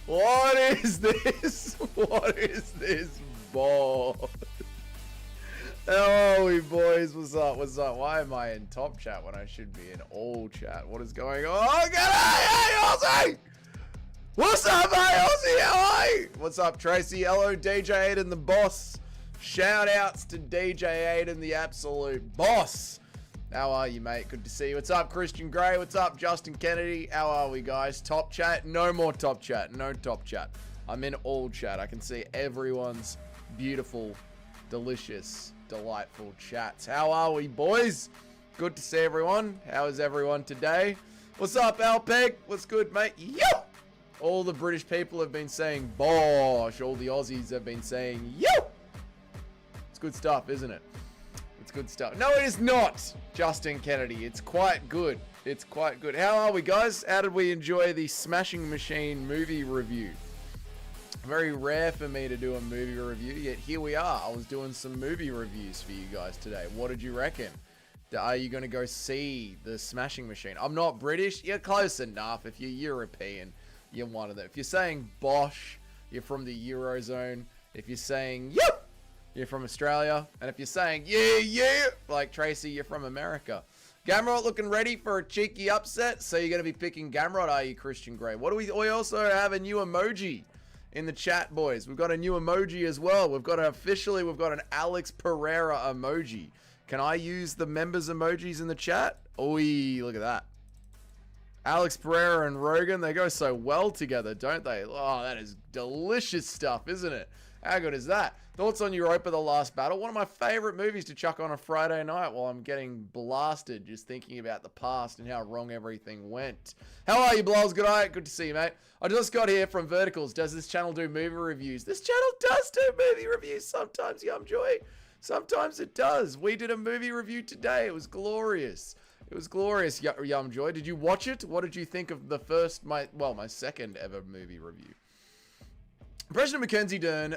What is this? What is this ball? How are we, boys? What's up? What's up? Why am I in top chat when I should be in all chat? What is going on? Oh, hey, Aussie! What's up, hey, Aussie? How are you? What's up, Tracy? Hello, DJ Aiden, the boss. Shout outs to DJ Aiden, the absolute boss. How are you, mate? Good to see you. What's up, Christian Gray? What's up, Justin Kennedy? How are we, guys? Top chat? No more top chat. No top chat. I'm in all chat. I can see everyone's beautiful, delicious, delightful chats. How are we, boys? Good to see everyone. How is everyone today? What's up, Alpeg? What's good, mate? Yo! All the British people have been saying bosh. All the Aussies have been saying yo! It's good stuff, isn't it? It's good stuff. No, it is not, Justin Kennedy. It's quite good. It's quite good. How are we, guys? How did we enjoy the Smashing Machine movie review? Very rare for me to do a movie review, yet here we are. I was doing some movie reviews for you guys today. What did you reckon? Are you going to go see the Smashing Machine? I'm not British. You're close enough. If you're European, you're one of them. If you're saying bosh, you're from the Eurozone. If you're saying yep, you're from Australia. And if you're saying yeah, like Tracy, you're from America. Gamrot looking ready for a cheeky upset. So you're going to be picking Gamrot, are you, Christian Gray? What do we also have a new emoji in the chat, boys. We've got a new emoji as well. We've got an Alex Pereira emoji. Can I use the members emojis in the chat? Oi, look at that. Alex Pereira and Rogan, they go so well together, don't they? Oh, that is delicious stuff, isn't it? How good is that? Thoughts on Europa: The Last Battle? One of my favorite movies to chuck on a Friday night while I'm getting blasted just thinking about the past and how wrong everything went. How are you, Blows? Good night. Good to see you, mate. I just got here from Verticals. Does this channel do movie reviews? This channel does do movie reviews sometimes, Yumjoy. Sometimes it does. We did a movie review today. It was glorious. It was glorious, Yumjoy. Did you watch it? What did you think of the first, my second ever movie review? President Mackenzie Dern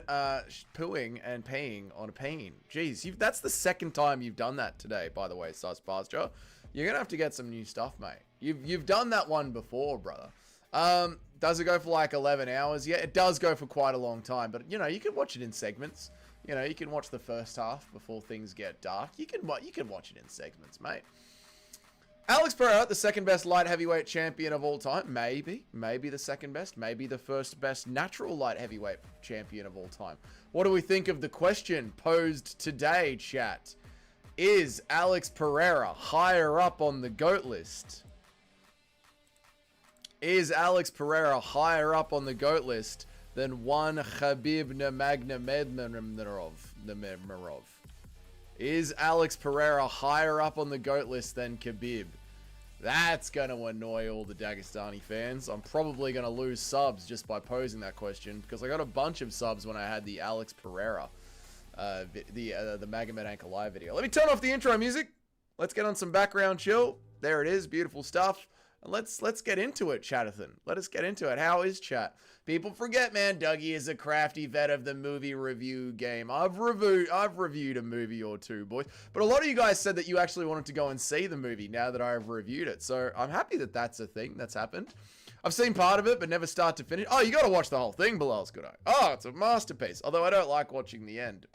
pooing and peeing on a peen. Jeez, that's the second time you've done that today, by the way, Sus Pasture. You're going to have to get some new stuff, mate. You've done that one before, brother. Does it go for like 11 hours? Yeah, it does go for quite a long time, but, you know, you can watch it in segments. You know, you can watch the first half before things get dark. You can watch it in segments, mate. Alex Pereira, the second best light heavyweight champion of all time. Maybe the second best. Maybe the first best natural light heavyweight champion of all time. What do we think of the question posed today, chat? Is Alex Pereira higher up on the GOAT list? Is Alex Pereira higher up on the GOAT list than one Khabib Nurmagomedov? Is Alex Pereira higher up on the GOAT list than Khabib? That's going to annoy all the Dagestani fans. I'm probably going to lose subs just by posing that question because I got a bunch of subs when I had the Alex Pereira, the Magomed Ankle Live video. Let me turn off the intro music. Let's get on some background chill. There it is. Beautiful stuff. And let's get into it, Chatathan. Let us get into it. How is chat? People forget, man, Dougie is a crafty vet of the movie review game. I've reviewed a movie or two, boys. But a lot of you guys said that you actually wanted to go and see the movie now that I've reviewed it. So I'm happy that that's a thing that's happened. I've seen part of it, but never start to finish. Oh, you got to watch the whole thing, Bilal's good. Oh, it's a masterpiece. Although I don't like watching the end.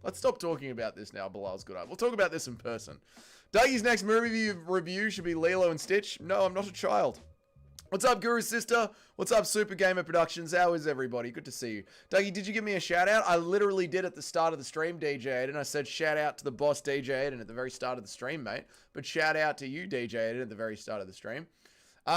Let's stop talking about this now, Bilal's good. We'll talk about this in person. Dougie's next movie review should be Lilo and Stitch. No, I'm not a child. What's up, Guru Sister? What's up, Super Gamer Productions? How is everybody? Good to see you. Dougie, did you give me a shout out? I literally did at the start of the stream, DJ Aiden. I said shout out to the boss, DJ Aiden, at the very start of the stream, mate. But shout out to you, DJ Aiden, at the very start of the stream.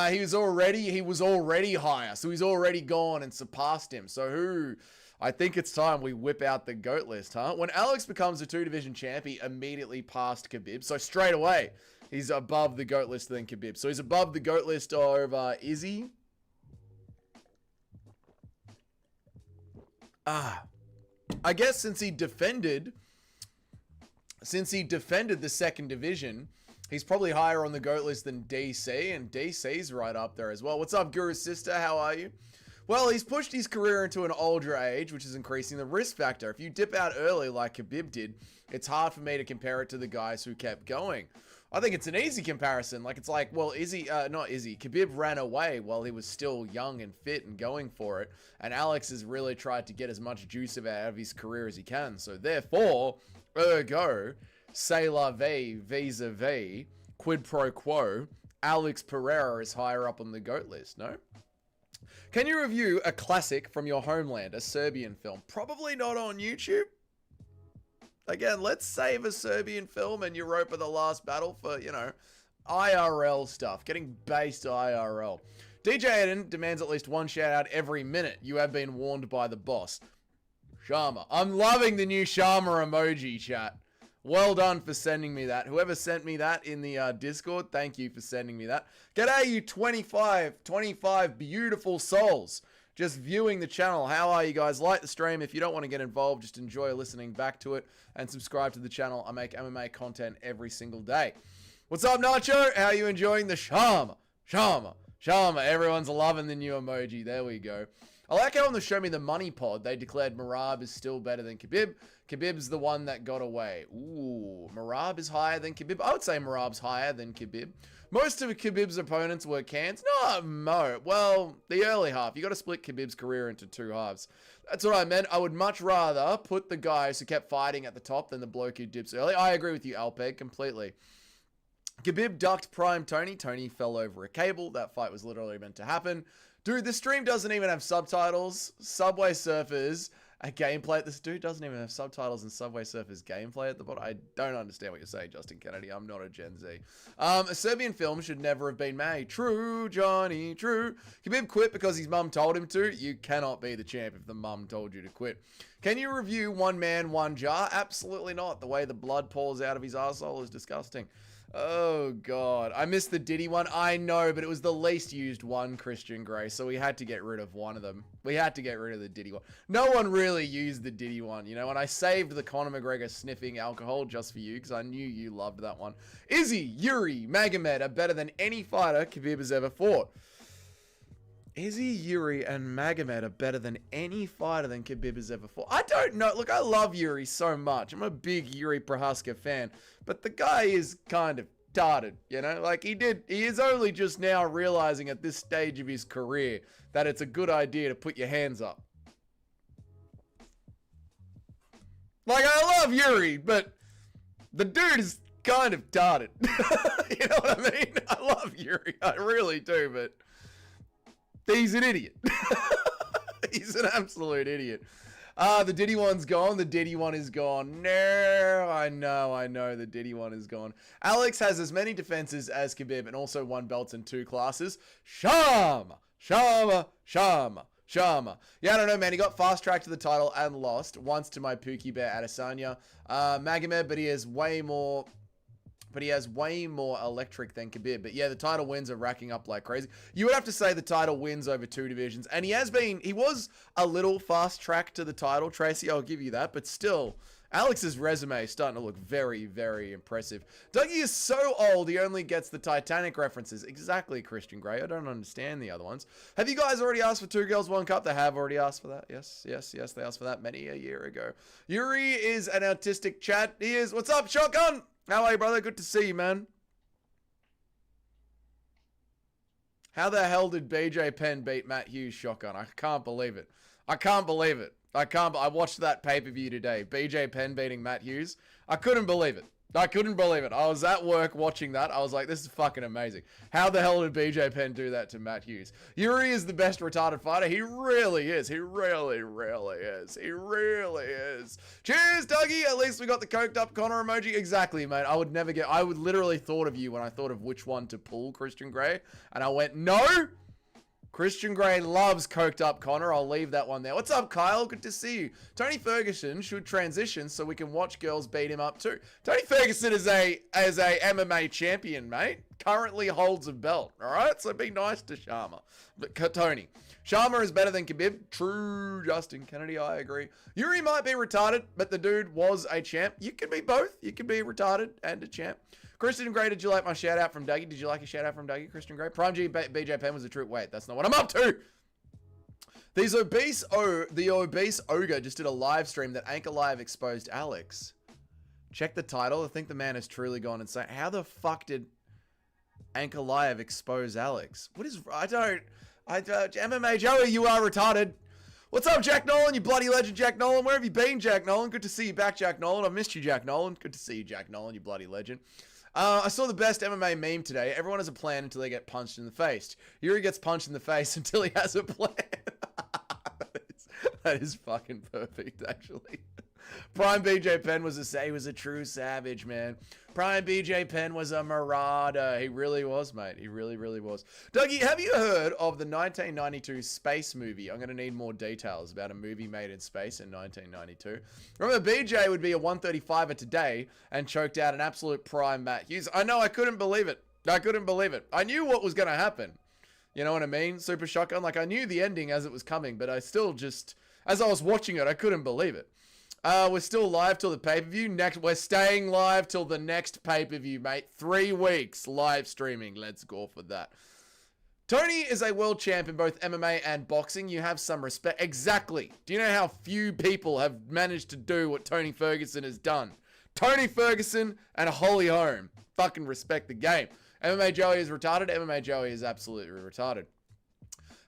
He was already higher, so he's already gone and surpassed him. So who? I think it's time we whip out the GOAT list, huh? When Alex becomes a 2-division champ, he immediately passed Khabib. So straight away, he's above the GOAT list than Khabib. So he's above the GOAT list over Izzy. I guess since he defended the second division, he's probably higher on the GOAT list than DC, and DC's right up there as well. What's up, Guru Sister? How are you? Well, he's pushed his career into an older age, which is increasing the risk factor. If you dip out early like Khabib did, it's hard for me to compare it to the guys who kept going. I think it's an easy comparison. Like, it's like, well, not Izzy. Khabib ran away while he was still young and fit and going for it. And Alex has really tried to get as much juice out of his career as he can. So therefore, ergo, c'est la vie, vis-a-vis, quid pro quo, Alex Pereira is higher up on the GOAT list, no? Can you review a classic from your homeland, a Serbian film? Probably not on YouTube. Again, let's save a Serbian film and Europa the Last Battle for, you know, IRL stuff. Getting based IRL. DJ Eden demands at least one shout out every minute. You have been warned by the boss. Sharma. I'm loving the new Sharma emoji, chat. Well done for sending me that. Whoever sent me that in the Discord, thank you for sending me that. G'day, you 25 beautiful souls just viewing the channel. How are you guys? Like the stream. If you don't want to get involved, just enjoy listening back to it and subscribe to the channel. I make MMA content every single day. What's up, Nacho? How are you enjoying the Sharma? Sharma. Everyone's loving the new emoji. There we go. I like how on the Show Me the Money pod, they declared Merab is still better than Khabib. Khabib's the one that got away. Ooh, Merab is higher than Khabib. I would say Merab's higher than Khabib. Most of Khabib's opponents were cans. No, Mo. Well, the early half. You got to split Khabib's career into two halves. That's what I meant. I would much rather put the guys who kept fighting at the top than the bloke who dips early. I agree with you, Alpeg, completely. Khabib ducked Prime Tony. Tony fell over a cable. That fight was literally meant to happen. Dude, the stream doesn't even have subtitles. Subway Surfers, a gameplay. This dude doesn't even have subtitles and Subway Surfers gameplay at the bottom. I don't understand what you're saying, Justin Kennedy. I'm not a Gen Z. A Serbian film should never have been made. True, Johnny, true. Khabib quit because his mum told him to. You cannot be the champ if the mum told you to quit. Can you review One Man, One Jar? Absolutely not. The way the blood pours out of his arsehole is disgusting. Oh, God. I missed the Diddy one. I know, but it was the least used one, Christian Grey, so we had to get rid of one of them. We had to get rid of the Diddy one. No one really used the Diddy one, you know, and I saved the Conor McGregor sniffing alcohol just for you because I knew you loved that one. Izzy, Yuri, Magomed are better than any fighter Khabib has ever fought. Izzy, Yuri, and Magomed are better than any fighter than Khabib has ever fought. I don't know. Look, I love Yuri so much. I'm a big Yuri Prohaska fan. But the guy is kind of started, you know? Like, he is only just now realizing at this stage of his career that it's a good idea to put your hands up. Like, I love Yuri, but the dude is kind of started. You know what I mean? I love Yuri. I really do, but he's an idiot. He's an absolute idiot. The Diddy one's gone. The Diddy one is gone. No, I know. The Diddy one is gone. Alex has as many defenses as Khabib and also won belts in 2 classes. Sharma. Yeah, I don't know, man. He got fast-tracked to the title and lost once to my Pookie Bear Adesanya. Magomed, but he has way more electric than Khabib. But yeah, the title wins are racking up like crazy. You would have to say the title wins over 2 divisions. And he was a little fast-tracked to the title, Tracy, I'll give you that. But still, Alex's resume is starting to look very, very impressive. Dougie is so old, he only gets the Titanic references. Exactly, Christian Grey. I don't understand the other ones. Have you guys already asked for 2 Girls, 1 Cup? They have already asked for that. Yes. They asked for that many a year ago. Yuri is an autistic chat. He is. What's up, Shotgun? How are you, brother? Good to see you, man. How the hell did BJ Penn beat Matt Hughes, Shotgun? I can't believe it. I watched that pay-per-view today. BJ Penn beating Matt Hughes. I couldn't believe it. I was at work watching that. I was like, this is fucking amazing. How the hell did BJ Penn do that to Matt Hughes? Yuri is the best retarded fighter. He really is. He really is. Cheers, Dougie. At least we got the coked up Connor emoji. Exactly, mate. I would literally thought of you when I thought of which one to pull, Christian Grey. And I went, no. Christian Grey loves coked up Connor. I'll leave that one there. What's up, Kyle? Good to see you. Tony Ferguson should transition so we can watch girls beat him up too. Tony Ferguson is a MMA champion, mate. Currently holds a belt. All right, so be nice to Sharma. But Tony, Sharma is better than Khabib. True, Justin Kennedy. I agree. Yuri might be retarded, but the dude was a champ. You can be both. You can be retarded and a champ. Christian Grey, did you like my shout out from Dougie? Did you like a shout out from Dougie, Christian Grey? Prime G, BJ Penn was a true. Wait, that's not what I'm up to. The obese ogre just did a live stream that Anchor Live exposed Alex. Check the title. I think the man has truly gone insane. How the fuck did Ankalaev expose Alex? What is... I don't... MMA Joey, you are retarded. What's up, Jack Nolan? You bloody legend, Jack Nolan. Where have you been, Jack Nolan? Good to see you back, Jack Nolan. I've missed you, Jack Nolan. Good to see you, Jack Nolan, you bloody legend. I saw the best MMA meme today. Everyone has a plan until they get punched in the face. Yuri gets punched in the face until he has a plan. that is fucking perfect, actually. Prime BJ Penn was a true savage, man. Prime BJ Penn was a marauder. He really was, mate. He really, really was. Dougie, have you heard of the 1992 space movie? I'm going to need more details about a movie made in space in 1992. Remember, BJ would be a 135er today and choked out an absolute prime Matt Hughes. I know, I couldn't believe it. I couldn't believe it. I knew what was going to happen. You know what I mean? Super Shotgun. Like, I knew the ending as it was coming, but I still just, as I was watching it, I couldn't believe it. We're still live till the pay-per-view. We're staying live till the next pay-per-view, mate. 3 weeks live streaming. Let's go for that. Tony is a world champ in both MMA and boxing. You have some respect. Exactly. Do you know how few people have managed to do what Tony Ferguson has done? Tony Ferguson and a holy home. Fucking respect the game. MMA Joey is retarded. MMA Joey is absolutely retarded.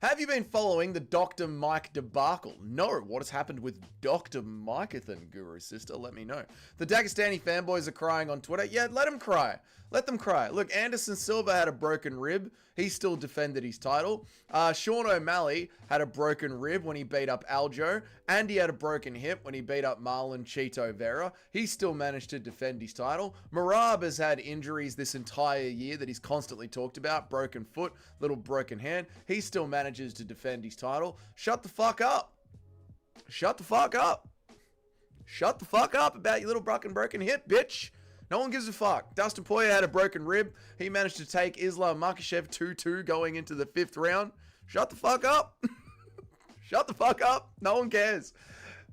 Have you been following the Dr. Mike debacle? No. What has happened with Dr. Mikeathan, Guru Sister? Let me know. The Dagestani fanboys are crying on Twitter. Yeah, let them cry. Let them cry. Look, Anderson Silva had a broken rib. He still defended his title. Sean O'Malley had a broken rib when he beat up Aljo. Andy had a broken hip when he beat up Marlon Chito Vera. He still managed to defend his title. Marab has had injuries this entire year that he's constantly talked about. Broken foot, little broken hand. He still manages to defend his title. Shut the fuck up. Shut the fuck up. Shut the fuck up about your little broken hip, bitch. No one gives a fuck. Dustin Poirier had a broken rib. He managed to take Islam Makhachev 2-2 going into the 5th round. Shut the fuck up. Shut the fuck up. No one cares.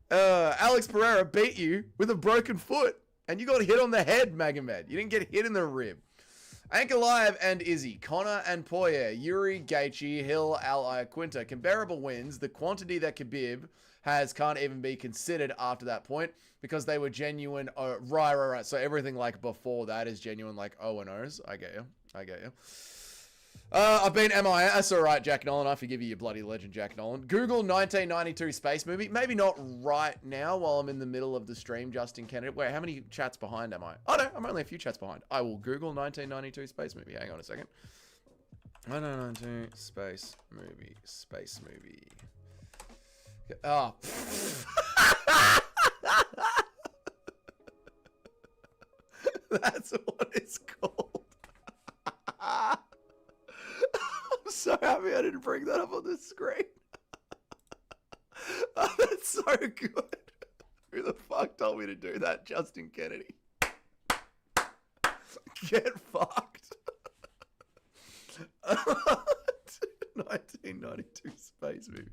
Alex Pereira beat you with a broken foot. And you got hit on the head, Magomed. You didn't get hit in the rib. Ankalaev and Izzy, Connor and Poirier, Yuri, Gaethje, Hill, Al Quinta. Comparable wins. The quantity that Khabib has can't even be considered after that point because they were genuine. Right. So everything like before that is genuine, like O&Os. I get you. I've been MIA. That's all right, Jack Nolan. I forgive you, you bloody legend, Jack Nolan. Google 1992 space movie. Maybe not right now while I'm in the middle of the stream, Justin Kennedy. Wait, how many chats behind am I? Oh, no, I'm only a few chats behind. I will Google 1992 space movie. Hang on a second. 1992 space movie. Oh. That's what it's called. I'm so happy I didn't bring that up on the screen. Oh, that's so good. Who the fuck told me to do that? Justin Kennedy. Get fucked. 1992 space movie.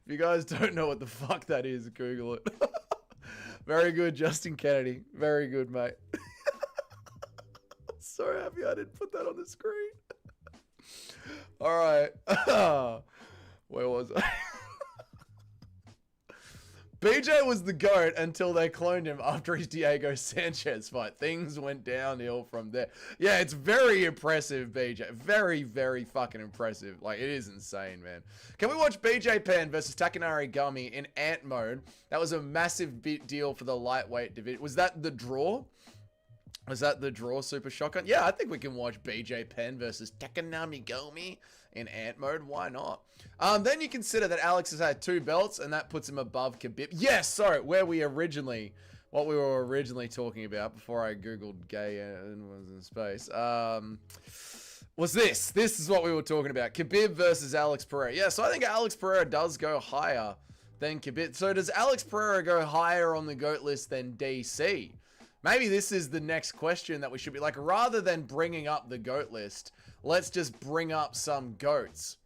If you guys don't know what the fuck that is, Google it. Very good, Justin Kennedy. Very good, mate. So happy I didn't put that on the screen. All right. Where was I? BJ was the GOAT until they cloned him after his Diego Sanchez fight. Things went downhill from there. Yeah, it's very impressive, BJ. Very, very fucking impressive. Like, it is insane, man. Can we watch BJ Penn versus Takanori Gumi in Ant mode? That was a massive big deal for the lightweight division. Was that the draw? Was that the draw, Super Shotgun? Yeah, I think we can watch BJ Penn versus Takanori Gumi in Ant mode. Why not? Then you consider that Alex has had 2 belts, and that puts him above Khabib. Yes, sorry, what we were originally talking about before I googled gay and was in space. Was this? This is what we were talking about. Khabib versus Alex Pereira. Yeah, so I think Alex Pereira does go higher than Khabib. So does Alex Pereira go higher on the GOAT list than DC? Maybe this is the next question that we should be like, rather than bringing up the GOAT list, let's just bring up some GOATs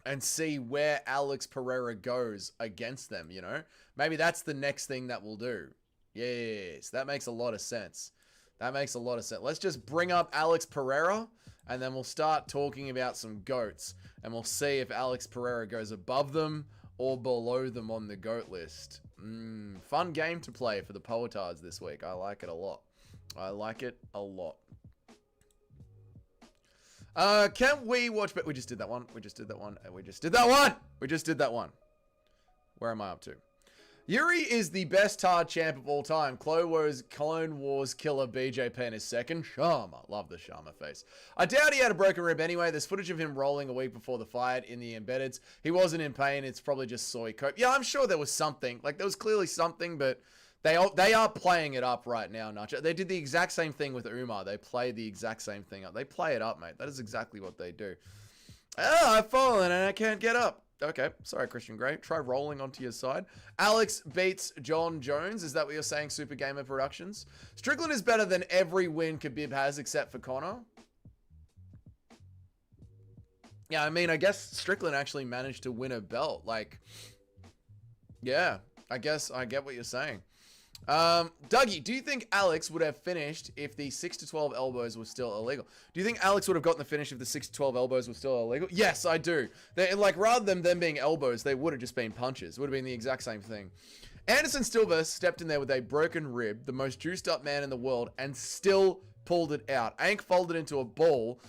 and see where Alex Pereira goes against them, you know? Maybe that's the next thing that we'll do. Yes, that makes a lot of sense. That makes a lot of sense. Let's just bring up Alex Pereira, and then we'll start talking about some GOATs, and we'll see if Alex Pereira goes above them or below them on the GOAT list. Fun game to play for the Poetards this week. I like it a lot. I like it a lot. Can we watch... But we just did that one. We just did that one. We just did that one. We just did that one. Where am I up to? Yuri is the best Tard champ of all time. Clone Wars killer BJ Penn is second. Sharma. Love the Sharma face. I doubt he had a broken rib anyway. There's footage of him rolling a week before the fight in the embeddeds. He wasn't in pain. It's probably just soy coke. Yeah, I'm sure there was something. Like, there was clearly something, but they are playing it up right now, Nacho. They did the exact same thing with Umar. They play the exact same thing up. They play it up, mate. That is exactly what they do. Oh, I've fallen and I can't get up. Okay, sorry, Christian Grey. Try rolling onto your side. Alex beats Jon Jones. Is that what you're saying, Super Gamer Productions? Strickland is better than every win Khabib has except for Conor. Yeah, I mean, I guess Strickland actually managed to win a belt. Like, yeah, I guess I get what you're saying. Dougie, do you think Alex would have finished if the 6-12 elbows were still illegal? Do you think Alex would have gotten the finish if the 6-12 elbows were still illegal? Yes, I do. Like, rather than them being elbows, they would have just been punches. It would have been the exact same thing. Anderson Silva stepped in there with a broken rib, the most juiced up man in the world, and still pulled it out. Ank folded into a ball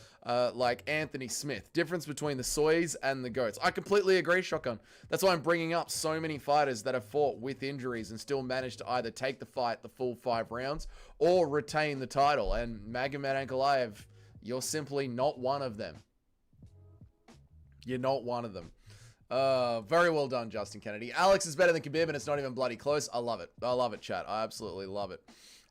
like Anthony Smith. Difference between the soys and the goats. I completely agree, Shotgun. That's why I'm bringing up so many fighters that have fought with injuries and still managed to either take the fight the full 5 rounds or retain the title. And Magomed Ankalaev, you're simply not one of them. You're not one of them. Very well done, Justin Kennedy. Alex is better than Khabib, and it's not even bloody close. I love it. I love it, chat. I absolutely love it.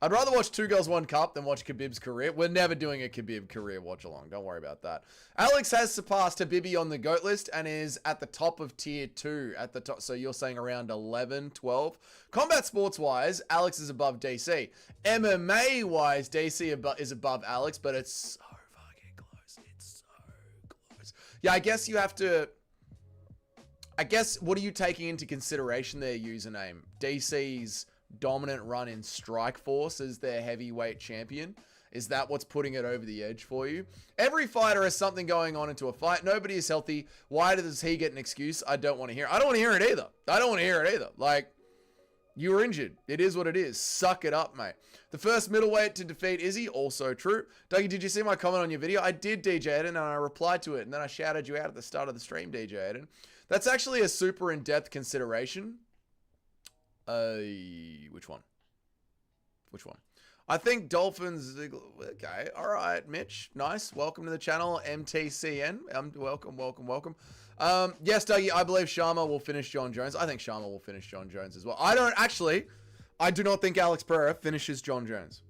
I'd rather watch 2 Girls 1 Cup than watch Khabib's career. We're never doing a Khabib career watch along. Don't worry about that. Alex has surpassed Habibi on the GOAT list and is at the top of tier 2 at the top. So you're saying around 11, 12. Combat sports wise, Alex is above DC. MMA wise, DC is above Alex, but it's so fucking close. It's so close. Yeah, I guess you have to... what are you taking into consideration there, username? DC's dominant run in Strikeforce as their heavyweight champion? Is that what's putting it over the edge for you? Every fighter has something going on into a fight. Nobody is healthy. Why does he get an excuse? I don't want to hear it. I don't want to hear it either. I don't want to hear it either. Like, you were injured. It is what it is. Suck it up, mate. The first middleweight to defeat Izzy, also true. Dougie, did you see my comment on your video? I did, DJ Eden, and I replied to it, and then I shouted you out at the start of the stream, DJ Eden. That's actually a super in-depth consideration. Which one? Which one? I think Dolphins... Okay, all right, Mitch. Nice. Welcome to the channel, MTCN. Welcome, welcome, welcome. Yes, Dougie, I believe Sharma will finish Jon Jones. I think Sharma will finish Jon Jones as well. I do not think Alex Pereira finishes Jon Jones.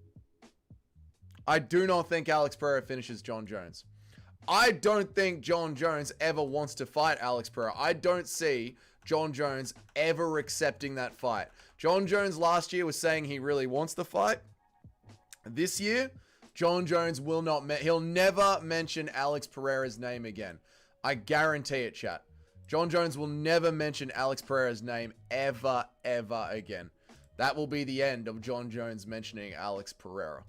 I do not think Alex Pereira finishes Jon Jones. I don't think Jon Jones ever wants to fight Alex Pereira. I don't see Jon Jones ever accepting that fight. Jon Jones last year was saying he really wants the fight. This year, Jon Jones will not... He'll never mention Alex Pereira's name again. I guarantee it, chat. Jon Jones will never mention Alex Pereira's name ever, ever again. That will be the end of Jon Jones mentioning Alex Pereira.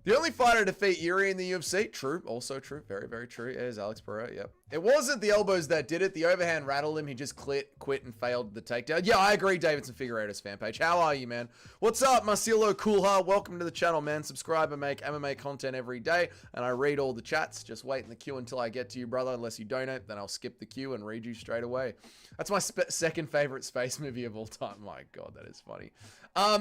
The only fighter to defeat Yuri in the UFC, true, also true, very, very true, is Alex Pereira, yep. It wasn't the elbows that did it, the overhand rattled him, he just quit and failed the takedown. Yeah, I agree, Davidson Figueiredo's fan page. How are you, man? What's up, Marcelo Coolha? Welcome to the channel, man. Subscribe and make MMA content every day, and I read all the chats. Just wait in the queue until I get to you, brother, unless you donate, then I'll skip the queue and read you straight away. That's my second favorite space movie of all time. My God, that is funny.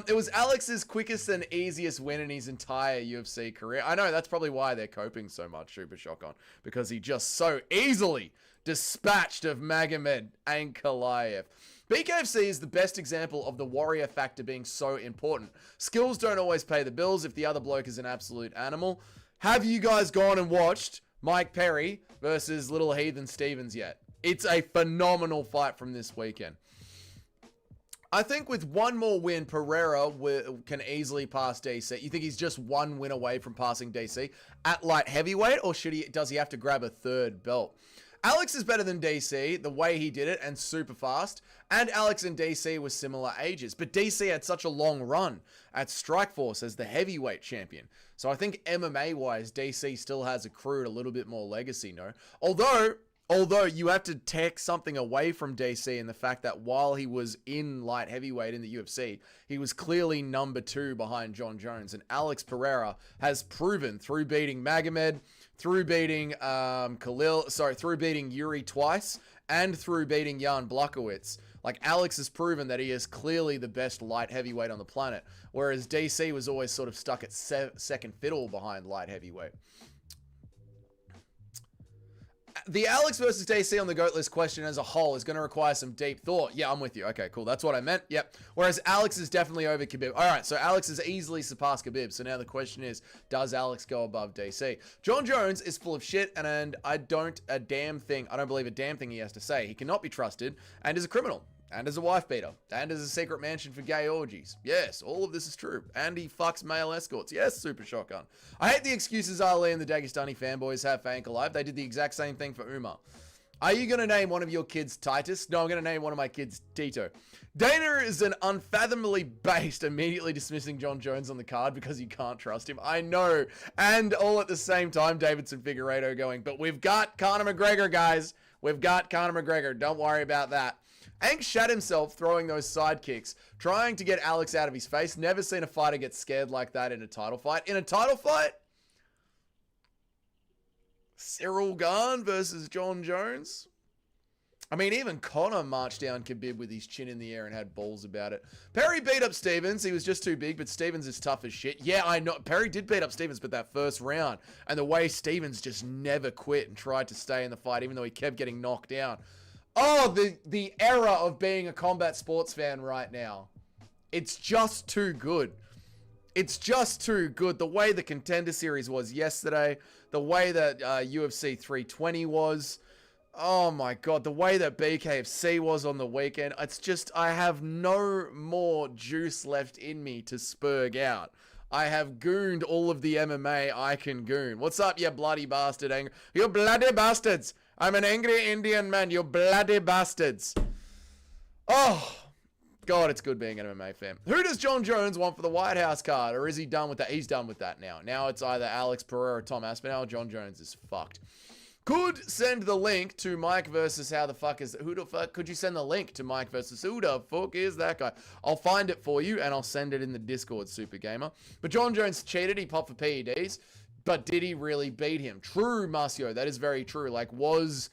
It was Alex's quickest and easiest win in his entire UFC career. I know, that's probably why they're coping so much, Super Shotgun, because he just so easily dispatched of Magomed Ankalaev. BKFC is the best example of the warrior factor being so important. Skills don't always pay the bills if the other bloke is an absolute animal. Have you guys gone and watched Mike Perry versus Little Heathen Stevens yet? It's a phenomenal fight from this weekend. I think with one more win, Pereira can easily pass DC. You think he's just one win away from passing DC at light heavyweight, or does he have to grab a third belt? Alex is better than DC, the way he did it, and super fast. And Alex and DC were similar ages. But DC had such a long run at Strikeforce as the heavyweight champion. So I think MMA-wise, DC still has accrued a little bit more legacy, no? Although, Although you have to take something away from DC in the fact that while he was in light heavyweight in the UFC, he was clearly number 2 behind Jon Jones. And Alex Pereira has proven through beating Magomed, through beating through beating Yuri twice, and through beating Jan Blachowicz. Like, Alex has proven that he is clearly the best light heavyweight on the planet, whereas DC was always sort of stuck at second fiddle behind light heavyweight. The Alex versus DC on the GOAT list question as a whole is going to require some deep thought. Yeah, I'm with you. Okay, cool. That's what I meant. Yep. Whereas Alex is definitely over Khabib. All right, so Alex has easily surpassed Khabib. So now the question is, does Alex go above DC? Jon Jones is full of shit, and I don't believe a damn thing he has to say. He cannot be trusted and is a criminal. And as a wife beater. And as a secret mansion for gay orgies. Yes, all of this is true. And he fucks male escorts. Yes, Super Shotgun. I hate the excuses Ali and the Dagestani fanboys have for Ankle Live. They did the exact same thing for Umar. Are you going to name one of your kids Titus? No, I'm going to name one of my kids Tito. Dana is an unfathomably based, immediately dismissing Jon Jones on the card because you can't trust him. I know. And all at the same time, Davidson Figueiredo going, but we've got Conor McGregor, guys. We've got Conor McGregor. Don't worry about that. Ank shat himself throwing those side kicks, trying to get Alex out of his face. Never seen a fighter get scared like that in a title fight. In a title fight? Cyril Gane versus Jon Jones? I mean, even Conor marched down Khabib with his chin in the air and had balls about it. Perry beat up Stevens. He was just too big, but Stevens is tough as shit. Yeah, I know. Perry did beat up Stevens, but that first round, and the way Stevens just never quit and tried to stay in the fight, even though he kept getting knocked down. Oh, the era of being a combat sports fan right now. It's just too good. It's just too good. The way the Contender Series was yesterday, the way that UFC 320 was, oh my God, the way that BKFC was on the weekend. It's just, I have no more juice left in me to spurg out. I have gooned all of the MMA I can goon. What's up, you bloody bastard? You bloody bastards. I'm an angry Indian man, you bloody bastards. Oh, God, it's good being an MMA fan. Who does Jon Jones want for the White House card? Or is he done with that? He's done with that now. Now it's either Alex Pereira or Tom Aspinall. Jon Jones is fucked. Could send the link to Mike versus who the fuck could you send the link to Mike versus who the fuck is that guy? I'll find it for you and I'll send it in the Discord, Super Gamer. But Jon Jones cheated. He popped for PEDs. But did he really beat him? True, Marcio. That is very true. Like, was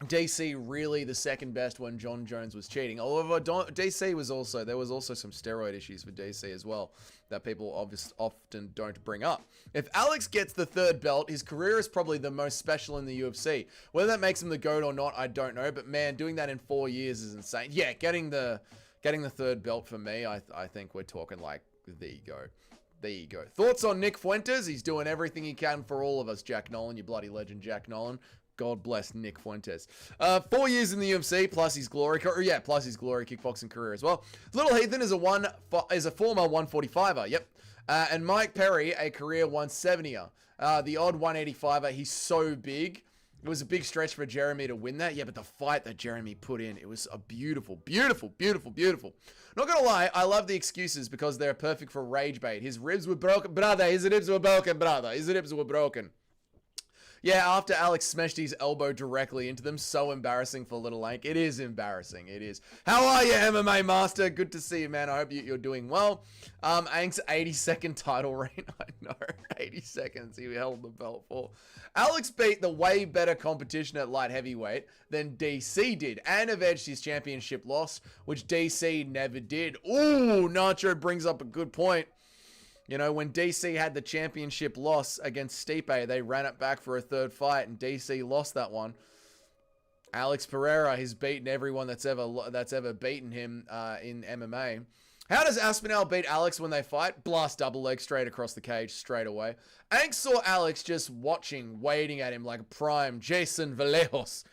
DC really the second best when Jon Jones was cheating? However, DC was also, there was also some steroid issues for DC as well that people often don't bring up. If Alex gets the third belt, his career is probably the most special in the UFC. Whether that makes him the GOAT or not, I don't know. But man, doing that in 4 years is insane. Yeah, getting the third belt for me, I think we're talking like, there you go. There you go. Thoughts on Nick Fuentes? He's doing everything he can for all of us, Jack Nolan, you bloody legend, Jack Nolan. God bless Nick Fuentes. 4 years in the UFC, plus his glory kickboxing career as well. Little Heathen is a former 145er, yep. And Mike Perry, a career 170er. The odd 185er, he's so big. It was a big stretch for Jeremy to win that. Yeah, but the fight that Jeremy put in, it was a beautiful, beautiful, beautiful, beautiful. Not gonna lie, I love the excuses because they're perfect for rage bait. His ribs were broken. Brother, his ribs were broken, brother. His ribs were broken. Yeah, after Alex smashed his elbow directly into them, so embarrassing for Little Hank. It is embarrassing, it is. How are you, MMA Master? Good to see you, man. I hope you're doing well. Hank's 80-second title reign. I know, 80 seconds he held the belt for. Alex beat the way better competition at light heavyweight than DC did, and avenged his championship loss, which DC never did. Ooh, Nacho brings up a good point. You know, when DC had the championship loss against Stipe, they ran it back for a third fight, and DC lost that one. Alex Pereira has beaten everyone that's ever beaten him in MMA. How does Aspinall beat Alex when they fight? Blast double leg straight across the cage straight away. Ank saw Alex just watching, waiting at him like a prime Jason Vallejos,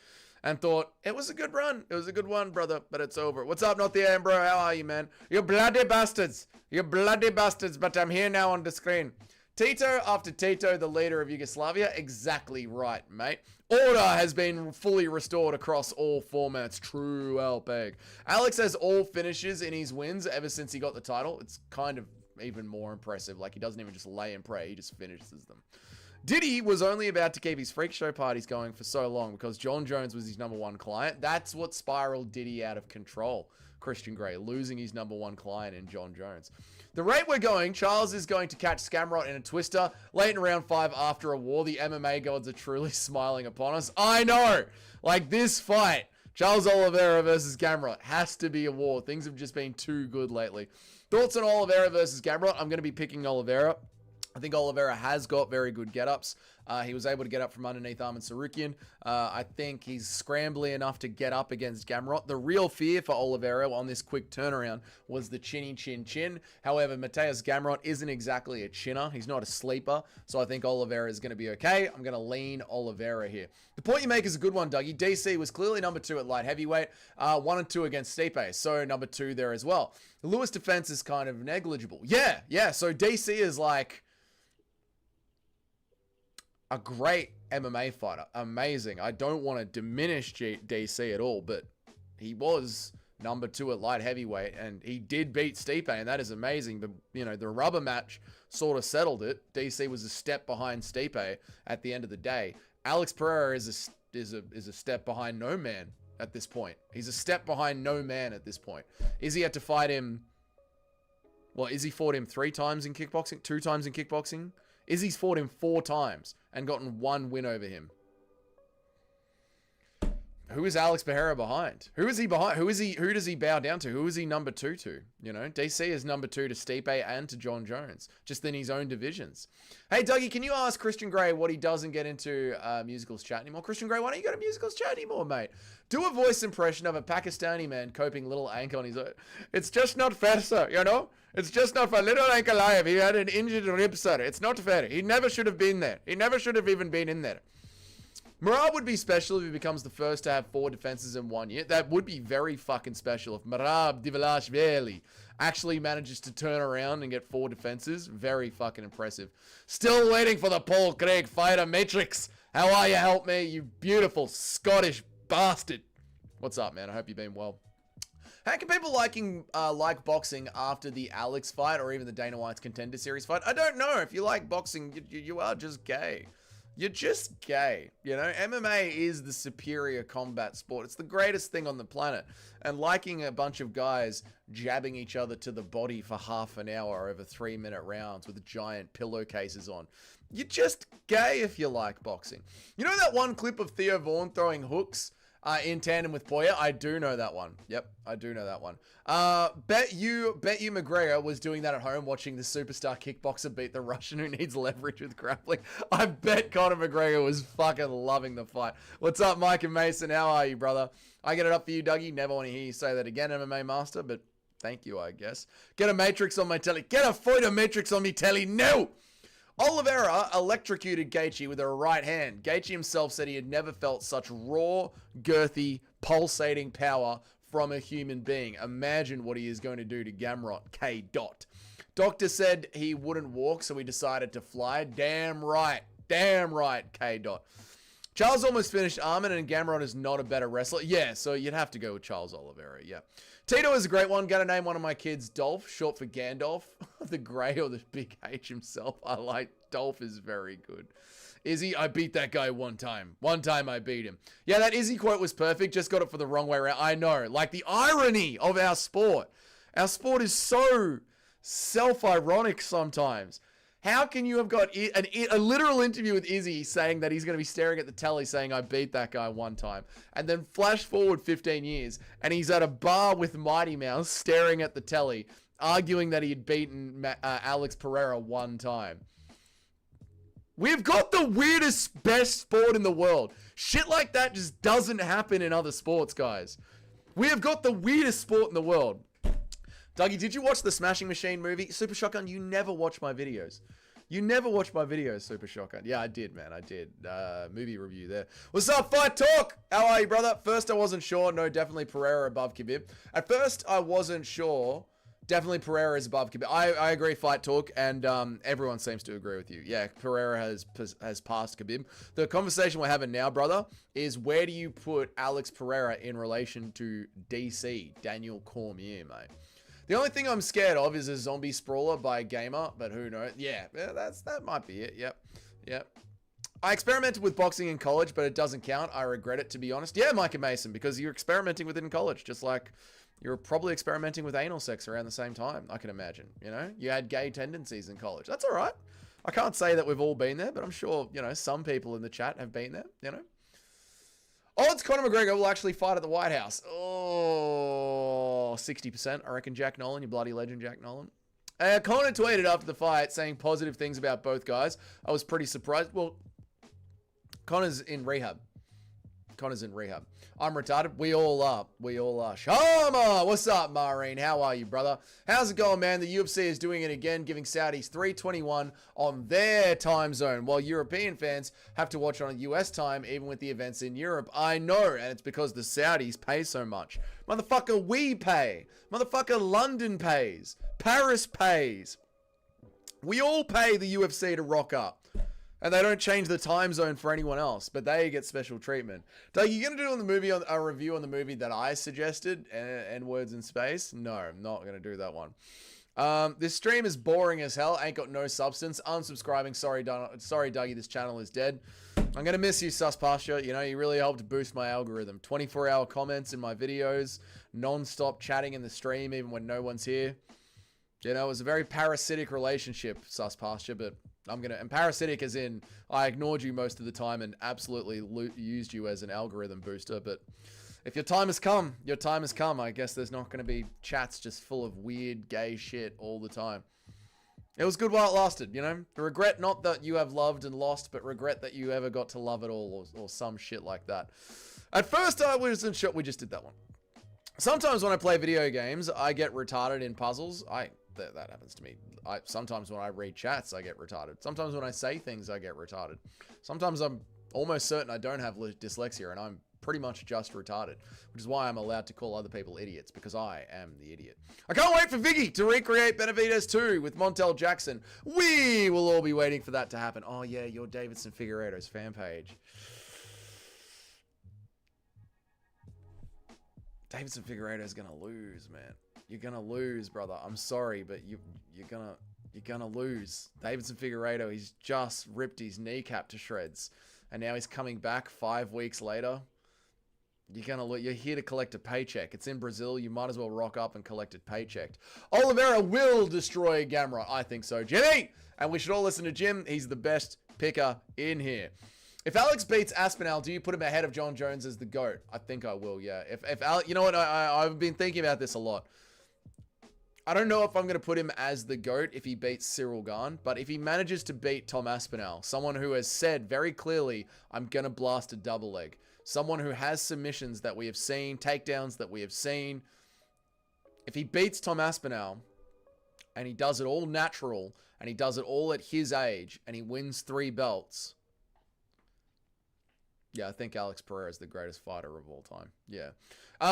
and thought, it was a good run. It was a good one, brother, but it's over. What's up, Not the AM, bro? How are you, man? You bloody bastards. You bloody bastards, but I'm here now on the screen. Tito after Tito, the leader of Yugoslavia. Exactly right, mate. Order has been fully restored across all formats. True, LPEG. Alex has all finishes in his wins ever since he got the title. It's kind of even more impressive. Like, he doesn't even just lay and pray. He just finishes them. Diddy was only about to keep his freak show parties going for so long because Jon Jones was his #1 client. That's what spiraled Diddy out of control. Christian Grey losing his #1 client in Jon Jones. The rate we're going, Charles is going to catch Scamrot in a twister late in round 5 after a war. The MMA gods are truly smiling upon us. I know! Like this fight, Charles Oliveira versus Gamrot has to be a war. Things have just been too good lately. Thoughts on Oliveira versus Gamrot? I'm going to be picking Oliveira. I think Oliveira has got very good get-ups. He was able to get up from underneath Arman Tsarukyan. I think he's scrambly enough to get up against Gamrot. The real fear for Oliveira on this quick turnaround was the chinny chin. However, Mateusz Gamrot isn't exactly a chinner. He's not a sleeper. So I think Oliveira is going to be okay. I'm going to lean Oliveira here. The point you make is a good one, Dougie. DC was clearly #2 at light heavyweight. 1 and 2 against Stipe. So #2 there as well. The Lewis defense is kind of negligible. Yeah. So DC is like a great MMA fighter. Amazing. I don't want to diminish DC at all, but he was #2 at light heavyweight, and he did beat Stipe, and that is amazing. But, you know, the rubber match sort of settled it. DC was a step behind Stipe at the end of the day. Alex Pereira is a step behind no man at this point. He's a step behind no man at this point. Izzy had to fight him... Well, Izzy fought him 3 times in kickboxing? 2 times in kickboxing? Izzy's fought him 4 times and gotten 1 win over him. Who is Alex Pereira behind? Who is he behind? Who does he bow down to? Who is he #2 to? You know, DC is #2 to Stipe and to Jon Jones, just in his own divisions. Hey, Dougie, can you ask Christian Grey what he doesn't get into musicals chat anymore? Christian Grey, why don't you go to musicals chat anymore, mate? Do a voice impression of a Pakistani man coping little Ank on his own. It's just not fair, sir, you know? It's just not fair. Little Ank alive. He had an injured rib, sir. It's not fair. He never should have been there. He never should have even been in there. Merab would be special if he becomes the first to have 4 defenses in 1 year. That would be very fucking special if Merab Divilashvili actually manages to turn around and get 4 defenses. Very fucking impressive. Still waiting for the Paul Craig fighter matrix. How are you? Help me, you beautiful Scottish bastard. What's up, man? I hope you've been well. How can people like boxing after the Alex fight or even the Dana White's Contender Series fight? I don't know. If you like boxing, you are just gay. You're just gay. You know, MMA is the superior combat sport. It's the greatest thing on the planet. And liking a bunch of guys jabbing each other to the body for half an hour over 3-minute rounds with giant pillowcases on. You're just gay if you like boxing. You know that one clip of Theo Vaughn throwing hooks in tandem with Poirier? I do know that one. Yep, I do know that one. Bet you McGregor was doing that at home watching the superstar kickboxer beat the Russian who needs leverage with grappling. I bet Conor McGregor was fucking loving the fight. What's up, Mike and Mason? How are you, brother? I get it up for you, Dougie. Never want to hear you say that again, MMA Master, but thank you, I guess. Get a matrix on my telly. Get a fighter matrix on me telly. No! Oliveira electrocuted Gaethje with her right hand. Gaethje himself said he had never felt such raw, girthy, pulsating power from a human being. Imagine what he is going to do to Gamrot, K. Dot. Doctor said he wouldn't walk, so he decided to fly. Damn right, K. Dot. Charles almost finished Arman, and Gamrot is not a better wrestler. Yeah, so you'd have to go with Charles Oliveira, yeah. Tito is a great one. Gonna name one of my kids Dolph, short for Gandalf. The Grey or the Big H himself. I like Dolph is very good. Izzy, I beat that guy 1 time. 1 time I beat him. Yeah, that Izzy quote was perfect. Just got it for the wrong way around. I know. Like the irony of our sport. Our sport is so self-ironic sometimes. How can you have got a literal interview with Izzy saying that he's going to be staring at the telly saying, I beat that guy 1 time, and then flash forward 15 years, and he's at a bar with Mighty Mouse staring at the telly, arguing that he had beaten Alex Pereira 1 time. We've got the weirdest, best sport in the world. Shit like that just doesn't happen in other sports, guys. We have got the weirdest sport in the world. Dougie, did you watch the Smashing Machine movie? Super Shotgun, you never watch my videos. You never watch my videos, Super Shotgun. Yeah, I did, man. I did. Movie review there. What's up, Fight Talk? How are you, brother? First, I wasn't sure. No, definitely Pereira above Khabib. At first, I wasn't sure. Definitely Pereira is above Khabib. I agree, Fight Talk, and everyone seems to agree with you. Yeah, Pereira has passed Khabib. The conversation we're having now, brother, is where do you put Alex Pereira in relation to DC, Daniel Cormier, mate? The only thing I'm scared of is a zombie sprawler by a gamer, but who knows? Yeah, that might be it. Yep. I experimented with boxing in college, but it doesn't count. I regret it, to be honest. Yeah, Micah Mason, because you're experimenting with it in college, just like you're probably experimenting with anal sex around the same time, I can imagine. You know, you had gay tendencies in college. That's all right. I can't say that we've all been there, but I'm sure, you know, some people in the chat have been there, you know. Odds Conor McGregor will actually fight at the White House. Oh, 60%. I reckon Jack Nolan, you bloody legend, Jack Nolan. Conor tweeted after the fight saying positive things about both guys. I was pretty surprised. Well, Conor's in rehab. Connor's in rehab. I'm retarded. We all are. We all are. Shama! What's up, Maureen? How are you, brother? How's it going, man? The UFC is doing it again, giving Saudis 3:21 on their time zone, while European fans have to watch on US time, even with the events in Europe. I know, and it's because the Saudis pay so much. Motherfucker, we pay. Motherfucker, London pays. Paris pays. We all pay the UFC to rock up. And they don't change the time zone for anyone else, but they get special treatment. Doug, you gonna do on the movie a review on the movie that I suggested, N-Words in Space? No, I'm not gonna do that one. This stream is boring as hell. Ain't got no substance. Unsubscribing. Sorry, Dougie. This channel is dead. I'm gonna miss you, Sus Pasture. You know, you really helped boost my algorithm. 24-hour comments in my videos, non-stop chatting in the stream, even when no one's here. You know, it was a very parasitic relationship, Sus Pasture, but and parasitic as in I ignored you most of the time and absolutely used you as an algorithm booster. But if your time has come, your time has come. I guess there's not going to be chats just full of weird gay shit all the time. It was good while it lasted, you know? Regret not that you have loved and lost, but regret that you ever got to love it all, or some shit like that. At first I wasn't sure. We just did that one. Sometimes when I play video games, I get retarded in puzzles. That happens to me. Sometimes when I read chats, I get retarded. Sometimes when I say things, I get retarded. Sometimes I'm almost certain I don't have dyslexia and I'm pretty much just retarded, which is why I'm allowed to call other people idiots, because I am the idiot. I can't wait for Vicky to recreate Benavidez 2 with Montel Jackson. We will all be waiting for that to happen. Oh yeah, your Davidson Figueiredo's fan page. Davidson Figueiredo's gonna lose, man. You're gonna lose, brother. I'm sorry, but you're gonna lose. Davidson Figueiredo, he's just ripped his kneecap to shreds, and now he's coming back 5 weeks later. You're here to collect a paycheck. It's in Brazil. You might as well rock up and collect a paycheck. Oliveira will destroy Gamrot. I think so, Jimmy. And we should all listen to Jim. He's the best picker in here. If Alex beats Aspinall, do you put him ahead of Jon Jones as the GOAT? I think I will, yeah. If Alex, you know what? I've been thinking about this a lot. I don't know if I'm going to put him as the GOAT if he beats Cyril Gane, but if he manages to beat Tom Aspinall, someone who has said very clearly, I'm going to blast a double leg, someone who has submissions that we have seen, takedowns that we have seen, if he beats Tom Aspinall and he does it all natural and he does it all at his age and he wins 3 belts, yeah, I think Alex Pereira is the greatest fighter of all time. Yeah.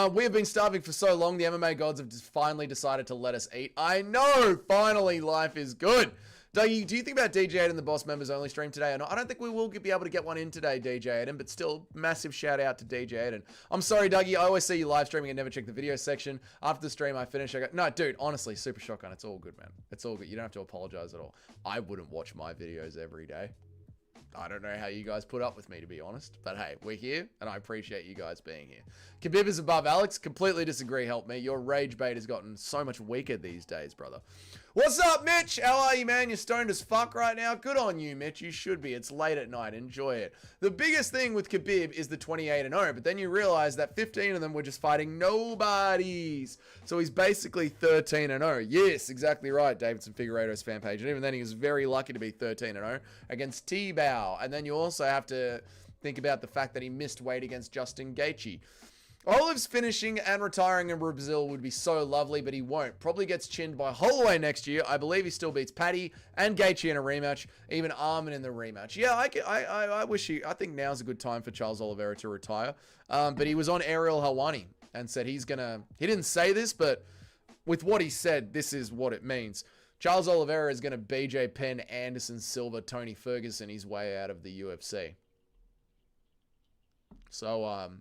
We have been starving for so long. The MMA gods have just finally decided to let us eat. I know! Finally, life is good. Dougie, do you think about DJ Aiden, the Boss Members Only stream today or not? I don't think we will be able to get one in today, DJ Aiden, but still, massive shout out to DJ Aiden. I'm sorry, Dougie. I always see you live streaming and never check the video section. After the stream, I finish. I go, no, dude, honestly, Super Shotgun. It's all good, man. It's all good. You don't have to apologize at all. I wouldn't watch my videos every day. I don't know how you guys put up with me, to be honest. But hey, we're here, and I appreciate you guys being here. Khabib is above Alex. Completely disagree, help me. Your rage bait has gotten so much weaker these days, brother. What's up, Mitch? How are you, man? You're stoned as fuck right now? Good on you, Mitch. You should be. It's late at night. Enjoy it. The biggest thing with Khabib is the 28-0, but then you realize that 15 of them were just fighting nobodies. So he's basically 13-0. Yes, exactly right, Davidson Figueiredo's fan page. And even then, he was very lucky to be 13-0 against T-Bow. And then you also have to think about the fact that he missed weight against Justin Gaethje. Olive's finishing and retiring in Brazil would be so lovely, but he won't. Probably gets chinned by Holloway next year. I believe he still beats Paddy and Gaethje in a rematch, even Arman in the rematch. Yeah, I think now's a good time for Charles Oliveira to retire. But he was on Ariel Helwani and said he didn't say this, but with what he said, this is what it means. Charles Oliveira is going to BJ Penn, Anderson Silva, Tony Ferguson his way out of the UFC. So,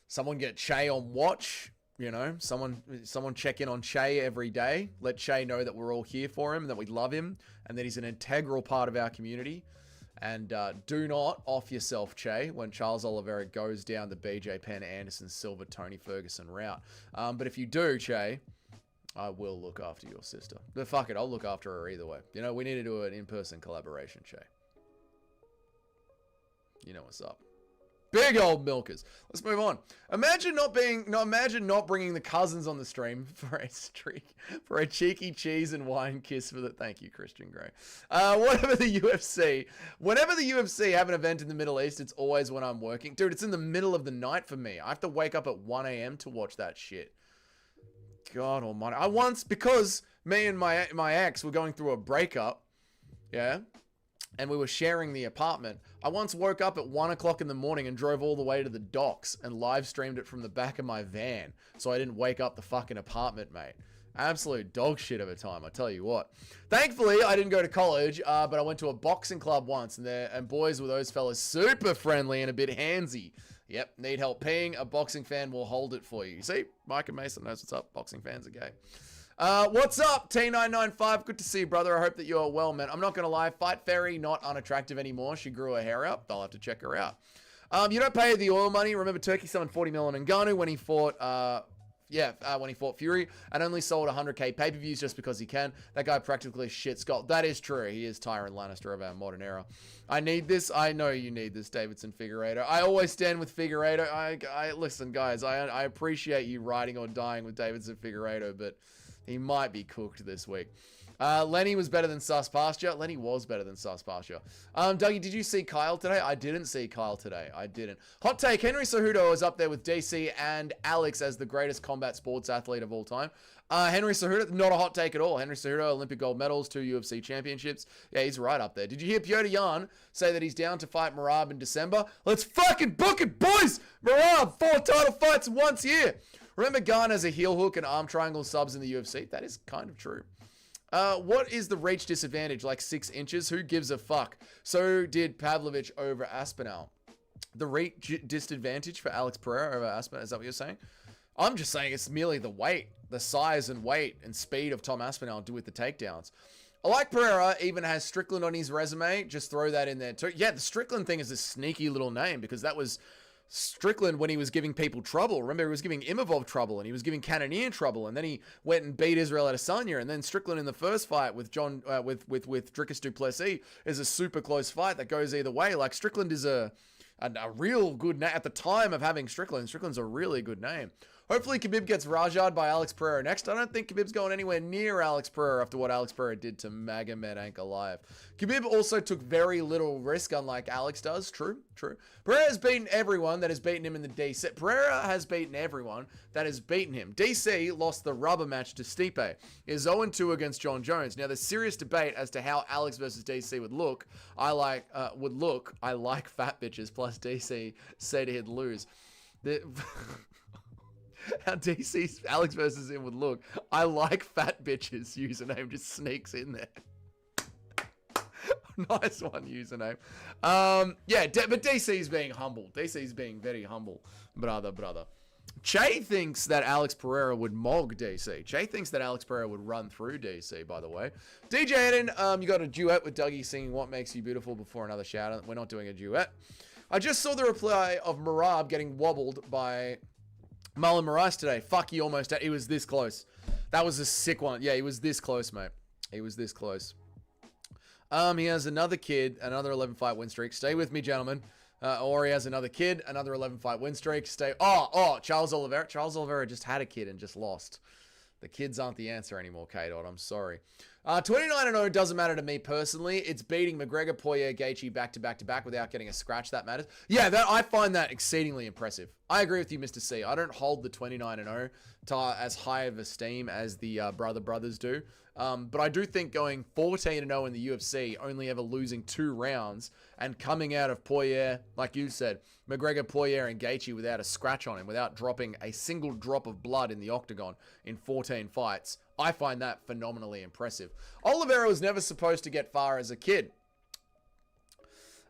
someone get Che on watch, you know, someone check in on Che every day. Let Che know that we're all here for him and that we love him and that he's an integral part of our community. And do not off yourself, Che, when Charles Oliveira goes down the BJ Penn, Anderson Silva, Tony Ferguson route. But if you do, Che, I will look after your sister. But fuck it, I'll look after her either way. You know, we need to do an in-person collaboration, Che. You know what's up. Big old milkers. Let's move on. Imagine not bringing the cousins on the stream for a cheeky cheese and wine kiss for the. Thank you, Christian Grey. Whenever the UFC have an event in the Middle East, it's always when I'm working. Dude, it's in the middle of the night for me. I have to wake up at 1 a.m. to watch that shit. God almighty. Because me and my ex were going through a breakup, yeah, and we were sharing the apartment, I once woke up at 1 o'clock in the morning and drove all the way to the docks and live streamed it from the back of my van so I didn't wake up the fucking apartment, mate. Absolute dog shit of a time, I tell you what. Thankfully, I didn't go to college, but I went to a boxing club once, and boys were those fellas super friendly and a bit handsy. Yep, need help peeing? A boxing fan will hold it for you. See, Mike and Mason knows what's up. Boxing fans are gay. What's up, T995? Good to see you, brother. I hope that you are well, man. I'm not going to lie. Fight Fairy, not unattractive anymore. She grew her hair up. I'll have to check her out. You don't pay the oil money. Remember, Turkey selling 40 mil on Ngannou when he fought... when he fought Fury and only sold 100k pay-per-views just because he can. That guy practically shit Scott. That is true. He is Tyrion Lannister of our modern era. I need this. I know you need this, Davidson Figueiredo. I always stand with Figueiredo. I listen, guys. I appreciate you riding or dying with Davidson Figueiredo, but he might be cooked this week. Lenny was better than Sus Pasture. Lenny was better than Sus Pasture. Dougie, did you see Kyle today? I didn't see Kyle today. I didn't. Hot take, Henry Cejudo is up there with DC and Alex as the greatest combat sports athlete of all time. Henry Cejudo, not a hot take at all. Henry Cejudo, Olympic gold medals, 2 UFC championships. Yeah, he's right up there. Did you hear Piotr Jan say that he's down to fight Merab in December? Let's fucking book it, boys! Merab, 4 title fights in 1 year. Remember Garn has a heel hook and arm triangle subs in the UFC? That is kind of true. What is the reach disadvantage? Like 6 inches? Who gives a fuck? So did Pavlovich over Aspinall. The reach disadvantage for Alex Pereira over Aspinall, is that what you're saying? I'm just saying it's merely the weight, the size and weight and speed of Tom Aspinall do with the takedowns. I like Pereira even has Strickland on his resume. Just throw that in there too. Yeah, the Strickland thing is a sneaky little name because that was Strickland when he was giving people trouble. Remember, he was giving Imavov trouble and he was giving Cannonier trouble, and then he went and beat Israel Adesanya, and then Strickland in the first fight with with Dricus du Plessis is a super close fight that goes either way. Like, Strickland is a real good name at the time of having Strickland. Strickland's a really good name. Hopefully Khabib gets Rajad by Alex Pereira next. I don't think Khabib's going anywhere near Alex Pereira after what Alex Pereira did to Magomed Ankalaev. Khabib also took very little risk, unlike Alex does. True. Pereira has beaten everyone that has beaten him in the DC. Pereira has beaten everyone that has beaten him. DC lost the rubber match to Stipe. He is 0-2 against Jon Jones. Now, there's serious debate as to how Alex versus DC would look. I like fat bitches, plus DC said he'd lose. How DC's Alex versus him would look. I like fat bitches username just sneaks in there. Nice one, username. But DC's being humble. DC's being very humble. Brother. Che thinks that Alex Pereira would mog DC. Che thinks that Alex Pereira would run through DC, by the way. DJ Eden, you got a duet with Dougie singing What Makes You Beautiful before another shout out. We're not doing a duet. I just saw the reply of Merab getting wobbled by Marlon Moraes today. Fuck, he almost had. He was this close. That was a sick one. Yeah, he was this close, mate. He was this close. He has another kid, another 11-fight win streak. Stay with me, gentlemen. Or he has another kid, another 11-fight win streak. Charles Oliveira. Charles Oliveira just had a kid and just lost. The kids aren't the answer anymore, K-Dot. I'm sorry. 29-0 doesn't matter to me personally. It's beating McGregor, Poirier, Gaethje back to back without getting a scratch that matters. Yeah, I find that exceedingly impressive. I agree with you, Mr. C. I don't hold the 29-0 to as high of esteem as the brothers do. But I do think going 14-0 in the UFC, only ever losing 2 rounds, and coming out of Poirier, like you said, McGregor, Poirier, and Gaethje without a scratch on him, without dropping a single drop of blood in the octagon in 14 fights, I find that phenomenally impressive. Oliveira was never supposed to get far as a kid.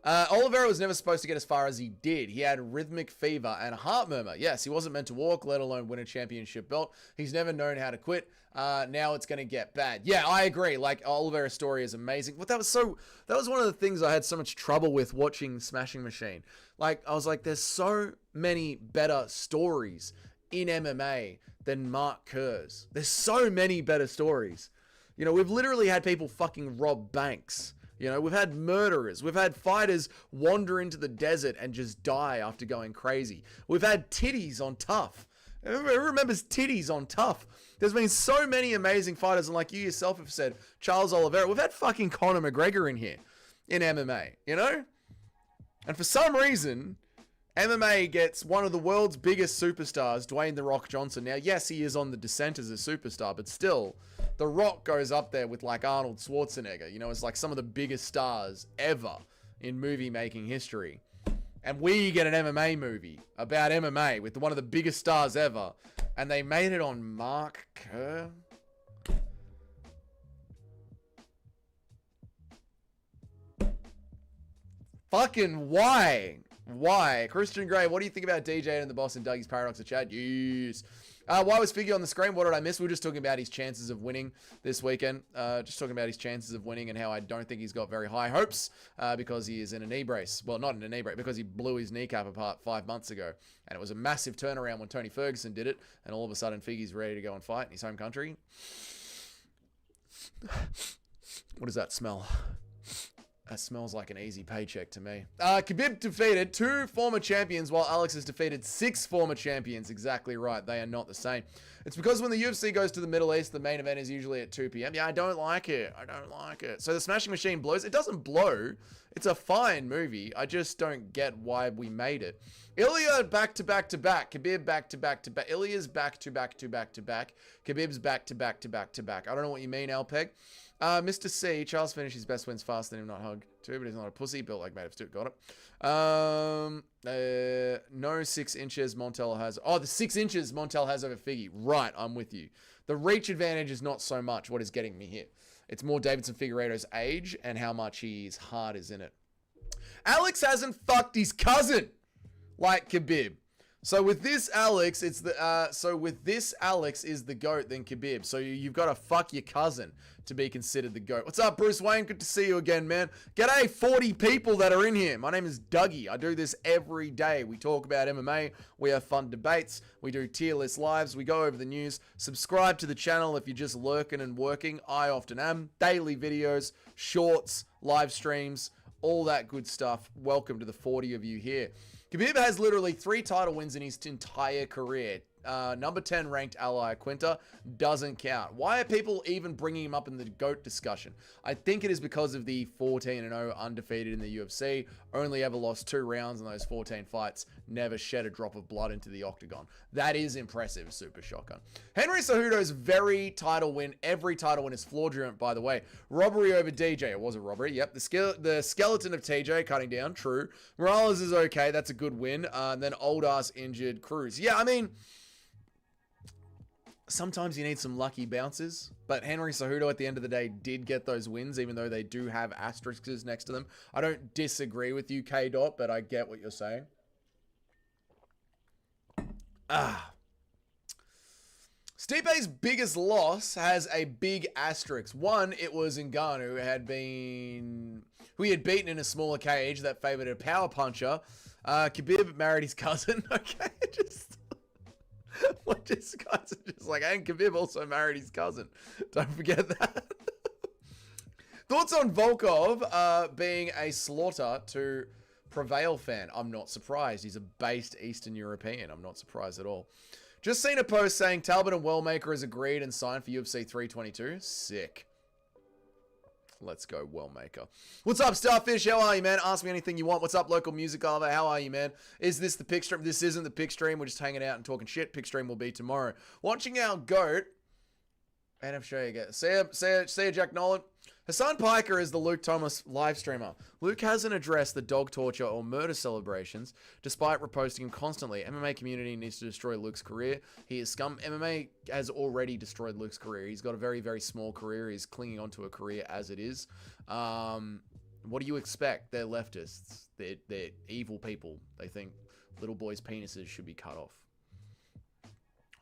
Oliveira was never supposed to get as far as he did. He had rhythmic fever and a heart murmur. Yes, he wasn't meant to walk, let alone win a championship belt. He's never known how to quit. Now it's going to get bad. Yeah, I agree. Like, Oliveira's story is amazing. But that was one of the things I had so much trouble with watching Smashing Machine. Like, I was like, there's so many better stories in MMA than Mark Kerr's. There's so many better stories. You know, we've literally had people fucking rob banks. You know, we've had murderers. We've had fighters wander into the desert and just die after going crazy. We've had titties on Tough. Who remembers titties on Tough? There's been so many amazing fighters, and like you yourself have said, Charles Oliveira. We've had fucking Conor McGregor in here in MMA, you know? And for some reason, MMA gets one of the world's biggest superstars, Dwayne "The Rock" Johnson. Now, yes, he is on the descent as a superstar, but still, The Rock goes up there with like Arnold Schwarzenegger. You know, it's like some of the biggest stars ever in movie making history. And we get an MMA movie about MMA with one of the biggest stars ever. And they made it on Mark Kerr. Fucking why? Why? Christian Gray, what do you think about DJ and the Boss and Dougie's Paradox of Chad? Yes. Why was Figgy on the screen? What did I miss? We were just talking about his chances of winning this weekend. Just talking about his chances of winning and how I don't think he's got very high hopes because he is in a knee brace. Well, not in a knee brace, because he blew his kneecap apart 5 months ago. And it was a massive turnaround when Tony Ferguson did it. And all of a sudden, Figgy's ready to go and fight in his home country. What does that smell? That smells like an easy paycheck to me. Khabib defeated 2 former champions while Alex has defeated 6 former champions. Exactly right. They are not the same. It's because when the UFC goes to the Middle East, the main event is usually at 2 p.m. Yeah, I don't like it. I don't like it. So the Smashing Machine blows. It doesn't blow. It's a fine movie. I just don't get why we made it. Ilya back to back to back. Khabib back to back to back. Ilya's back to back to back to back. Khabib's back to back to back to back. I don't know what you mean, Alpeg. Mr. C, Charles finished his best wins faster than him, not hug. Too, but he's not a pussy. Built like made of steel. Got it. No 6 inches Montel has. Oh, the 6 inches Montel has over Figgy. Right, I'm with you. The reach advantage is not so much what is getting me here. It's more Davidson Figueiredo's age and how much his heart is in it. Alex hasn't fucked his cousin like Khabib. So with this Alex, it's the Alex is the GOAT than Khabib. So you've got to fuck your cousin to be considered the GOAT. What's up, Bruce Wayne? Good to see you again, man. G'day, 40 people that are in here. My name is Dougie. I do this every day. We talk about MMA. We have fun debates. We do tier list lives. We go over the news. Subscribe to the channel if you're just lurking and working. I often am. Daily videos, shorts, live streams, all that good stuff. Welcome to the 40 of you here. Khabib has literally 3 title wins in his entire career. Number 10 ranked Ally Quinta doesn't count. Why are people even bringing him up in the GOAT discussion? I think it is because of the 14-0 undefeated in the UFC. Only ever lost 2 rounds in those 14 fights. Never shed a drop of blood into the octagon. That is impressive, Super Shocker. Henry Cejudo's every title win is fraudulent, by the way. Robbery over DJ. It was a robbery. Yep. The skeleton of TJ cutting down. True. Morales is okay. That's a good win. Then old ass injured Cruz. Yeah, I mean, sometimes you need some lucky bounces, but Henry Cejudo at the end of the day did get those wins, even though they do have asterisks next to them. I don't disagree with you, K-Dot, but I get what you're saying. Stipe's biggest loss has a big asterisk. One, it was Ngannou, who he had beaten in a smaller cage that favored a power puncher. Khabib married his cousin. Okay, what this guys are just like, and Khabib also married his cousin. Don't forget that. Thoughts on Volkov being a slaughter to Prevail fan? I'm not surprised. He's a based Eastern European. I'm not surprised at all. Just seen a post saying Talbot and Wellmaker has agreed and signed for UFC 322. Sick. Let's go, Wellmaker. What's up, Starfish? How are you, man? Ask me anything you want. What's up, local music lover? How are you, man? Is this the pick stream? This isn't the pick stream. We're just hanging out and talking shit. Pick stream will be tomorrow. Watching our GOAT. And I'm sure you get. See ya, Jack Nolan. Hassan Piker is the Luke Thomas live streamer. Luke hasn't addressed the dog torture or murder celebrations, despite reposting him constantly. MMA community needs to destroy Luke's career. He is scum. MMA has already destroyed Luke's career. He's got a very, very small career. He's clinging onto a career as it is. What do you expect? They're leftists. They're evil people. They think little boys' penises should be cut off.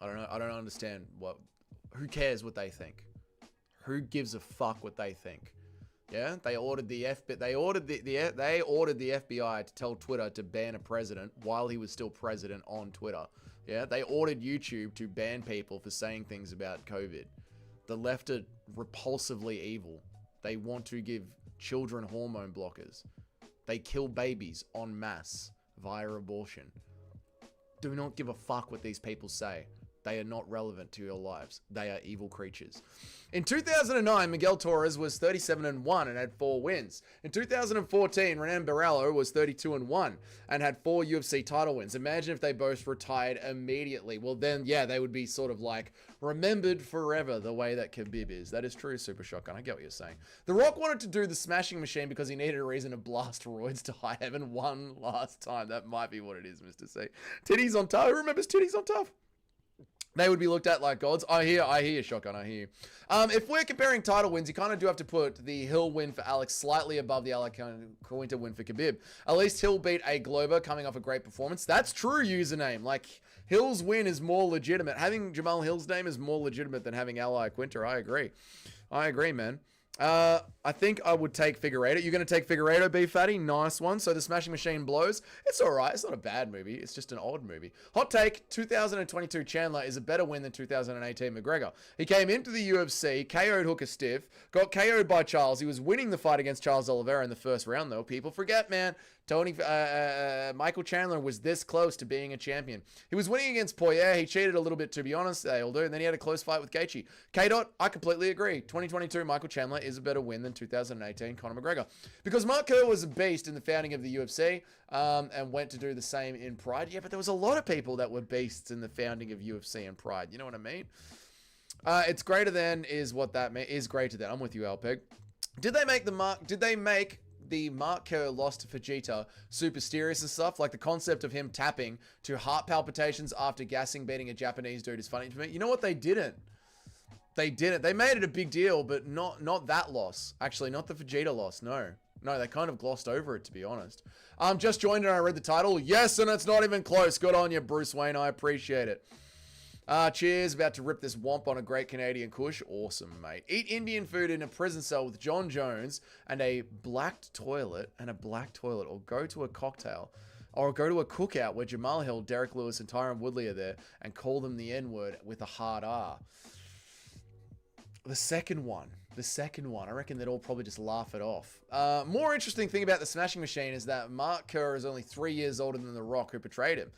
I don't know. I don't understand what. Who cares what they think? Who gives a fuck what they think? Yeah, they ordered the FBI to tell Twitter to ban a president while he was still president on Twitter. Yeah, they ordered YouTube to ban people for saying things about COVID. The left are repulsively evil. They want to give children hormone blockers. They kill babies en masse via abortion. Do not give a fuck what these people say. They are not relevant to your lives. They are evil creatures. In 2009, Miguel Torres was 37-1 and had 4 wins. In 2014, Renan Barallo was 32-1 and had 4 UFC title wins. Imagine if they both retired immediately. Well, then, yeah, they would be sort of like remembered forever the way that Khabib is. That is true, Super Shotgun. I get what you're saying. The Rock wanted to do the smashing machine because he needed a reason to blast roids to high heaven one last time. That might be what it is, Mr. C. Titties on tough. Who remembers titties on tough? They would be looked at like gods. I hear you, Shotgun, I hear you. If we're comparing title wins, you kind of do have to put the Hill win for Alex slightly above the Alex Winter win for Khabib. At least Hill beat a Glober coming off a great performance. That's true, username. Like, Hill's win is more legitimate. Having Jamal Hill's name is more legitimate than having Ally Quinter. I agree, man. I think I would take Figueiredo. You're going to take Figueiredo, B Fatty? Nice one. So the Smashing Machine blows. It's alright. It's not a bad movie. It's just an odd movie. Hot take, 2022 Chandler is a better win than 2018 McGregor. He came into the UFC, KO'd Hooker stiff, got KO'd by Charles. He was winning the fight against Charles Oliveira in the first round, though. People forget, man. Michael Chandler was this close to being a champion. He was winning against Poirier. He cheated a little bit, to be honest. They all do. And then he had a close fight with Gaethje. K-Dot, I completely agree. 2022 Michael Chandler is a better win than 2018 Conor McGregor. Because Mark Kerr was a beast in the founding of the UFC and went to do the same in Pride. Yeah, but there was a lot of people that were beasts in the founding of UFC and Pride. You know what I mean? It's greater than is what that is greater than. I'm with you, Alpeg. Did they make the Mark Kerr loss to Fujita super serious and stuff? Like the concept of him tapping to heart palpitations after gassing beating a Japanese dude is funny to me. You know what? They didn't. They made it a big deal, but not that loss. Actually, not the Fujita loss. No, they kind of glossed over it, to be honest. Just joined and I read the title. Yes, and it's not even close. Good on you, Bruce Wayne. I appreciate it. Cheers. About to rip this womp on a great Canadian kush. Awesome, mate. Eat Indian food in a prison cell with Jon Jones and a blacked toilet or go to a cocktail or go to a cookout where Jamal Hill, Derek Lewis, and Tyron Woodley are there and call them the N-word with a hard R. The second one. I reckon they'd all probably just laugh it off. More interesting thing about the Smashing Machine is that Mark Kerr is only 3 years older than The Rock, who portrayed him.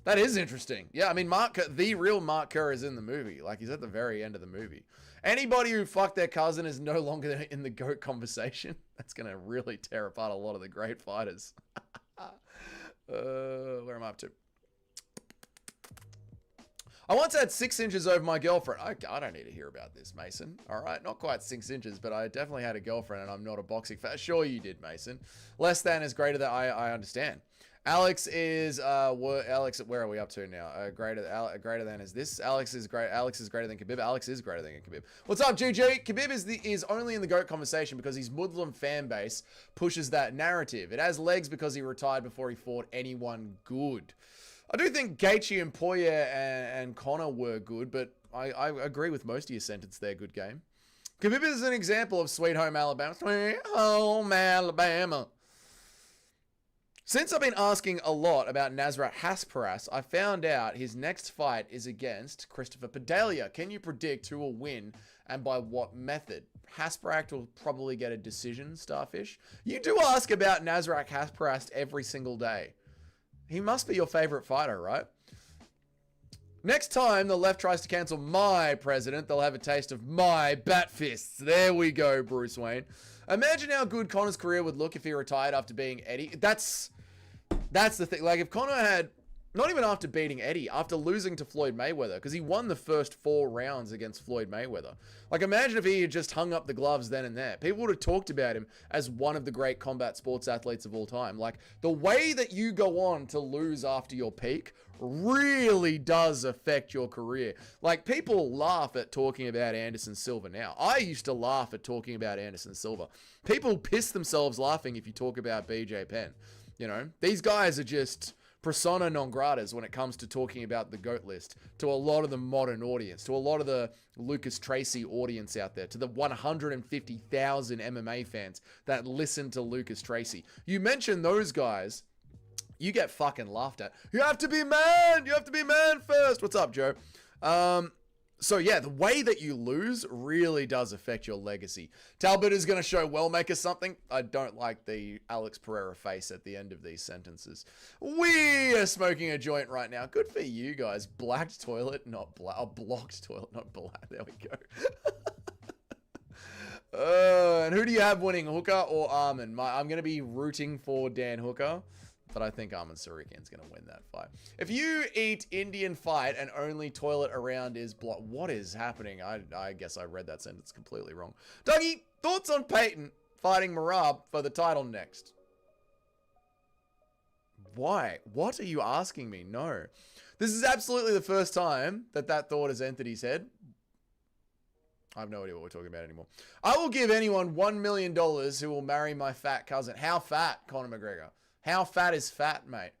That is interesting. Yeah, I mean, the real Mark Kerr is in the movie. Like, he's at the very end of the movie. Anybody who fucked their cousin is no longer in the GOAT conversation. That's going to really tear apart a lot of the great fighters. Where am I up to? I once had 6 inches over my girlfriend. I don't need to hear about this, Mason. All right, not quite 6 inches, but I definitely had a girlfriend, and I'm not a boxing fan. Sure, you did, Mason. Less than is greater than. I understand. Alex is Alex. Where are we up to now? Greater than is this? Alex is greater than Khabib. Alex is greater than Khabib. What's up, GG? Khabib is only in the GOAT conversation because his Muslim fan base pushes that narrative. It has legs because he retired before he fought anyone good. I do think Gaethje and Poirier and Conor were good, but I agree with most of your sentence there. Good game. Khabib is an example of Sweet Home Alabama. Sweet Home Alabama. Since I've been asking a lot about Nasrat Haqparast, I found out his next fight is against Christopher Padaglia. Can you predict who will win and by what method? Haqparast will probably get a decision, Starfish. You do ask about Nasrat Haqparast every single day. He must be your favorite fighter, right? Next time the left tries to cancel my president, they'll have a taste of my bat fists. There we go, Bruce Wayne. Imagine how good Conor's career would look if he retired after being Eddie. That's the thing. Like, if Conor had Not even after beating Eddie, after losing to Floyd Mayweather, because he won the first 4 rounds against Floyd Mayweather. Like, imagine if he had just hung up the gloves then and there. People would have talked about him as one of the great combat sports athletes of all time. Like, the way that you go on to lose after your peak really does affect your career. Like, people laugh at talking about Anderson Silva now. I used to laugh at talking about Anderson Silva. People piss themselves laughing if you talk about BJ Penn. You know, these guys are just persona non gratas when it comes to talking about the GOAT list to a lot of the modern audience, to a lot of the Lucas Tracy audience out there, to the 150,000 MMA fans that listen to Lucas Tracy. You mention those guys, you get fucking laughed at. You have to be man! You have to be man first! What's up, Joe? So yeah, the way that you lose really does affect your legacy. Talbot is going to show Wellmaker something. I don't like the Alex Pereira face at the end of these sentences. We are smoking a joint right now. Good for you guys. Blacked toilet, not black. Oh, blocked toilet, not black. There we go. And who do you have winning, Hooker or Armin? I'm going to be rooting for Dan Hooker. But I think Armin Sarikian's going to win that fight. If you eat Indian fight and only toilet around is blocked, what is happening? I guess I read that sentence completely wrong. Dougie, thoughts on Peyton fighting Marab for the title next? Why? What are you asking me? No. This is absolutely the first time that thought has entered his head. I have no idea what we're talking about anymore. I will give anyone $1 million who will marry my fat cousin. How fat, Conor McGregor? How fat is fat, mate?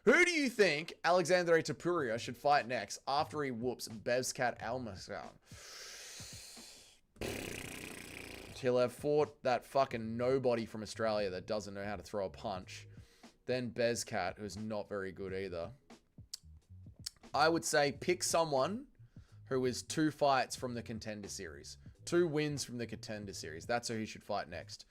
Who do you think Alexandre Topuria should fight next after he whoops Bevskat Almascan? He'll have fought that fucking nobody from Australia that doesn't know how to throw a punch. Then Bezcat, who's not very good either. I would say pick someone who is 2 fights from the Contender Series. 2 wins from the Contender Series. That's who he should fight next.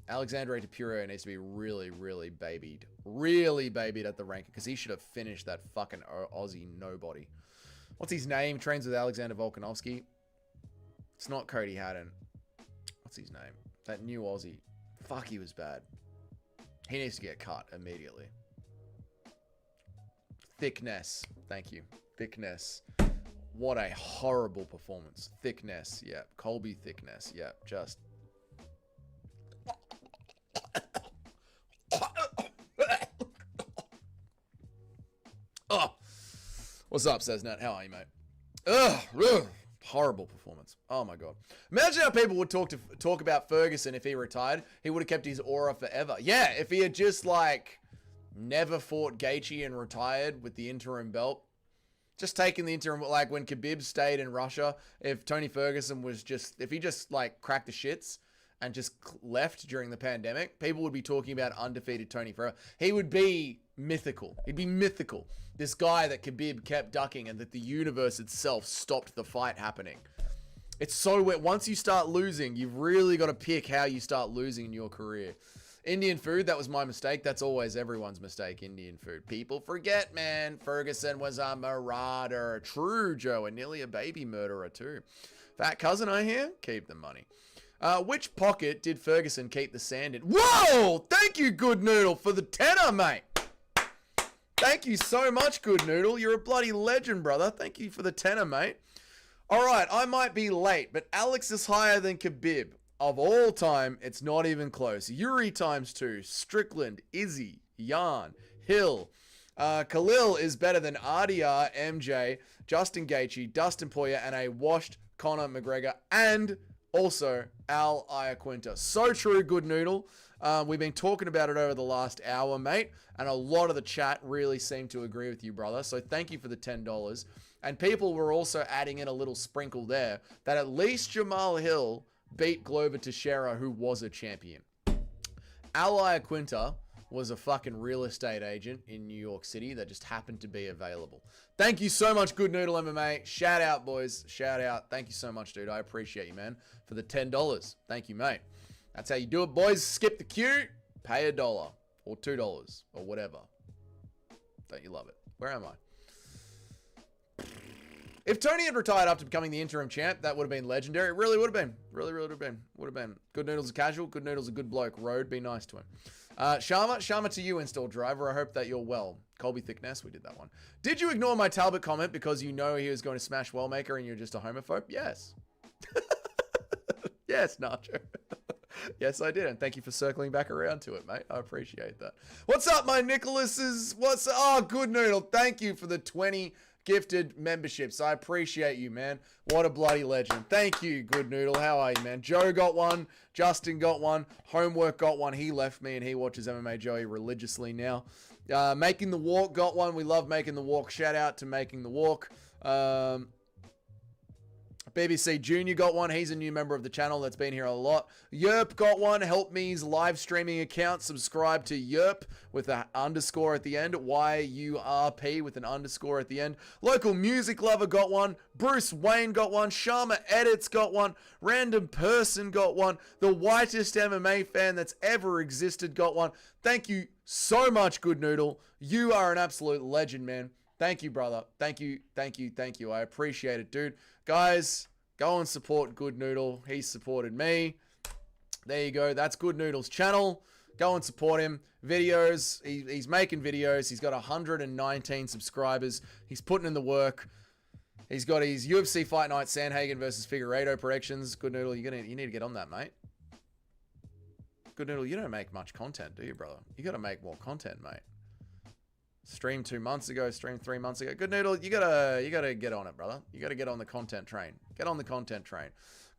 Alexandre Topuria needs to be really, really babied. Really babied at the ranking because he should have finished that fucking Aussie nobody. What's his name? Trains with Alexander Volkanovski. It's not Cody Haddon. What's his name? That new Aussie. Fuck, he was bad. He needs to get cut immediately. Thickness. Thank you. Thickness. What a horrible performance. Thickness. Yeah. Colby Thickness. Yeah. Just... Oh, what's up, Cessnat? How are you, mate? Ugh, horrible performance. Oh my god. Imagine how people would talk about Ferguson if he retired. He would have kept his aura forever. Yeah, if he had just like never fought Gaethje and retired with the interim belt, just taking the interim, like when Khabib stayed in Russia. If Tony Ferguson was if he just like cracked the shits and just left during the pandemic, people would be talking about undefeated Tony forever. He would be mythical. He'd be mythical. This guy that Khabib kept ducking and that the universe itself stopped the fight happening. It's so weird. Once you start losing, you've really got to pick how you start losing in your career. Indian food, that was my mistake. That's always everyone's mistake, Indian food. People forget, man. Ferguson was a marauder. True, Joe, and nearly a baby murderer too. Fat cousin, I hear? Keep the money. Which pocket did Ferguson keep the sand in? Whoa! Thank you, Good Noodle, for the tenner, mate. Thank you so much, Good Noodle. You're a bloody legend, brother. Thank you for the tenner, mate. All right, I might be late, but Alex is higher than Khabib. Of all time, it's not even close. Yuri ×2, Strickland, Izzy, Yarn, Hill. Khalil is better than RDR, MJ, Justin Gaethje, Dustin Poirier, and a washed Conor McGregor, and also Al Iaquinta. So true, Good Noodle. We've been talking about it over the last hour, mate, and a lot of the chat really seemed to agree with you, brother. So thank you for the $10. And people were also adding in a little sprinkle there that at least Jamal Hill beat Glover Teixeira, who was a champion. Al Iaquinta was a fucking real estate agent in New York City that just happened to be available. Thank you so much, Good Noodle MMA. Shout out, boys. Shout out. Thank you so much, dude. I appreciate you, man, for the $10. Thank you, mate. That's how you do it, boys. Skip the queue. Pay $1 or $2 or whatever. Don't you love it? Where am I? If Tony had retired after becoming the interim champ, that would have been legendary. It really would have been. Really would have been. Would have been. Good Noodle's a casual. Good Noodle's a good bloke. Road, be nice to him. Sharma to you, install driver. I hope that you're well. Colby Thickness, we did that one. Did you ignore my Talbot comment because you know he was going to smash Wellmaker and you're just a homophobe? Yes. Yes, Nacho. Yes, I did. And thank you for circling back around to it, mate. I appreciate that. What's up, my Nicholases? Oh, Good Noodle. Thank you for the 20 gifted memberships. I appreciate you, man. What a bloody legend. Thank you, Good Noodle. How are you, man? Joe got one. Justin got one. Homework got one. He left me and he watches MMA Joey religiously now. Making the Walk got one. We love Making the Walk. Shout out to Making the Walk. BBC Junior got one. He's a new member of the channel that's been here a lot. Yerp got one. Help Me's live streaming account. Subscribe to Yerp with an underscore at the end. YURP with an underscore at the end. Local Music Lover got one. Bruce Wayne got one. Sharma Edits got one. Random Person got one. The whitest MMA fan that's ever existed got one. Thank you so much, Good Noodle. You are an absolute legend, man. Thank you, brother. Thank you, thank you, thank you. I appreciate it, dude. Guys, go and support Good Noodle. He supported me. There you go. That's Good Noodle's channel. Go and support him. Videos. He's making videos. He's got 119 subscribers. He's putting in the work. He's got his UFC Fight Night Sandhagen versus Figueiredo predictions. Good Noodle, you need to get on that, mate. Good Noodle, you don't make much content, do you, brother? You got to make more content, mate. Stream 2 months ago, stream 3 months ago. Good Noodle, you gotta get on it, brother. You gotta get on the content train. Get on the content train.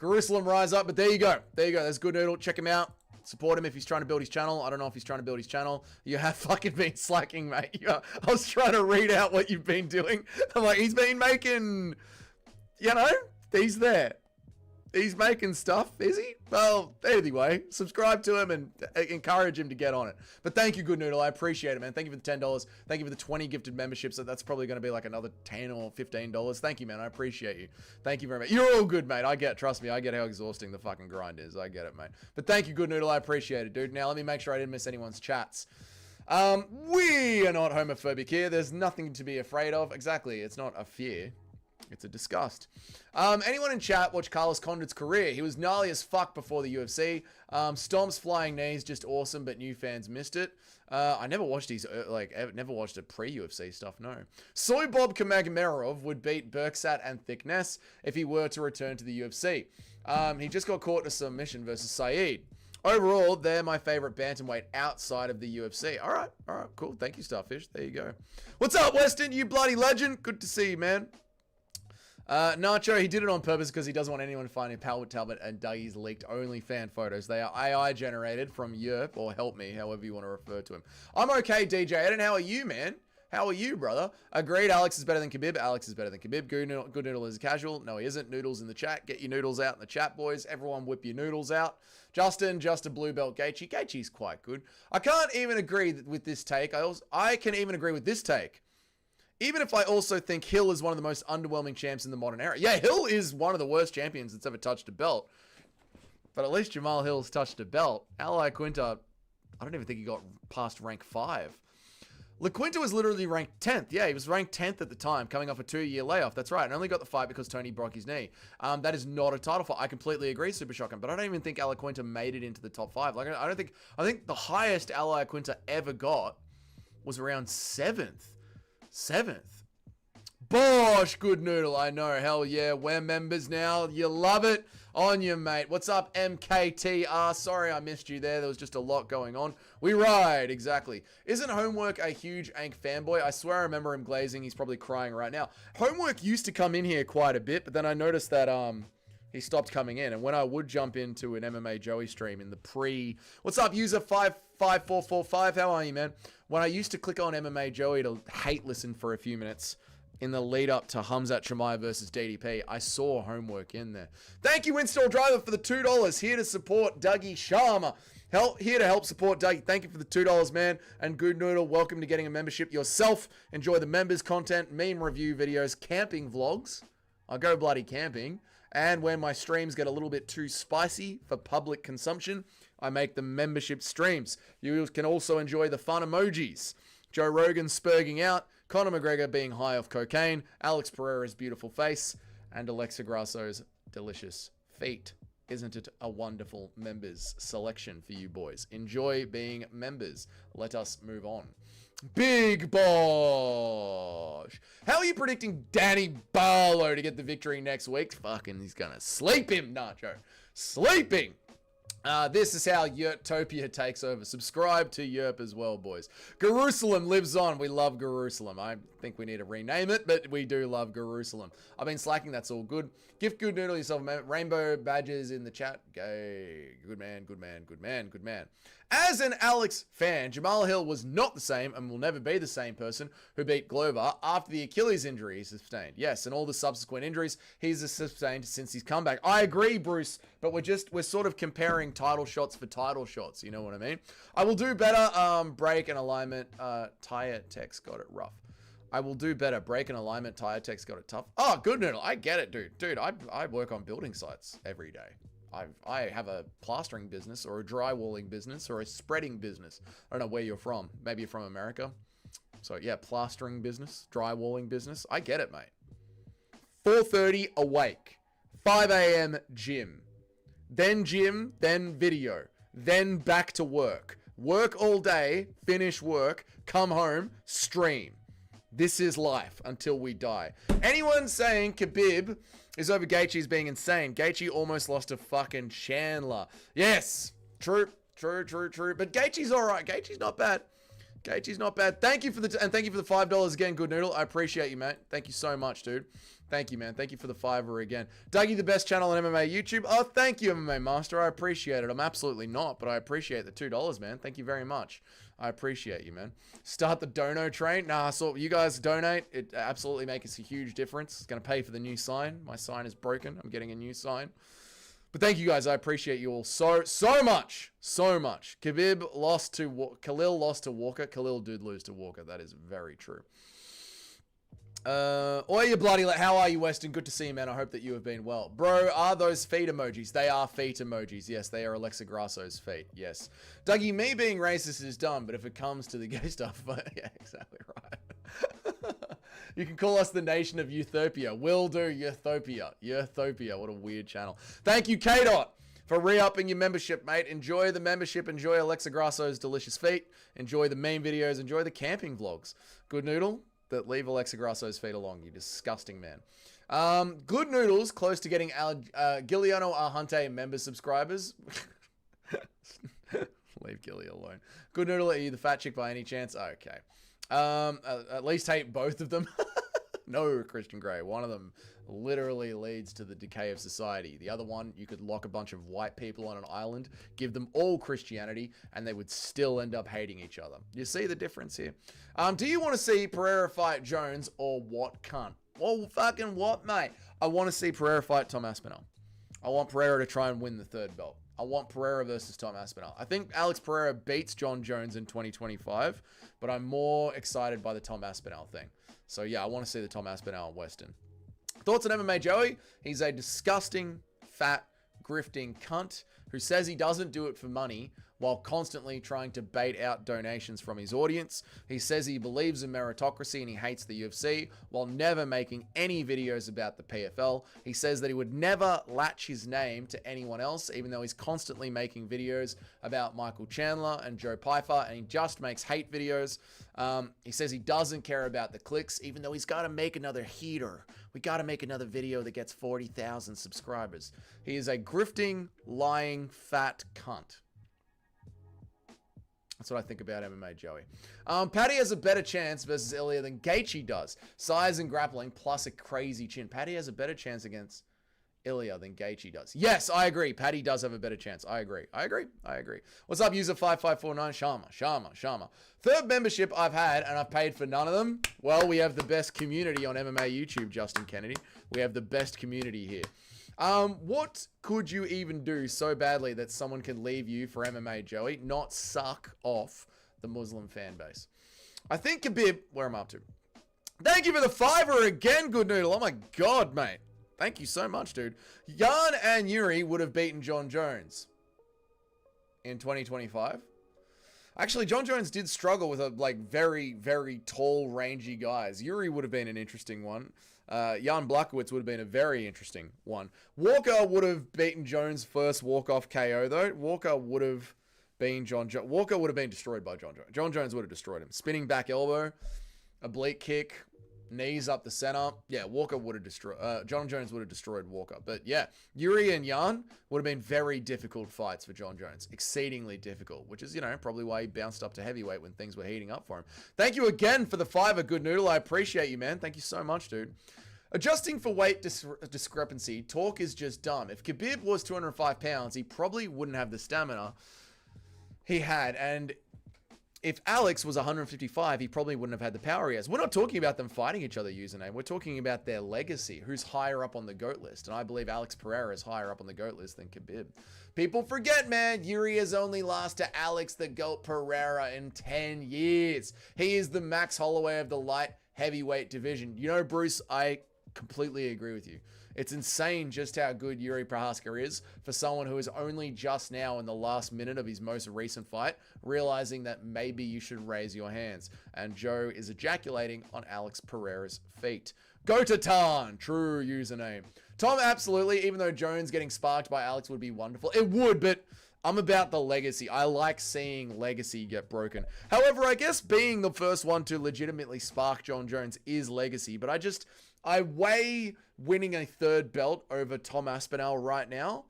Jerusalem rise up, but there you go. There you go. That's Good Noodle. Check him out. Support him if he's trying to build his channel. I don't know if he's trying to build his channel. You have fucking been slacking, mate. I was trying to read out what you've been doing. I'm like, he's been making, you know, he's there. He's making stuff, is he? Well, anyway, subscribe to him and encourage him to get on it. But thank you, Good Noodle. I appreciate it, man. Thank you for the $10. Thank you for the 20 gifted memberships. So that's probably going to be like another $10 or $15. Thank you, man. I appreciate you. Thank you very much. You're all good, mate. I get, trust me, I get how exhausting the fucking grind is. I get it, mate. But thank you, Good Noodle. I appreciate it, dude. Now, let me make sure I didn't miss anyone's chats. We are not homophobic here. There's nothing to be afraid of. Exactly. It's not a fear. It's a disgust. Anyone in chat watch Carlos Condit's career? He was gnarly as fuck before the UFC. Stomp's flying knees, just awesome, but new fans missed it. I never watched his, never watched a pre-UFC stuff, no. Soy Bob Kamagamerov would beat Berksat and Thickness if he were to return to the UFC. He just got caught in a submission versus Saeed. Overall, they're my favorite bantamweight outside of the UFC. All right, cool. Thank you, Starfish. There you go. What's up, Weston? You bloody legend. Good to see you, man. Nacho, he did it on purpose because he doesn't want anyone finding Talbot and Dougie's leaked only fan photos. They are AI generated from Yerp or Help Me, however you want to refer to him. I'm okay, DJ Eden. How are you, man? How are you, brother? Agreed, Alex is better than Khabib. Alex is better than Khabib. Good Noodle is casual. No, he isn't. Noodles in the chat. Get your noodles out in the chat, boys. Everyone whip your noodles out. Justin, just a blue belt. Gaethje. Gaethje's quite good. I can't even agree with this take. I can even agree with this take. Even if I also think Hill is one of the most underwhelming champs in the modern era. Yeah, Hill is one of the worst champions that's ever touched a belt. But at least Jamal Hill's touched a belt. Ally Quinta, I don't even think he got past rank 5. LaQuinta was literally ranked 10th. Yeah, he was ranked 10th at the time, coming off a 2-year layoff. That's right. And only got the fight because Tony broke his knee. That is not a title fight. I completely agree, Super Shocking. But I don't even think Ally Quinta made it into the top 5. Like, I think the highest Ally Quinta ever got was around 7th. 7th. Bosh, Good Noodle. I know. Hell yeah. We're members now. You love it. On you, mate. What's up, MKTR? Sorry I missed you there. There was just a lot going on. We ride. Exactly. Isn't Homework a huge Ank fanboy? I swear I remember him glazing. He's probably crying right now. Homework used to come in here quite a bit, but then I noticed that he stopped coming in. And when I would jump into an MMA Joey stream in the pre... What's up, user 55445? How are you, man? When I used to click on MMA Joey to hate listen for a few minutes in the lead up to Hamzat Chimaev versus DDP, I saw Homework in there. Thank you, Install Driver, for the $2. Here to support Dougie Sharma. Here to help support Dougie. Thank you for the $2, man. And Good Noodle, welcome to getting a membership yourself. Enjoy the members content, meme review videos, camping vlogs. I go bloody camping. And when my streams get a little bit too spicy for public consumption, I make the membership streams. You can also enjoy the fun emojis. Joe Rogan spurging out, Conor McGregor being high off cocaine, Alex Pereira's beautiful face, and Alexa Grasso's delicious feet. Isn't it a wonderful members selection for you boys? Enjoy being members. Let us move on. Big Bosh. How are you predicting Danny Barlow to get the victory next week? Fucking, he's gonna sleep him, Nacho. Sleeping. This is how Yurtopia takes over. Subscribe to Yerp as well, boys. Jerusalem lives on. We love Jerusalem. I think we need to rename it, but we do love Jerusalem. I've been slacking. That's all good. Gift Good Noodle yourself, man. Rainbow badges in the chat. Gay. Good man, good man, good man, good man. As an Alex fan, Jamal Hill was not the same and will never be the same person who beat Glover after the Achilles injury he sustained. Yes, and all the subsequent injuries he's sustained since his comeback. I agree, Bruce, but we're sort of comparing title shots for title shots. You know what I mean? I will do better. Break and alignment. Tire text got it rough. I will do better. Break and alignment. Tire text got it tough. Oh, good noodle. I get it, dude. Dude, I work on building sites every day. I have a plastering business or a drywalling business or a spreading business. I don't know where you're from. Maybe you're from America. So yeah, plastering business, drywalling business. I get it, mate. 4:30 awake. 5 a.m. gym. Then video. Then back to work. Work all day, finish work, come home, stream. This is life until we die. Anyone saying Khabib is over Gaethje's being insane. Gaethje almost lost to fucking Chandler. Yes, true. But Gaethje's all right. Gaethje's not bad. Gaethje's not bad. Thank you for the $5 again, Good Noodle. I appreciate you, mate. Thank you so much, dude. Thank you, man. Thank you for the $5 again. Dougie, the best channel on MMA YouTube. Oh, thank you, MMA Master. I appreciate it. I'm absolutely not, but I appreciate the $2, man. Thank you very much. I appreciate you, man. Start the dono train. Nah, so you guys donate. It absolutely makes a huge difference. It's going to pay for the new sign. My sign is broken. I'm getting a new sign. But thank you guys. I appreciate you all so much. So much. Khalil lost to Walker. Khalil did lose to Walker. That is very true. Oi, you bloody, how are you, Weston? Good to see you, man. I hope that you have been well. Bro, are those feet emojis? They are feet emojis. Yes, they are Alexa Grasso's feet. Yes. Dougie, me being racist is dumb, but if it comes to the gay stuff, yeah, exactly right. You can call us the nation of Euthopia. Will do, Euthopia. Euthopia, what a weird channel. Thank you, K-Dot, for re-upping your membership, mate. Enjoy the membership. Enjoy Alexa Grasso's delicious feet. Enjoy the meme videos. Enjoy the camping vlogs. Good Noodle. That leave Alexa Grasso's feet along, you disgusting man. Good Noodles, close to getting Giuliano Arhunte member subscribers. Leave Gilly alone. Good Noodle, are you the fat chick by any chance? Okay. At least hate both of them. No, Christian Grey. One of them literally leads to the decay of society. The other one, you could lock a bunch of white people on an island, give them all Christianity, and they would still end up hating each other. You see the difference here? Do you want to see Pereira fight Jones or what cunt? Well, fucking what, mate? I want to see Pereira fight Tom Aspinall. I want Pereira to try and win the third belt. I want Pereira versus Tom Aspinall. I think Alex Pereira beats Jon Jones in 2025, but I'm more excited by the Tom Aspinall thing. So yeah, I want to see the Tom Aspinall and Weston. Thoughts on MMA Joey? He's a disgusting, fat, grifting cunt who says he doesn't do it for money while constantly trying to bait out donations from his audience. He says he believes in meritocracy and he hates the UFC while never making any videos about the PFL. He says that he would never latch his name to anyone else, even though he's constantly making videos about Michael Chandler and Joe Pyfer, and he just makes hate videos. He says he doesn't care about the clicks, even though he's got to make another heater. We got to make another video that gets 40,000 subscribers. He is a grifting, lying, fat cunt. That's what I think about MMA Joey. Paddy has a better chance versus Ilya than Gaethje does. Size and grappling plus a crazy chin. Paddy has a better chance against Ilya than Gaethje does. Yes, I agree. Paddy does have a better chance. I agree. What's up, user 5549? Shama. Third membership I've had, and I've paid for none of them. Well, we have the best community on MMA YouTube, Justin Kennedy. We have the best community here. What could you even do so badly that someone can leave you for MMA Joey? Not suck off the Muslim fan base. I think Khabib, where am I up to? Thank you for the $5 again, Good Noodle. Oh my God, mate. Thank you so much, dude. Jan and Yuri would have beaten Jon Jones in 2025. Actually, Jon Jones did struggle with a very, very tall, rangy guys. Yuri would have been an interesting one. Jan Blachowicz would have been a very interesting one. Walker would have beaten Jones' first walk-off KO, though. Walker would have been Walker would have been destroyed by Jon Jones. Jon Jones would have destroyed him. Spinning back elbow, oblique kick, knees up the center. Yeah, Walker would have destroyed... Jon Jones would have destroyed Walker. But yeah, Yuri and Jan would have been very difficult fights for Jon Jones. Exceedingly difficult, which is, probably why he bounced up to heavyweight when things were heating up for him. Thank you again for the $5, Good Noodle. I appreciate you, man. Thank you so much, dude. Adjusting for weight discrepancy, talk is just dumb. If Khabib was 205 pounds, he probably wouldn't have the stamina he had. And if Alex was 155, he probably wouldn't have had the power he has. We're not talking about them fighting each other, username. We're talking about their legacy, who's higher up on the GOAT list. And I believe Alex Pereira is higher up on the GOAT list than Khabib. People forget, man, Yuri has only lost to Alex the GOAT Pereira in 10 years. He is the Max Holloway of the light heavyweight division. Bruce, I completely agree with you. It's insane just how good Yuri Prohaska is for someone who is only just now in the last minute of his most recent fight, realizing that maybe you should raise your hands. And Joe is ejaculating on Alex Pereira's feet. Go to Tarn, true username. Tom, absolutely, even though Jones getting sparked by Alex would be wonderful. It would, but I'm about the legacy. I like seeing legacy get broken. However, I guess being the first one to legitimately spark Jon Jones is legacy, but I weigh winning a third belt over Tom Aspinall right now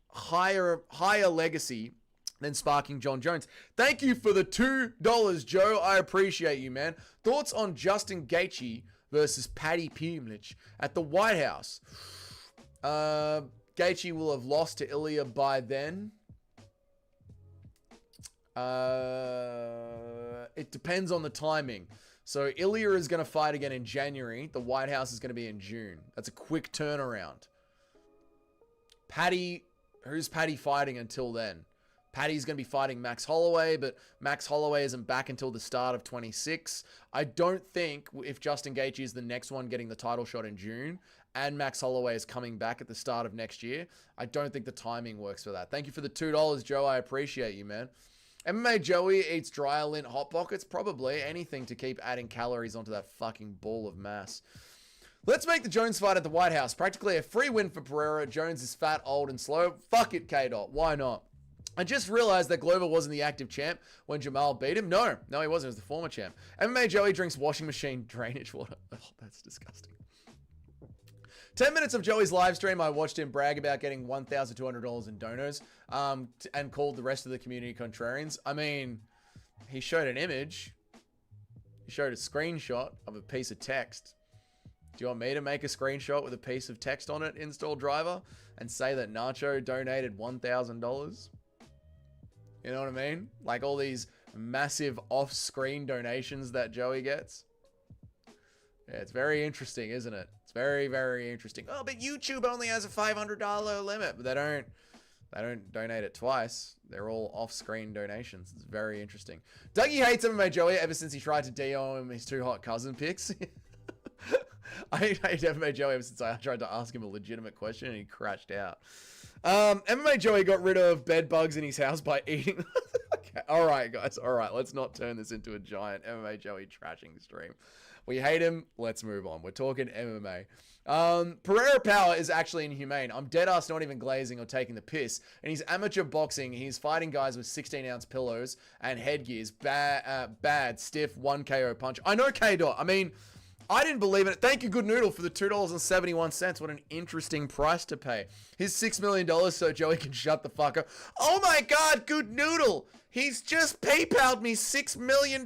higher legacy than sparking Jon Jones. Thank you for the $2, Joe. I appreciate you, man. Thoughts on Justin Gaethje versus Paddy Pimlich at the White House? Gaethje will have lost to Ilya by then. It depends on the timing. So Ilya is going to fight again in January. The White House is going to be in June. That's a quick turnaround. Who's Paddy fighting until then? Paddy's going to be fighting Max Holloway, but Max Holloway isn't back until the start of 26. I don't think if Justin Gaethje is the next one getting the title shot in June and Max Holloway is coming back at the start of next year, I don't think the timing works for that. Thank you for the $2, Joe. I appreciate you, man. MMA Joey eats dry lint Hot Pockets? Probably. Anything to keep adding calories onto that fucking ball of mass. Let's make the Jones fight at the White House practically a free win for Pereira. Jones is fat, old, and slow. Fuck it, K-Dot. Why not? I just realized that Glover wasn't the active champ when Jamal beat him. No, he wasn't. He was the former champ. MMA Joey drinks washing machine drainage water. Oh, that's disgusting. 10 minutes of Joey's live stream, I watched him brag about getting $1,200 in donos and called the rest of the community contrarians. I mean, he showed an image. He showed a screenshot of a piece of text. Do you want me to make a screenshot with a piece of text on it, install driver, and say that Nacho donated $1,000? You know what I mean? Like all these massive off-screen donations that Joey gets. Yeah, it's very interesting, isn't it? It's very, very interesting. Oh, but YouTube only has a $500 limit, but they don't donate it twice. They're all off-screen donations. It's very interesting. Dougie hates MMA Joey ever since he tried to DO him his two hot cousin picks. I hate MMA Joey ever since I tried to ask him a legitimate question and he crashed out. MMA Joey got rid of bed bugs in his house by eating. Okay, all right, guys. All right, let's not turn this into a giant MMA Joey trashing stream. We hate him. Let's move on. We're talking MMA. Pereira power is actually inhumane. I'm dead ass not even glazing or taking the piss. And he's amateur boxing. He's fighting guys with 16-ounce pillows and headgears. Bad, stiff, 1 KO punch. I know K-Dot. I mean, I didn't believe it. Thank you, Good Noodle, for the $2.71. What an interesting price to pay. Here's $6 million so Joey can shut the fuck up. Oh my God, Good Noodle. He's just PayPal'd me $6 million.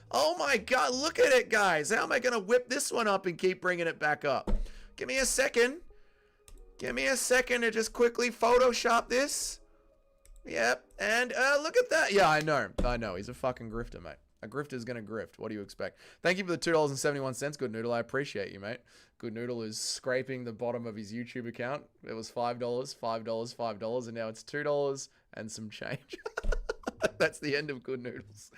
Oh my God, look at it, guys. How am I going to whip this one up and keep bringing it back up? Give me a second. Give me a second to just quickly Photoshop this. Yep, and look at that. Yeah, I know. He's a fucking grifter, mate. A grifter's going to grift. What do you expect? Thank you for the $2.71, Good Noodle. I appreciate you, mate. Good Noodle is scraping the bottom of his YouTube account. It was $5, $5, $5, and now it's $2 and some change. That's the end of Good Noodles.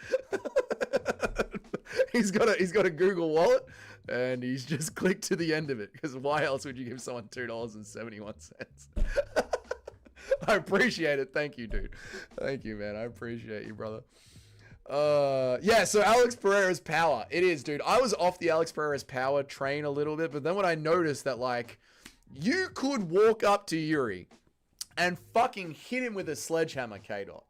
He's got a Google Wallet, and he's just clicked to the end of it. Because why else would you give someone $2.71? I appreciate it. Thank you, dude. Thank you, man. I appreciate you, brother. Yeah, so Alex Pereira's power. It is, dude. I was off the Alex Pereira's power train a little bit, but then when I noticed that, like, you could walk up to Yuri and fucking hit him with a sledgehammer, K-Dot,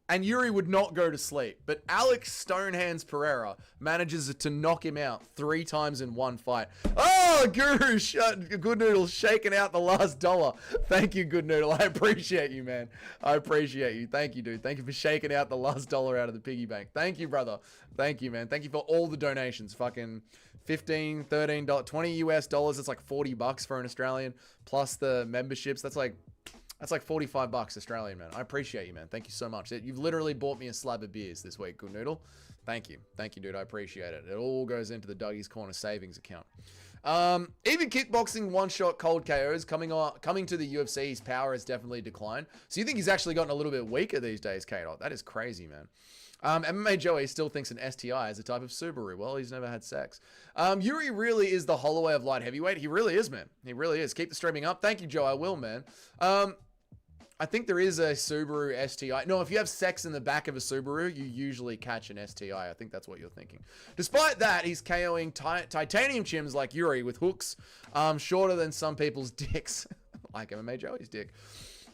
and Yuri would not go to sleep. But Alex Stonehands Pereira manages to knock him out 3 times in one fight. Oh, Guru, Good Noodle shaking out the last dollar. Thank you, Good Noodle. I appreciate you, man. I appreciate you. Thank you, dude. Thank you for shaking out the last dollar out of the piggy bank. Thank you, brother. Thank you, man. Thank you for all the donations. Fucking $15, $13, $20 US dollars. It's like $40 for an Australian, plus the memberships. That's like $45 Australian, man. I appreciate you, man. Thank you so much. You've literally bought me a slab of beers this week, Good Noodle. Thank you. Thank you, dude. I appreciate it. It all goes into the Dougie's Corner savings account. Even kickboxing one-shot cold KOs coming to the UFC, his power has definitely declined. So you think he's actually gotten a little bit weaker these days, K-Dot? That is crazy, man. MMA Joey still thinks an STI is a type of Subaru. Well, he's never had sex. Yuri really is the Holloway of light heavyweight. He really is, man. He really is. Keep the streaming up. Thank you, Joe. I will, man. I think there is a Subaru STI. No, if you have sex in the back of a Subaru, you usually catch an STI. I think that's what you're thinking. Despite that, he's KOing titanium chims like Yuri with hooks shorter than some people's dicks. Like MMA Joey's dick.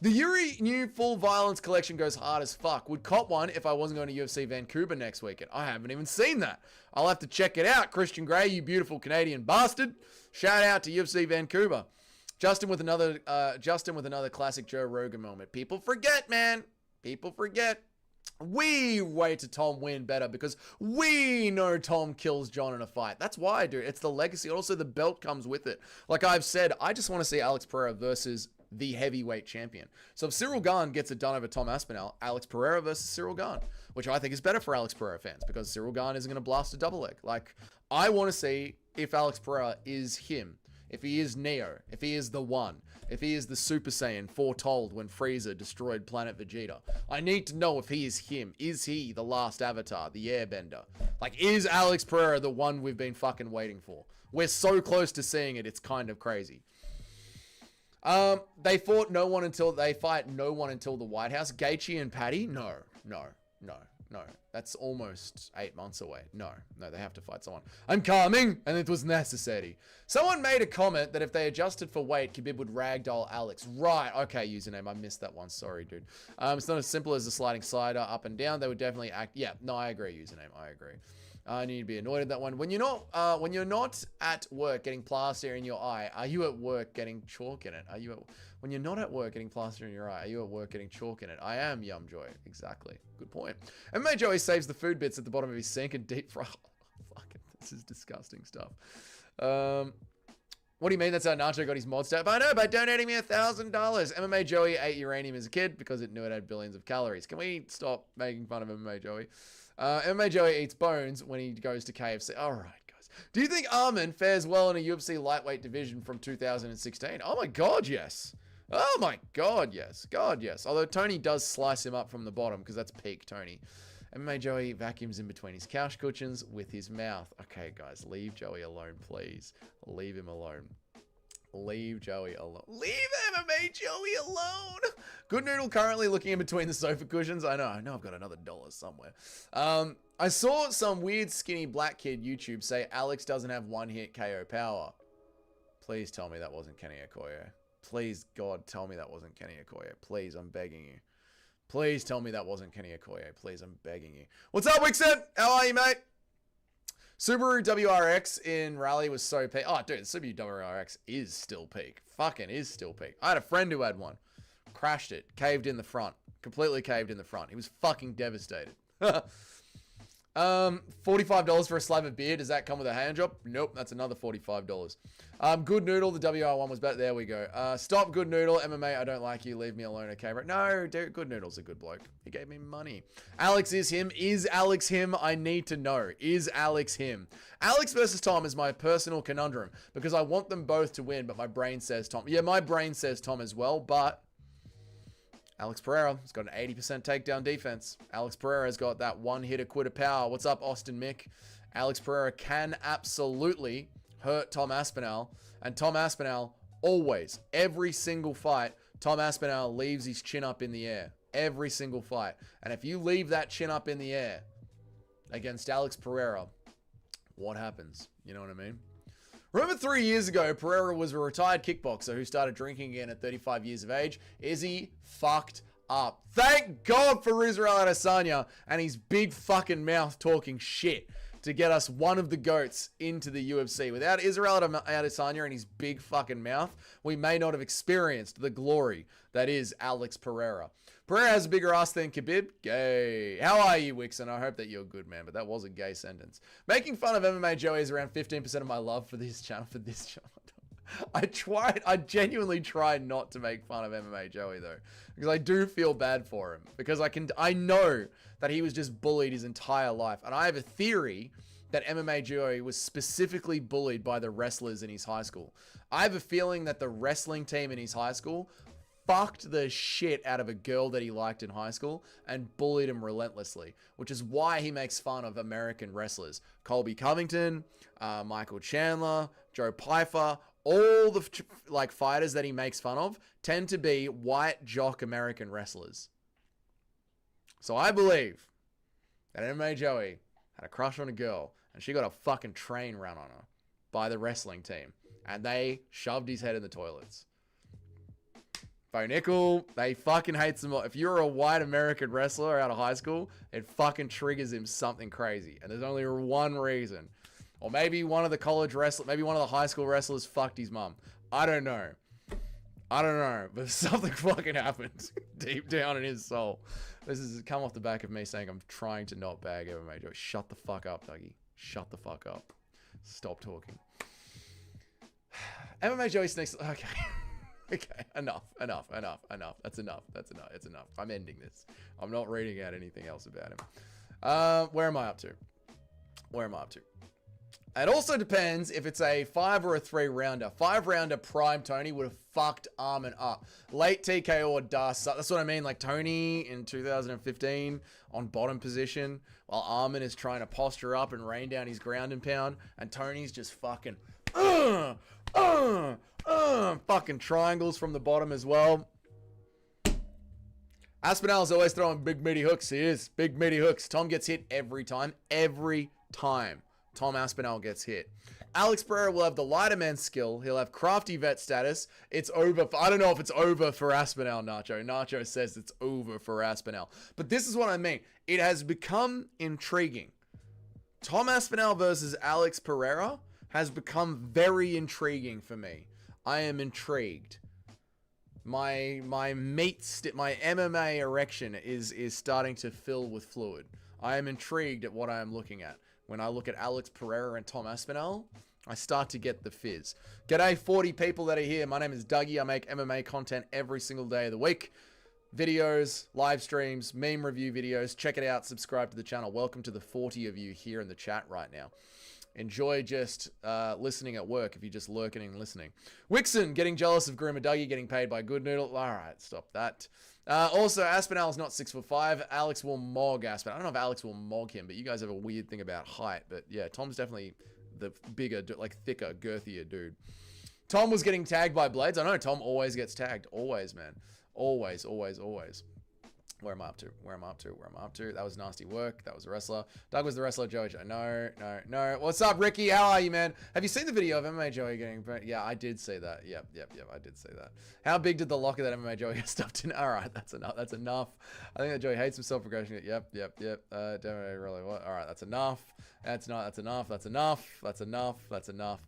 The Yuri new full violence collection goes hard as fuck. Would cop one if I wasn't going to UFC Vancouver next weekend. I haven't even seen that. I'll have to check it out. Christian Grey, you beautiful Canadian bastard. Shout out to UFC Vancouver. Justin with another classic Joe Rogan moment. People forget, man. People forget. We wait to Tom win better because we know Tom kills John in a fight. That's why I do. It's the legacy. Also, the belt comes with it. Like I've said, I just want to see Alex Pereira versus the heavyweight champion. So if Cyril Gane gets it done over Tom Aspinall, Alex Pereira versus Cyril Gane, which I think is better for Alex Pereira fans because Cyril Gane isn't going to blast a double leg. Like, I want to see if Alex Pereira is him. If he is Neo, if he is the One, if he is the Super Saiyan foretold when Frieza destroyed planet Vegeta. I need to know if he is him. Is he the last Avatar, the Airbender? Like, is Alex Pereira the one we've been fucking waiting for? We're so close to seeing it, it's kind of crazy. They fight no one until the White House. Gaethje and Patty? No. That's almost 8 months away. No, they have to fight someone. I'm coming, and it was necessary. Someone made a comment that if they adjusted for weight, Khabib would ragdoll Alex. Right, okay, username. I missed that one. Sorry, dude. It's not as simple as a sliding slider up and down. They would definitely act. Yeah, no, I agree, username. I agree. I need to be annoyed at that one. When you're not at work getting plaster in your eye, are you at work getting chalk in it? When you're not at work getting plaster in your eye, are you at work getting chalk in it? I am, Yumjoy. Exactly. Good point. MMA Joey saves the food bits at the bottom of his sink and deep fry. Fucking, this is disgusting stuff. What do you mean that's how Nacho got his mod stat? I know, by donating me $1,000. MMA Joey ate uranium as a kid because it knew it had billions of calories. Can we stop making fun of MMA Joey? MMA Joey eats bones when he goes to KFC. All right, guys. Do you think Armin fares well in a UFC lightweight division from 2016? Oh my God, yes. Oh my God, yes. God, yes. Although Tony does slice him up from the bottom because that's peak Tony. MMA Joey vacuums in between his couch cushions with his mouth. Okay, guys, leave Joey alone, please. Leave him alone. Leave Joey alone. Leave MMA Joey alone. Good Noodle currently looking in between the sofa cushions. I know I've got another dollar somewhere. I saw some weird skinny black kid YouTube say Alex doesn't have one-hit KO power. Please tell me that wasn't Kenny Okoye. Please, God, tell me that wasn't Kenny Okoye. Please, I'm begging you. Please tell me that wasn't Kenny Okoye. Please, I'm begging you. What's up, Wixen? How are you, mate? Subaru WRX in Rally was so peak. Oh, dude, the Subaru WRX is still peak. Fucking is still peak. I had a friend who had one. Crashed it. Caved in the front. Completely caved in the front. He was fucking devastated. $45 for a slab of beer. Does that come with a hand job? Nope, that's another $45. Good Noodle, the WR1 was better. There we go. Stop, Good Noodle. MMA, I don't like you. Leave me alone, okay, bro? No, dude, Good Noodle's a good bloke. He gave me money. Alex is him. Is Alex him? I need to know. Is Alex him? Alex versus Tom is my personal conundrum because I want them both to win, but my brain says Tom. Yeah, my brain says Tom as well, but Alex Pereira has got an 80% takedown defense. Alex Pereira has got that one-hitter quitter power. What's up, Austin Mick? Alex Pereira can absolutely hurt Tom Aspinall. And Tom Aspinall always, every single fight, Tom Aspinall leaves his chin up in the air every single fight. And if you leave that chin up in the air against Alex Pereira, what happens? You know what I mean? Remember 3 years ago, Pereira was a retired kickboxer who started drinking again at 35 years of age. Izzy fucked up. Thank God for Israel Adesanya and his big fucking mouth talking shit to get us one of the GOATs into the UFC. Without Israel Adesanya and his big fucking mouth, we may not have experienced the glory that is Alex Pereira. Pereira has a bigger ass than Khabib. Gay. How are you, Wixon? I hope that you're good, man, but that was a gay sentence. Making fun of MMA Joey is around 15% of my love for this channel. I genuinely try not to make fun of MMA Joey though, because I do feel bad for him, because I know that he was just bullied his entire life, and I have a theory that MMA Joey was specifically bullied by the wrestlers in his high school. I have a feeling that the wrestling team in his high school fucked the shit out of a girl that he liked in high school and bullied him relentlessly, which is why he makes fun of American wrestlers. Colby Covington, Michael Chandler, Joe Pyfer, all the like fighters that he makes fun of tend to be white jock American wrestlers. So I believe that MMA Joey had a crush on a girl and she got a fucking train run on her by the wrestling team and they shoved his head in the toilets. Bo Nickel, they fucking hates him. If you're a white American wrestler out of high school, it fucking triggers him something crazy. And there's only one reason. Or maybe one of the college wrestlers, maybe one of the high school wrestlers fucked his mum. I don't know. But something fucking happened deep down in his soul. This has come off the back of me saying I'm trying to not bag MMA Joey. Shut the fuck up, Dougie. Shut the fuck up. Stop talking. MMA Joey sneaks. Okay. Okay, enough. That's enough. It's enough. I'm ending this. I'm not reading out anything else about him. Where am I up to? It also depends if it's a 5 or a 3 rounder. 5 rounder prime Tony would have fucked Armin up. Late TKO or dust. That's what I mean. Like Tony in 2015 on bottom position while Armin is trying to posture up and rain down his ground and pound. And Tony's just fucking fucking triangles from the bottom as well. Aspinall's always throwing big meaty hooks. He is. Big meaty hooks. Tom gets hit every time. Every time Tom Aspinall gets hit. Alex Pereira will have the lighter man skill. He'll have crafty vet status. It's over. I don't know if it's over for Aspinall, Nacho. Nacho says it's over for Aspinall. But this is what I mean. It has become intriguing. Tom Aspinall versus Alex Pereira has become very intriguing for me. I am intrigued. My MMA erection is starting to fill with fluid. I am intrigued at what I am looking at. When I look at Alex Pereira and Tom Aspinall, I start to get the fizz. G'day 40 people that are here. My name is Dougie. I make MMA content every single day of the week. Videos, live streams, meme review videos. Check it out. Subscribe to the channel. Welcome to the 40 of you here in the chat right now. Enjoy just listening at work if you're just lurking and listening. Wixon, getting jealous of Groomer Dougie getting paid by Good Noodle. All right, stop that. Also, Aspinall's not 6'5". Alex will mog Aspinall. I don't know if Alex will mog him, but you guys have a weird thing about height. But yeah, Tom's definitely the bigger, like thicker, girthier dude. Tom was getting tagged by Blades. I know Tom always gets tagged. Always, man. Always. Where am I up to? That was nasty work. That was a wrestler. Doug was the wrestler. Joey. No. What's up, Ricky? How are you, man? Have you seen the video of MMA Joey getting... Yeah, I did see that. Yep. I did see that. How big did the lock of that MMA Joey get stuffed in? All right, that's enough. I think that Joey hates himself for progression. Yep. Really, what? All right, that's enough. That's enough. We're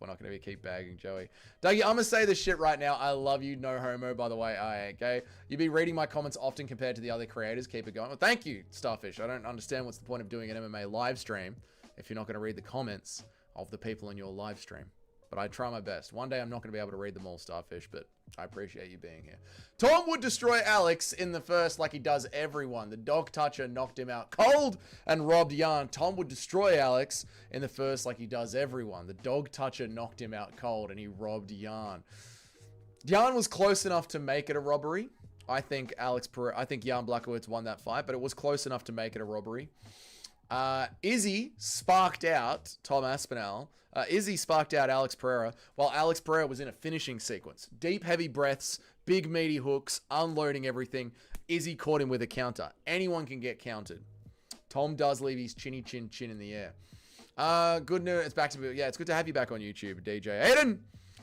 not going to keep bagging Joey. Dougie, I'm going to say this shit right now. I love you. No homo, by the way. Okay? You be reading my comments often compared to the other creators. Keep it going. Well, thank you, Starfish. I don't understand what's the point of doing an MMA live stream if you're not going to read the comments of the people in your live stream. But I try my best. One day I'm not going to be able to read them all, Starfish, but I appreciate you being here. Tom would destroy Alex in the first like he does everyone. The dog toucher knocked him out cold and robbed Jan. Tom would destroy Alex in the first like he does everyone. The dog toucher knocked him out cold and he robbed Jan. Jan was close enough to make it a robbery. I think Jan Blachowicz won that fight, but it was close enough to make it a robbery. Izzy sparked out Tom Aspinall. Izzy sparked out Alex Pereira while Alex Pereira was in a finishing sequence. Deep, heavy breaths, big meaty hooks, unloading everything. Izzy caught him with a counter. Anyone can get countered. Tom does leave his chin in the air. Good news. It's back to, yeah, it's good to have you back on YouTube, DJ. Aiden!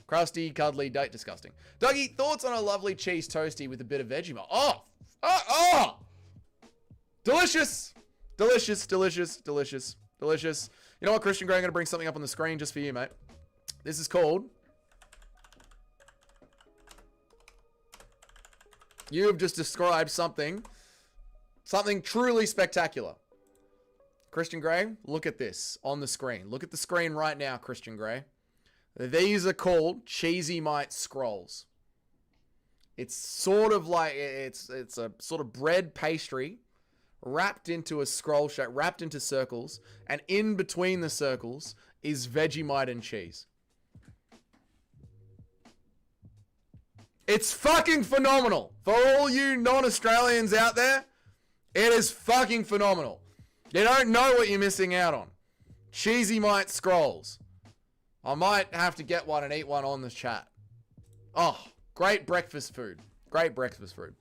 Crusty, cuddly, date disgusting. Dougie, thoughts on a lovely cheese toasty with a bit of Vegemite? Oh! Delicious! Delicious, delicious, delicious, delicious. You know what, Christian Grey? I'm going to bring something up on the screen just for you, mate. This is called... You have just described something truly spectacular. Christian Grey, look at this on the screen. Look at the screen right now, Christian Grey. These are called Cheesy Mite Scrolls. It's sort of like, it's a sort of bread pastry wrapped into a scroll shape, wrapped into circles, and in between the circles is Vegemite and cheese. It's fucking phenomenal. For all you non-Australians out there, it is fucking phenomenal. You don't know what you're missing out on. Cheesy Mite Scrolls. I might have to get one and eat one on the chat. Oh, great breakfast food. Great breakfast food.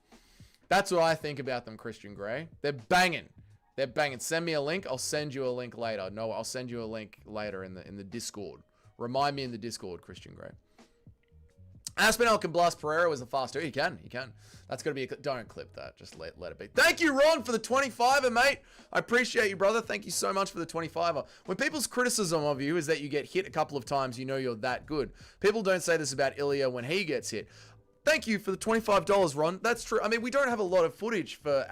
That's what I think about them, Christian Grey. They're banging. They're banging. Send me a link. I'll send you a link later. No, I'll send you a link later in the Discord. Remind me in the Discord, Christian Grey. Aspinall can blast Pereira was a fast dude. He can. That's going to be don't clip that. Just let it be. Thank you, Ron, for the 25er, mate. I appreciate you, brother. Thank you so much for the 25er. When people's criticism of you is that you get hit a couple of times, you know you're that good. People don't say this about Ilya when he gets hit. Thank you for the $25, Ron. That's true. I mean, we don't have a lot of footage for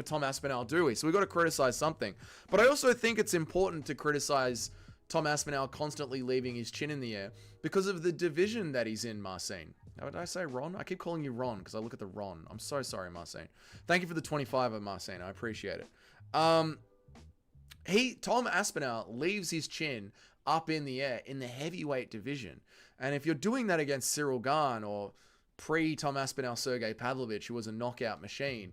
Tom Aspinall, do we? So we've got to criticize something. But I also think it's important to criticize Tom Aspinall constantly leaving his chin in the air because of the division that he's in, Marcin. How did I say Ron? I keep calling you Ron because I look at the Ron. I'm so sorry, Marcin. Thank you for the 25er, Marcin. I appreciate it. Tom Aspinall leaves his chin up in the air in the heavyweight division. And if you're doing that against Cyril Gane or pre-Tom Aspinall Sergey Pavlovich, who was a knockout machine,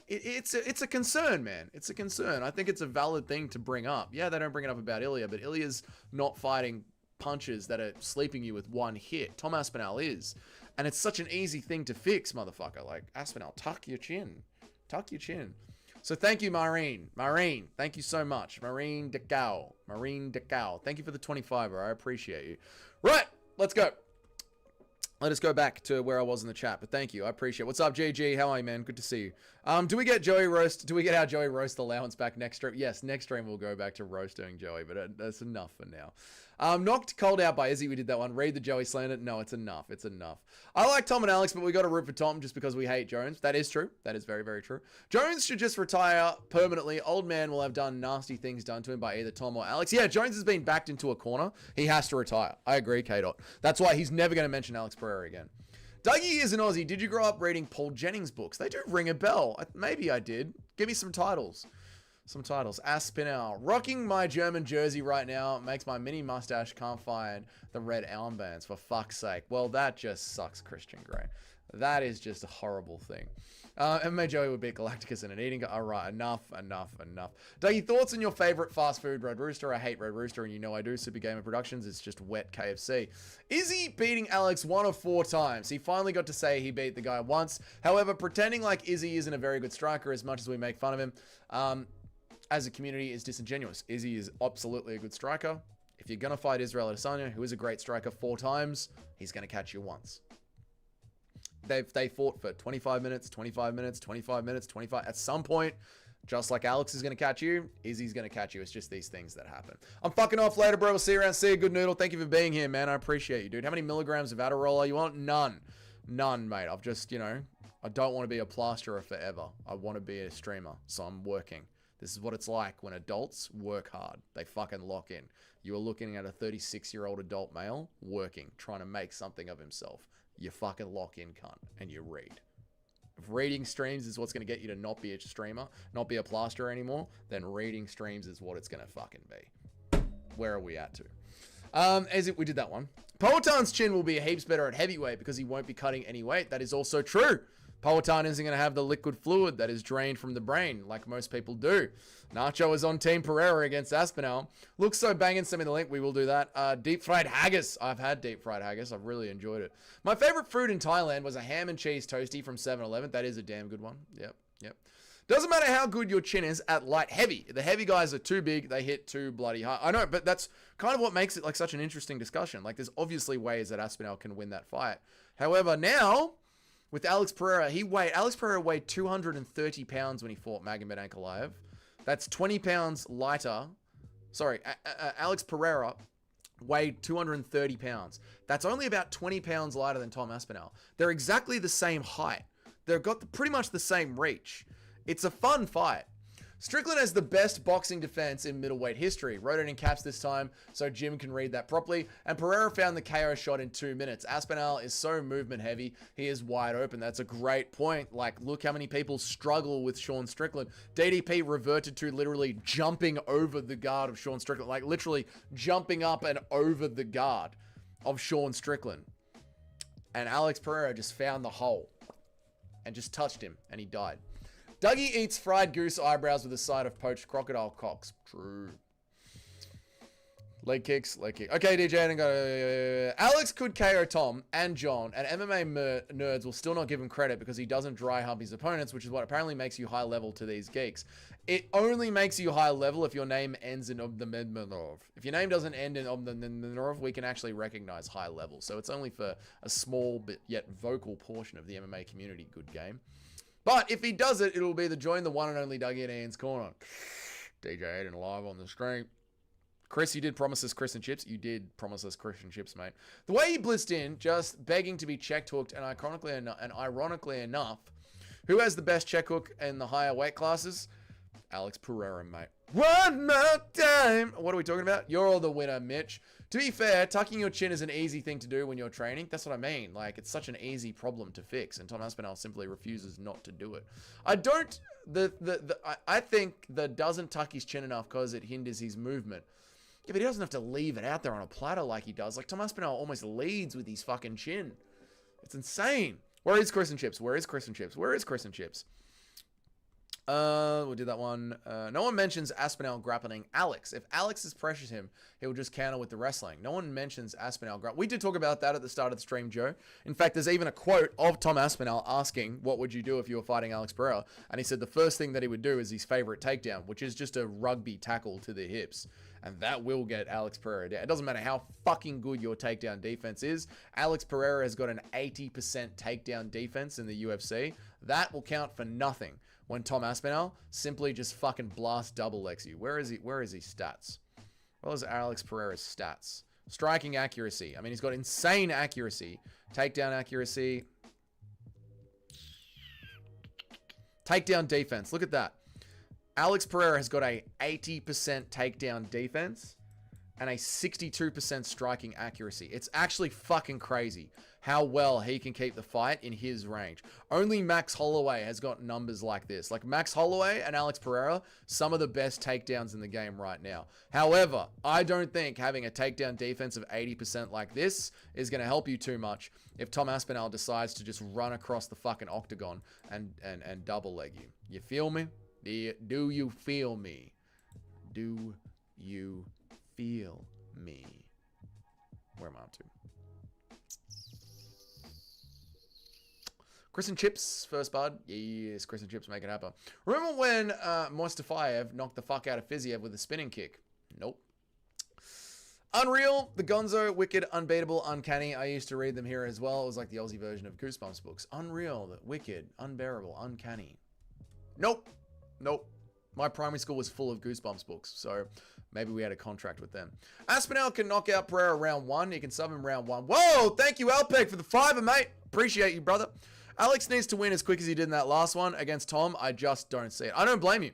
it's a concern, man. It's a concern. I think it's a valid thing to bring up. Yeah, they don't bring it up about Ilya, but Ilya's not fighting punches that are sleeping you with one hit. Tom Aspinall is. And it's such an easy thing to fix, motherfucker. Like, Aspinall, tuck your chin. Tuck your chin. So thank you, Maureen. Maureen, thank you so much. Maureen Decau. Maureen Decau. Thank you for the 25er. I appreciate you. Right, let's go. Let us go back to where I was in the chat, but thank you. I appreciate it. What's up, GG? How are you, man? Good to see you. Do we get our Joey Roast allowance back next stream? Yes, next stream we'll go back to roasting Joey, but that's enough for now. Knocked cold out by Izzy. We did that one. Read the Joey slander. No, it's enough. It's enough. I like Tom and Alex, but we got to root for Tom just because we hate Jones. That is true. That is very, very true. Jones should just retire permanently. Old man will have done nasty things done to him by either Tom or Alex. Yeah, Jones has been backed into a corner. He has to retire. I agree, K-Dot. That's why he's never going to mention Alex Pereira again. Dougie is an Aussie. Did you grow up reading Paul Jennings books? They do ring a bell. Maybe I did. Give me some titles. Some titles. Aspinall. Rocking my German jersey right now makes my mini mustache can't find the red armbands, for fuck's sake. Well, that just sucks, Christian Grey. That is just a horrible thing. MMA Joey would beat Galacticus in an eating. All right, enough. Dougie, thoughts on your favorite fast food, Red Rooster? I hate Red Rooster, and you know I do. Super Gamer Productions, it's just wet KFC. Is he beating Alex 1 of 4 times? He finally got to say he beat the guy once. However, pretending like Izzy isn't a very good striker as much as we make fun of him, as a community is disingenuous. Izzy is absolutely a good striker. If you're going to fight Israel Adesanya, who is a great striker 4 times, he's going to catch you once. They fought for 25 minutes, 25 minutes, 25 minutes, 25. At some point, just like Alex is going to catch you, Izzy's going to catch you. It's just these things that happen. I'm fucking off later, bro. We'll see you around. See you, good noodle. Thank you for being here, man. I appreciate you, dude. How many milligrams of Adderall are you on? None. None, mate. I've just, I don't want to be a plasterer forever. I want to be a streamer, so I'm working. This is what it's like when adults work hard. They fucking lock in. You are looking at a 36-year-old adult male working, trying to make something of himself. You fucking lock in, cunt, and you read. If reading streams is what's going to get you to not be a streamer, not be a plasterer anymore, then reading streams is what it's going to fucking be. Where are we at to? We did that one. Poetan's chin will be heaps better at heavyweight because he won't be cutting any weight. That is also true. Powhatan isn't going to have the liquid fluid that is drained from the brain like most people do. Nacho is on Team Pereira against Aspinall. Looks so banging. Send me the link. We will do that. Deep fried haggis. I've had deep fried haggis. I've really enjoyed it. My favorite food in Thailand was a ham and cheese toastie from 7-Eleven. That is a damn good one. Yep. Doesn't matter how good your chin is at light heavy. The heavy guys are too big. They hit too bloody hard. I know, but that's kind of what makes it like such an interesting discussion. Like, there's obviously ways that Aspinall can win that fight. However, now with Alex Pereira, Alex Pereira weighed 230 pounds when he fought Magomed Ankalaev. That's 20 pounds lighter. Sorry, Alex Pereira weighed 230 pounds. That's only about 20 pounds lighter than Tom Aspinall. They're exactly the same height. They've got pretty much the same reach. It's a fun fight. Strickland has the best boxing defense in middleweight history. Wrote it in caps this time so Jim can read that properly. And Pereira found the KO shot in 2 minutes. Aspinall is so movement heavy. He is wide open. That's a great point. Like, look how many people struggle with Sean Strickland. DDP reverted to literally jumping over the guard of Sean Strickland. Like, literally jumping up and over the guard of Sean Strickland. And Alex Pereira just found the hole and just touched him and he died. Dougie eats fried goose eyebrows with a side of poached crocodile cocks. True. Leg kicks. Okay, DJ. Alex could KO Tom and John, and MMA nerds will still not give him credit because he doesn't dry hump his opponents, which is what apparently makes you high level to these geeks. It only makes you high level if your name ends in Obnamedmanov. If your name doesn't end in Obnamedmanov, we can actually recognize high level. So it's only for a small but yet vocal portion of the MMA community. Good game. But if he does it, it'll be the join the one and only Dougie at Ian's Corner. DJ Aiden live on the stream. Chris, you did promise us Chris and Chips. You did promise us Chris and Chips, mate. The way he blitzed in, just begging to be check hooked, and ironically enough, who has the best check hook in the higher weight classes? Alex Pereira, mate. One more time. What are we talking about? You're all the winner, Mitch. To be fair, tucking your chin is an easy thing to do when you're training. That's what I mean. Like, it's such an easy problem to fix, and Tom Aspinall simply refuses not to do it. I think that doesn't tuck his chin enough because it hinders his movement. Yeah, but he doesn't have to leave it out there on a platter like he does. Like, Tom Aspinall almost leads with his fucking chin. It's insane. Where is Chris and Chips? Where is Chris and Chips? Where is Chris and Chips? We'll do that one. No one mentions Aspinall grappling Alex. If Alex pressures him, he'll just counter with the wrestling. No one mentions Aspinall grappling. We did talk about that at the start of the stream, Joe. In fact, there's even a quote of Tom Aspinall asking, what would you do if you were fighting Alex Pereira? And he said the first thing that he would do is his favorite takedown, which is just a rugby tackle to the hips. And that will get Alex Pereira down. It doesn't matter how fucking good your takedown defense is. Alex Pereira has got an 80% takedown defense in the UFC. That will count for nothing when Tom Aspinall simply just fucking blast double legs you. Where is he? Where is his stats? What is Alex Pereira's stats? Striking accuracy. I mean, he's got insane accuracy. Takedown accuracy. Takedown defense. Look at that. Alex Pereira has got a 80% takedown defense and a 62% striking accuracy. It's actually fucking crazy how well he can keep the fight in his range. Only Max Holloway has got numbers like this. Like, Max Holloway and Alex Pereira, some of the best takedowns in the game right now. However, I don't think having a takedown defense of 80% like this is going to help you too much if Tom Aspinall decides to just run across the fucking octagon and double leg you. You feel me? Do you feel me? Do you feel me? Where am I up to? Chris and Chips, first bud. Yes, Chris and Chips, make it happen. Remember when Mostafayev knocked the fuck out of Fiziev with a spinning kick? Nope. Unreal, The Gonzo, Wicked, Unbeatable, Uncanny. I used to read them here as well. It was like the Aussie version of Goosebumps books. Unreal, Wicked, Unbearable, Uncanny. Nope. Nope. My primary school was full of Goosebumps books, so maybe we had a contract with them. Aspinall can knock out Pereira round 1. He can sub him round 1. Whoa! Thank you, Alpeg, for the $5, mate. Appreciate you, brother. Alex needs to win as quick as he did in that last one against Tom. I just don't see it. I don't blame you.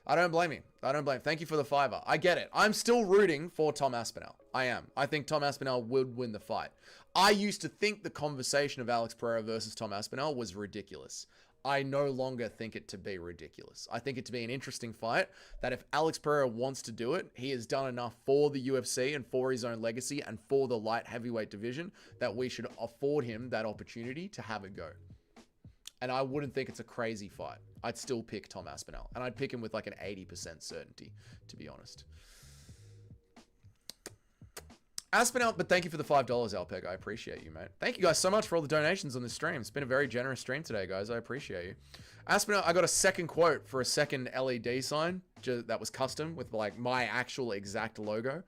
I don't blame you. I don't blame you. Thank you for the $5. I get it. I'm still rooting for Tom Aspinall. I am. I think Tom Aspinall would win the fight. I used to think the conversation of Alex Pereira versus Tom Aspinall was ridiculous. I no longer think it to be ridiculous. I think it to be an interesting fight that if Alex Pereira wants to do it, he has done enough for the UFC and for his own legacy and for the light heavyweight division that we should afford him that opportunity to have a go. And I wouldn't think it's a crazy fight. I'd still pick Tom Aspinall. And I'd pick him with like an 80% certainty, to be honest. Aspinall, but thank you for the $5, Alpeg. I appreciate you, mate. Thank you guys so much for all the donations on this stream. It's been a very generous stream today, guys. I appreciate you. Aspinall, I got a second quote for a second LED sign that was custom with like my actual exact logo.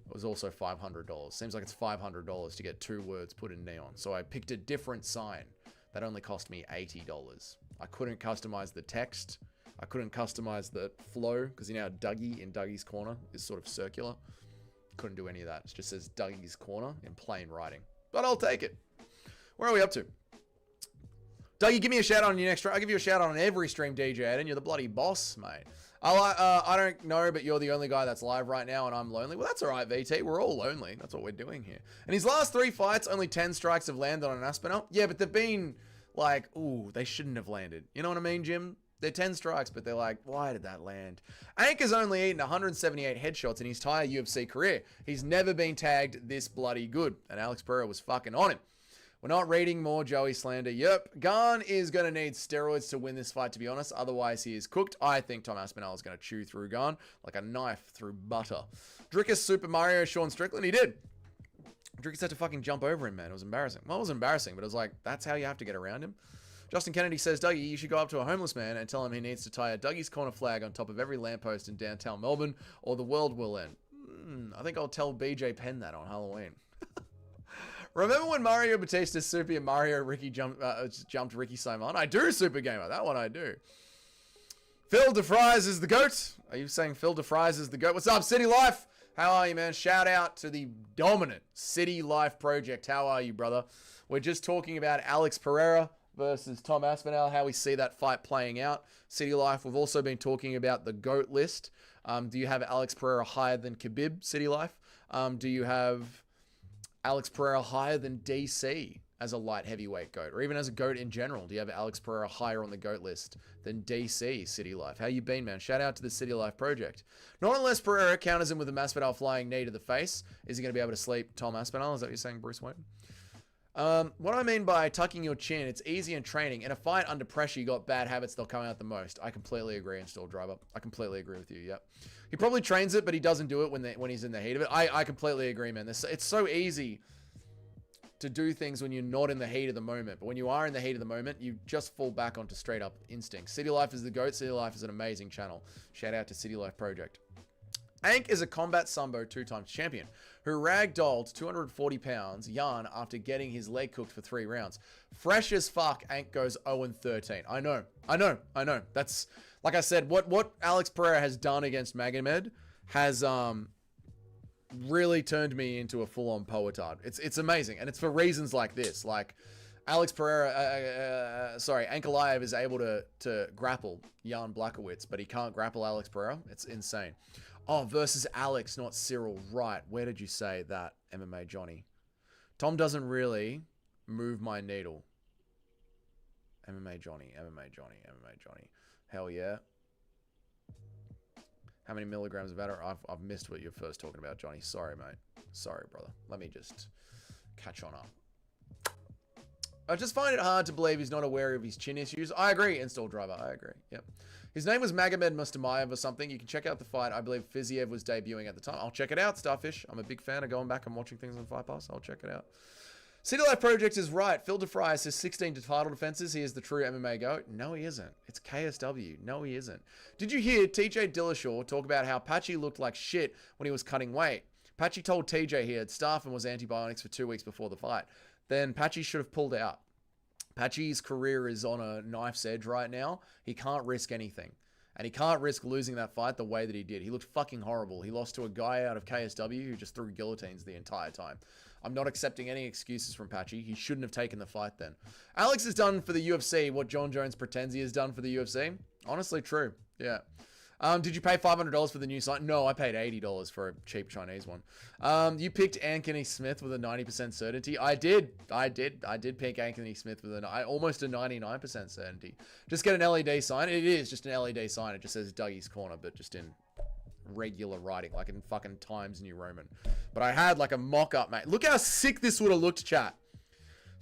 It was also $500. Seems like it's $500 to get 2 words put in neon. So I picked a different sign that only cost me $80. I couldn't customize the text. I couldn't customize the flow because you know how Dougie in Dougie's Corner is sort of circular. Couldn't do any of that. It just says Dougie's Corner in plain writing. But I'll take it. Where are we up to? Dougie, give me a shout out on your next stream. I'll give you a shout out on every stream, DJ Eden. You're the bloody boss, mate. I don't know, but you're the only guy that's live right now, and I'm lonely. Well, that's all right, VT. We're all lonely. That's what we're doing here. And his last 3 fights, only 10 strikes have landed on an Aspinall. Yeah, but they've been like, ooh, they shouldn't have landed. You know what I mean, Jim? They're 10 strikes, but they're like, why did that land? Ank has only eaten 178 headshots in his entire UFC career. He's never been tagged this bloody good. And Alex Pereira was fucking on him. We're not reading more Joey slander. Yep. Garn is going to need steroids to win this fight, to be honest. Otherwise, he is cooked. I think Tom Aspinall is going to chew through Garn like a knife through butter. Drickus Super Mario Sean Strickland. He did. Drickus had to fucking jump over him, man. It was embarrassing. Well, it was embarrassing, but it was like, that's how you have to get around him. Justin Kennedy says, Dougie, you should go up to a homeless man and tell him he needs to tie a Dougie's Corner flag on top of every lamppost in downtown Melbourne or the world will end. I think I'll tell BJ Penn that on Halloween. Remember when Mario Batista Super Mario Ricky jumped Ricky Simon? I do, Super Gamer. That one I do. Phil DeFries is the GOAT. Are you saying Phil DeFries is the GOAT? What's up, City Life? How are you, man? Shout out to the dominant City Life Project. How are you, brother? We're just talking about Alex Pereira versus Tom Aspinall, how we see that fight playing out. City Life, we've also been talking about the GOAT list. Do you have Alex Pereira higher than Khabib, City Life? Do you have Alex Pereira higher than DC as a light heavyweight GOAT? Or even as a GOAT in general, do you have Alex Pereira higher on the GOAT list than DC, City Life? How you been, man? Shout out to the City Life Project. Not unless Pereira counters him with a Masvidal flying knee to the face. Is he going to be able to sleep Tom Aspinall? Is that what you're saying, Bruce Wayne? What I mean by tucking your chin, it's easy in training. In a fight under pressure, you got bad habits, they'll come out the most. I completely agree, Install Driver. I completely agree with you, yep. He probably trains it, but he doesn't do it when he's in the heat of it. I completely agree, man. It's so easy to do things when you're not in the heat of the moment. But when you are in the heat of the moment, you just fall back onto straight up instinct. City Life is the GOAT. City Life is an amazing channel. Shout out to City Life Project. Ank is a combat Sambo 2-time champion who ragdolled 240 pounds Jan after getting his leg cooked for 3 rounds. Fresh as fuck, Ank goes 0-13. I know. That's, like I said, what Alex Pereira has done against Magomed has really turned me into a full-on poetard. It's amazing, and it's for reasons like this. Like, Alex Pereira, Ankalaev is able to grapple Jan Blachowicz, but he can't grapple Alex Pereira. It's insane. Oh, versus Alex, not Cyril. Right. Where did you say that, MMA Johnny? Tom doesn't really move my needle. MMA Johnny. Hell yeah. How many milligrams of batter? I've missed what you're first talking about, Johnny. Sorry, mate. Sorry, brother. Let me just catch on up. I just find it hard to believe he's not aware of his chin issues. I agree, Install Driver. I agree. Yep. His name was Magomed Mustamayev or something. You can check out the fight. I believe Fiziev was debuting at the time. I'll check it out, Starfish. I'm a big fan of going back and watching things on Fight Pass. I'll check it out. City Life Project is right. Phil DeFries has 16 title defenses. He is the true MMA GOAT. No, he isn't. It's KSW. No, he isn't. Did you hear TJ Dillashaw talk about how Patchy looked like shit when he was cutting weight? Patchy told TJ he had staph and was antibiotics for 2 weeks before the fight. Then Patchy should have pulled out. Patchy's career is on a knife's edge right now. He can't risk anything. And he can't risk losing that fight the way that he did. He looked fucking horrible. He lost to a guy out of KSW who just threw guillotines the entire time. I'm not accepting any excuses from Patchy. He shouldn't have taken the fight then. Alex has done for the UFC what Jon Jones pretends he has done for the UFC. Honestly, true. Yeah. Did you pay $500 for the new site? No, I paid $80 for a cheap Chinese one. You picked Anthony Smith with a 90% certainty. I did pick Anthony Smith with almost a 99% certainty. Just get an LED sign. It is just an LED sign. It just says Dougie's Corner, but just in regular writing, like in fucking Times New Roman. But I had like a mock-up, mate. Look how sick this would have looked, chat.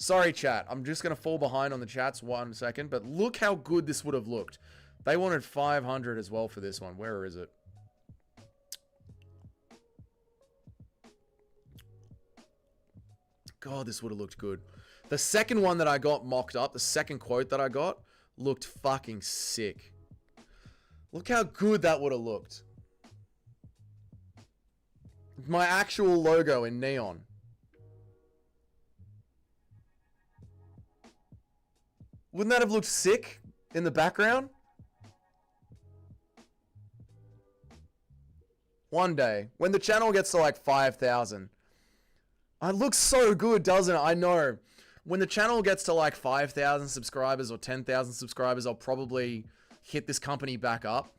Sorry, chat. I'm just going to fall behind on the chats 1 second, but look how good this would have looked. They wanted 500 as well for this one. Where is it? God, this would have looked good. The second one that I got mocked up, the second quote that I got, looked fucking sick. Look how good that would have looked. My actual logo in neon. Wouldn't that have looked sick in the background? One day, when the channel gets to like 5,000. It looks so good, doesn't it? I know. When the channel gets to like 5,000 subscribers or 10,000 subscribers, I'll probably hit this company back up.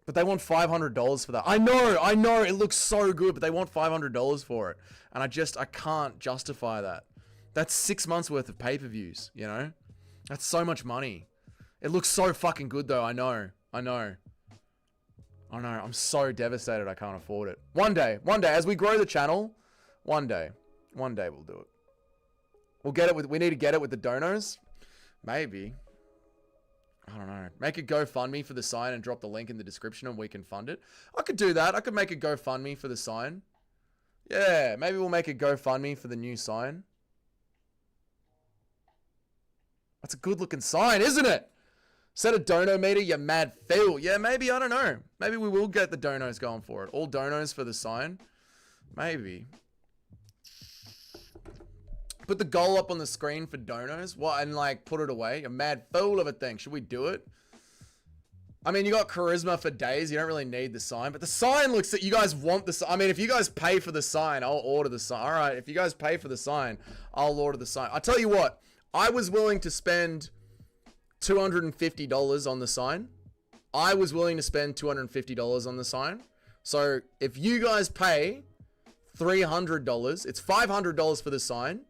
But they want $500 for that. I know, it looks so good, but they want $500 for it. And I can't justify that. That's 6 months worth of pay-per-views, you know? That's so much money. It looks so fucking good though, I know. I'm so devastated I can't afford it. One day, as we grow the channel, one day we'll do it. We'll get it with, we need to get it with the donos. Maybe. I don't know. Make a GoFundMe for the sign and drop the link in the description and we can fund it. I could do that. I could make a GoFundMe for the sign. Yeah, maybe we'll make a GoFundMe for the new sign. That's a good looking sign, isn't it? Set a dono meter, you mad fool. Yeah, maybe, I don't know. Maybe we will get the donos going for it. All donos for the sign. Maybe. Put the goal up on the screen for donos. What? And like put it away. A mad fool of a thing. Should we do it? I mean, you got charisma for days. You don't really need the sign. But the sign looks that you guys want the sign. I mean, if you guys pay for the sign, I'll order the sign. All right. If you guys pay for the sign, I'll order the sign. I'll tell you what. I was willing to spend $250 on the sign. I was willing to spend $250 on the sign. So if you guys pay $300, it's $500 for the sign.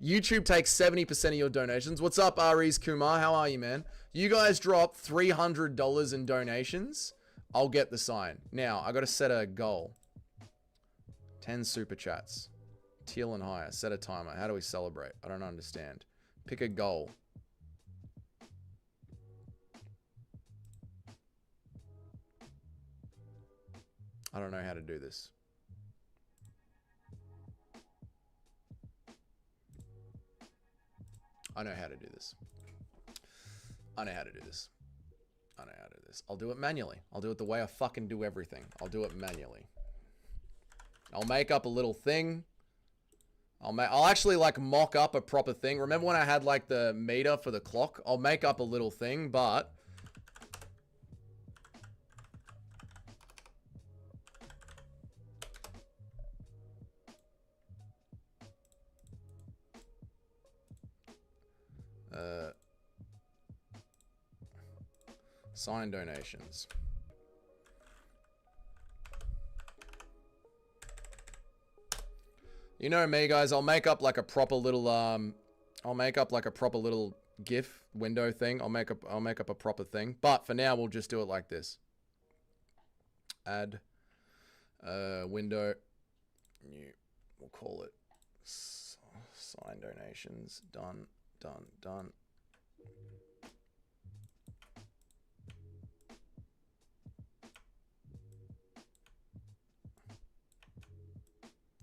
YouTube takes 70% of your donations. What's up, Aries Kumar? How are you, man? You guys drop $300 in donations. I'll get the sign. Now, I got to set a goal. 10 super chats. Teal and higher. Set a timer. How do we celebrate? I don't understand. Pick a goal. I don't know how to do this. I know how to do this. I'll do it manually. I'll do it the way I fucking do everything. I'll do it manually. I'll make up a little thing. I'll actually like mock up a proper thing. Remember when I had like the meter for the clock? I'll make up a little thing, but sign donations. You know me, guys. I'll make up like a proper little GIF window thing. I'll make up a proper thing. But for now, we'll just do it like this. Add window new. We'll call it sign donations. Done.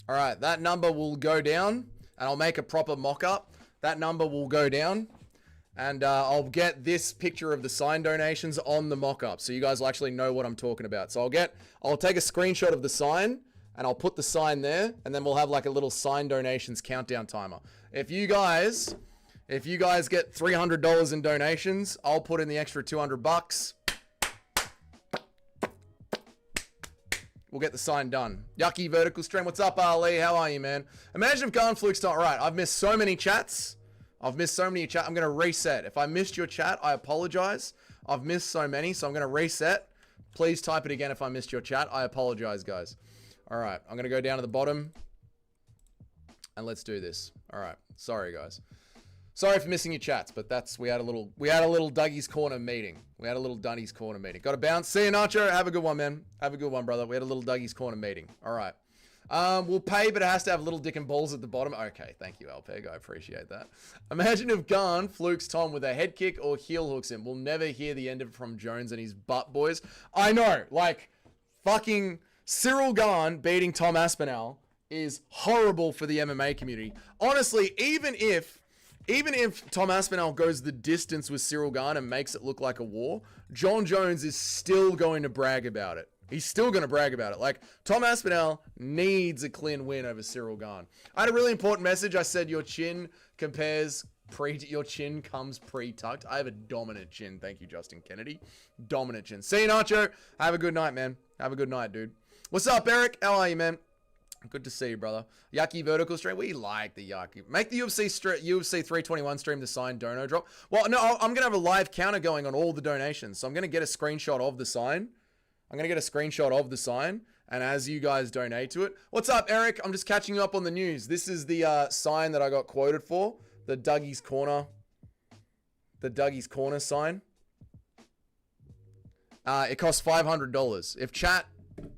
All right, that number will go down, and I'll make a proper mock-up. That number will go down, and I'll get this picture of the sign donations on the mock-up, so you guys will actually know what I'm talking about. So I'll take a screenshot of the sign, and I'll put the sign there, and then we'll have like a little sign donations countdown timer. If you guys get $300 in donations, I'll put in the extra $200. We'll get the sign done. Yucky Vertical Stream. What's up, Ali? How are you, man? Imagine if Garnfluke's not right. I've missed so many chats. I'm going to reset. If I missed your chat, I apologize. I've missed so many, so I'm going to reset. Please type it again if I missed your chat. I apologize, guys. All right. I'm going to go down to the bottom. And let's do this. All right. Sorry, guys. Sorry for missing your chats, but we had a little Dougie's Corner meeting. Got to bounce. See you, Nacho. Have a good one, man. Have a good one, brother. We had a little Dougie's Corner meeting. All right. We'll pay, but it has to have little dick and balls at the bottom. Okay, thank you, Alpeg. I appreciate that. Imagine if Garn flukes Tom with a head kick or heel hooks him. We'll never hear the end of it from Jones and his butt boys. I know, like, fucking Cyril Garn beating Tom Aspinall is horrible for the MMA community. Honestly, even if Tom Aspinall goes the distance with Cyril Garn and makes it look like a war, Jon Jones is still going to brag about it. He's still going to brag about it. Like, Tom Aspinall needs a clean win over Cyril Garn. I had a really important message. I said your chin comes pre-tucked. I have a dominant chin. Thank you, Justin Kennedy. Dominant chin. See you, Nacho. Have a good night, man. Have a good night, dude. What's up, Eric? How are you, man? Good to see you, brother. Yucky vertical stream. We like the yucky. Make the UFC 321 stream the signed dono drop. Well, no, I'm going to have a live counter going on all the donations. So I'm going to get a screenshot of the sign. And as you guys donate to it. What's up, Eric? I'm just catching you up on the news. This is the sign that I got quoted for. The Dougie's Corner. The Dougie's Corner sign. It costs $500. If chat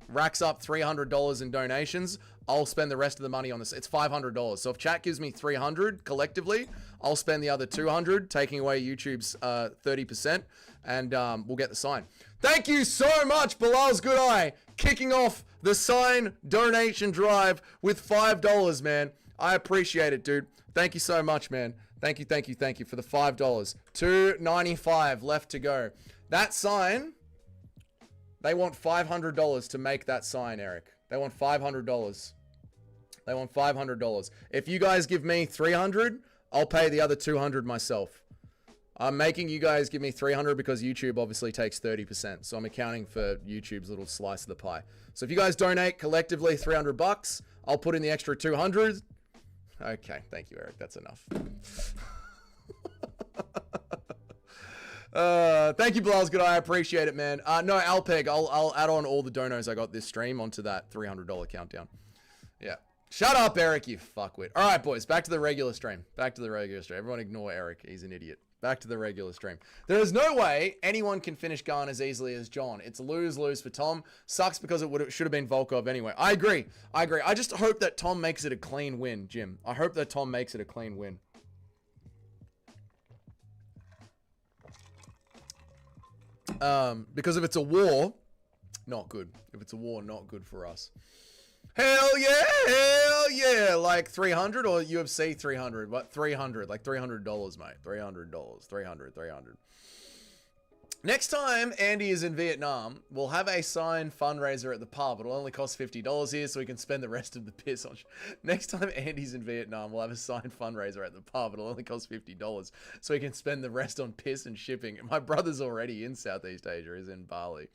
racks up $300 in donations, I'll spend the rest of the money on this. It's $500. So if chat gives me $300 collectively, I'll spend the other $200, taking away YouTube's 30%, and we'll get the sign. Thank you so much, Bilal's Good Eye, kicking off the sign donation drive with $5, man. I appreciate it, dude. Thank you so much, man. Thank you for the $5. $2.95 left to go. That sign, they want $500 to make that sign, Eric. They want $500. They want $500. If you guys give me $300, I'll pay the other $200 myself. I'm making you guys give me $300 because YouTube obviously takes 30%. So I'm accounting for YouTube's little slice of the pie. So if you guys donate collectively $300, I'll put in the extra $200. Okay, thank you, Eric. That's enough. Thank you, Bilal's Good. I appreciate it, man. No, Alpeg, I'll add on all the donos I got this stream onto that $300 countdown. Yeah. Shut up, Eric, you fuckwit. All right, boys, back to the regular stream. Everyone ignore Eric. He's an idiot. Back to the regular stream. There is no way anyone can finish Garn as easily as Jon. It's lose-lose for Tom. Sucks because it should have been Volkov anyway. I agree. I just hope that Tom makes it a clean win, Jim. I hope that Tom makes it a clean win. Because if it's a war, not good. If it's a war, not good for us. Hell yeah, like 300 or UFC 300, what, 300, like $300, mate, $300. Next time Andy is in Vietnam, we'll have a signed fundraiser at the pub. It'll only cost $50 here, so we can spend the rest of the piss on. Next time Andy's in Vietnam, we'll have a signed fundraiser at the pub. It'll only cost $50, so we can spend the rest on piss and shipping. My brother's already in Southeast Asia. He's in Bali.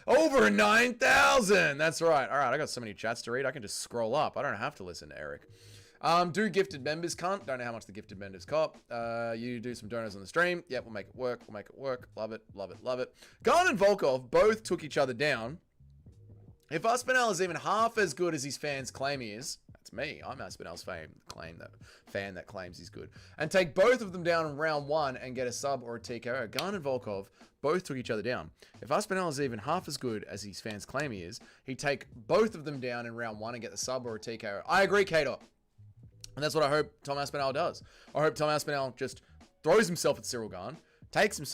Over 9,000. That's right. All right, I got so many chats to read. I can just scroll up. I don't have to listen to Eric. Do gifted members cunt. Don't know how much the gifted members cop. You do some donuts on the stream. Yep, we'll make it work. Love it. Garn and Volkov both took each other down. If Aspinall is even half as good as his fans claim he is, that's me. I'm Aspinall's fan that claims he's good. And take both of them down in round one and get a sub or a TKO. Garn and Volkov both took each other down. If Aspinall is even half as good as his fans claim he is, he'd take both of them down in round one and get the sub or a TKO. I agree, K-Dot. And that's what I hope Tom Aspinall does. I hope Tom Aspinall just throws himself at Cyril Garn, takes him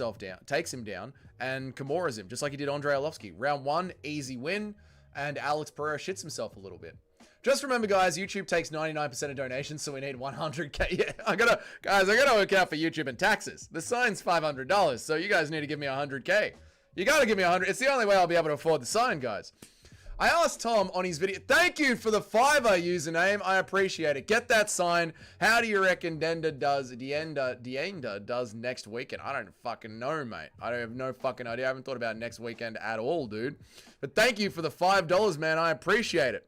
down, and Kimuras him, just like he did Andrei Arlovski. Round one, easy win, and Alex Pereira shits himself a little bit. Just remember, guys, YouTube takes 99% of donations, so we need 100K. Yeah, I gotta work out for YouTube and taxes. The sign's $500, so you guys need to give me 100K. You gotta give me 100. It's the only way I'll be able to afford the sign, guys. I asked Tom on his video. Thank you for the Fiverr username. I appreciate it. Get that sign. How do you reckon Dienda does next weekend? I don't fucking know, mate. I don't have no fucking idea. I haven't thought about next weekend at all, dude. But thank you for the $5, man. I appreciate it.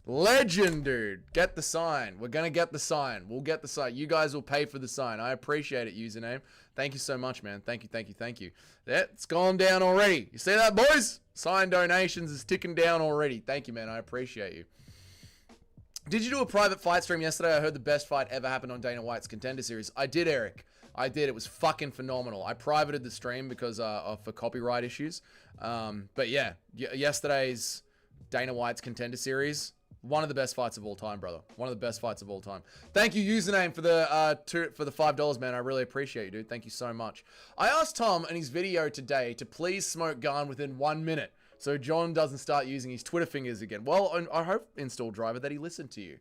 Legend, dude. Get the sign. We're gonna get the sign. We'll get the sign. You guys will pay for the sign. I appreciate it, username. Thank you so much, man. Thank you. Yeah, it's gone down already. You see that, boys? Sign donations is ticking down already. Thank you, man. I appreciate you. Did you do a private fight stream yesterday? I heard the best fight ever happened on Dana White's Contender Series. I did, Eric. I did. It was fucking phenomenal. I privated the stream because for copyright issues. But yeah, yesterday's Dana White's Contender Series, One of the best fights of all time, brother. One of the best fights of all time. Thank you, username, for the $5, man. I really appreciate you, dude. Thank you so much. I asked Tom in his video today to please smoke Garn within 1 minute, so Jon doesn't start using his Twitter fingers again. Well, I hope, install driver, that he listened to you.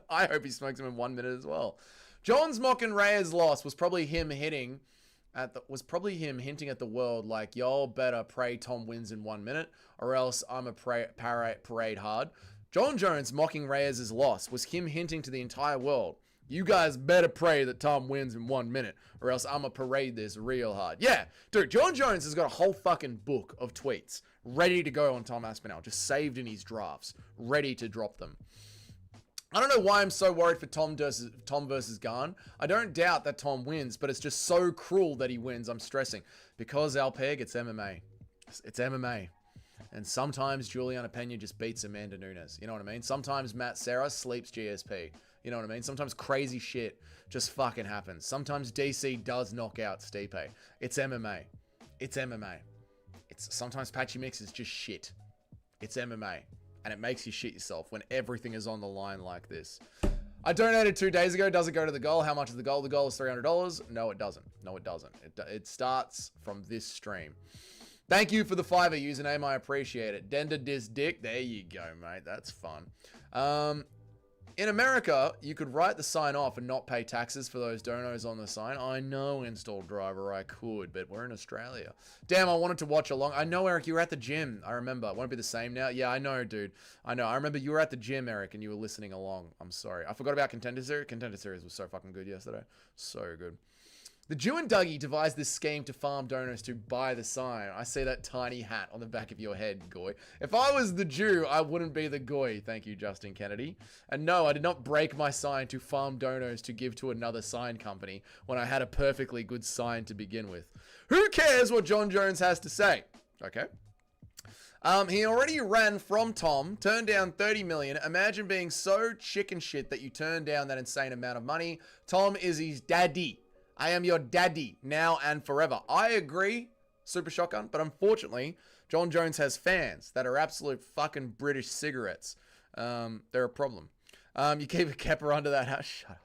I hope he smokes him in 1 minute as well. Jon's mocking Reyes' loss was probably him hinting at the world like, y'all better pray Tom wins in 1 minute, or else I'm a parade hard. Jon Jones mocking Reyes' loss was him hinting to the entire world, you guys better pray that Tom wins in 1 minute, or else I'm gonna parade this real hard. Yeah, dude, Jon Jones has got a whole fucking book of tweets ready to go on Tom Aspinall, just saved in his drafts, ready to drop them. I don't know why I'm so worried for Tom versus Garn. I don't doubt that Tom wins, but it's just so cruel that he wins. I'm stressing. Because Alpeg, it's MMA. It's MMA. And sometimes Juliana Pena just beats Amanda Nunes. You know what I mean? Sometimes Matt Serra sleeps GSP. You know what I mean? Sometimes crazy shit just fucking happens. Sometimes DC does knock out Stipe. It's MMA. It's MMA. Sometimes Patchy Mix is just shit. It's MMA. And it makes you shit yourself when everything is on the line like this. I donated 2 days ago. Does it go to the goal? How much is the goal? The goal is $300. No, it doesn't. No, it doesn't. It starts from this stream. Thank you for the $5 username. I appreciate it. Denda Dis Dick. There you go, mate. That's fun. In America, you could write the sign off and not pay taxes for those donos on the sign. I know, install driver, I could, but we're in Australia. Damn, I wanted to watch along. I know, Eric, you were at the gym. I remember. Won't be the same now. Yeah, I know, dude. I know. I remember you were at the gym, Eric, and you were listening along. I'm sorry. I forgot about Contender Series. Contender Series was so fucking good yesterday. So good. The Jew and Dougie devised this scheme to farm donors to buy the sign. I see that tiny hat on the back of your head, Goy. If I was the Jew, I wouldn't be the Goy. Thank you, Justin Kennedy. And no, I did not break my sign to farm donors to give to another sign company when I had a perfectly good sign to begin with. Who cares what Jon Jones has to say? Okay. He already ran from Tom, turned down 30 million. Imagine being so chicken shit that you turn down that insane amount of money. Tom is his daddy. I am your daddy, now and forever. I agree, Super Shotgun, but unfortunately, Jon Jones has fans that are absolute fucking British cigarettes. They're a problem. You keep a capper under that house. Shut up,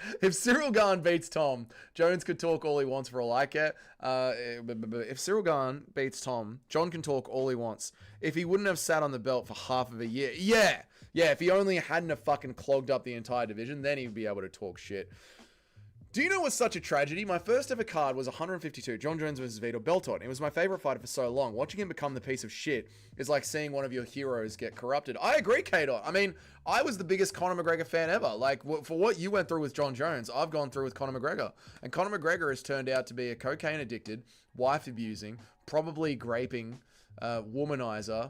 Eric. If Cyril Gane beats Tom, Jones could talk all he wants for all I care. If Cyril Gane beats Tom, Jon can talk all he wants. If he wouldn't have sat on the belt for half of a year, yeah, if he only hadn't have fucking clogged up the entire division, then he'd be able to talk shit. Do you know what's such a tragedy? My first ever card was 152, Jon Jones versus Vitor Belfort. It was my favorite fighter for so long. Watching him become the piece of shit is like seeing one of your heroes get corrupted. I agree, K-Dot. I mean, I was the biggest Conor McGregor fan ever. Like, for what you went through with Jon Jones, I've gone through with Conor McGregor. And Conor McGregor has turned out to be a cocaine-addicted, wife-abusing, probably graping, womanizer,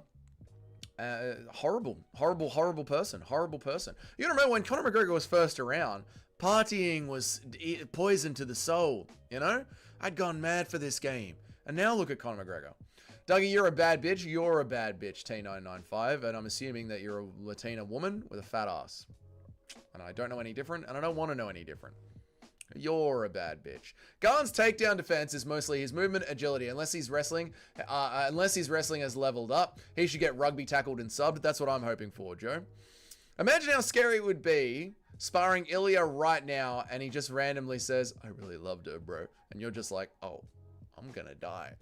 horrible person. You gotta remember when Conor McGregor was first around, partying was poison to the soul, you know? I'd gone mad for this game. And now look at Conor McGregor. Dougie, you're a bad bitch. You're a bad bitch, T995. And I'm assuming that you're a Latina woman with a fat ass. And I don't know any different, and I don't want to know any different. You're a bad bitch. Gane's takedown defense is mostly his movement, agility. Unless his wrestling has leveled up, he should get rugby tackled and subbed. That's what I'm hoping for, Joe. Imagine how scary it would be sparring Ilya right now, and he just randomly says, I really loved her, bro. And you're just like, oh, I'm gonna die.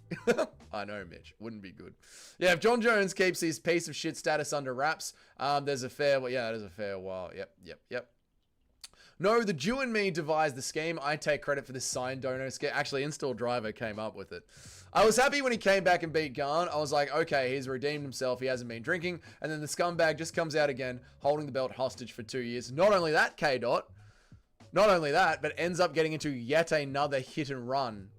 I know, Mitch. Wouldn't be good. Yeah, if Jon Jones keeps his piece of shit status under wraps, there's a fair while. Yep. No, the Jew and me devised the scheme. I take credit for this sign donor scheme. Actually, Install Driver came up with it. I was happy when he came back and beat Gane. I was like, okay, he's redeemed himself. He hasn't been drinking. And then the scumbag just comes out again, holding the belt hostage for 2 years. Not only that, K-Dot. Not only that, but ends up getting into yet another hit and run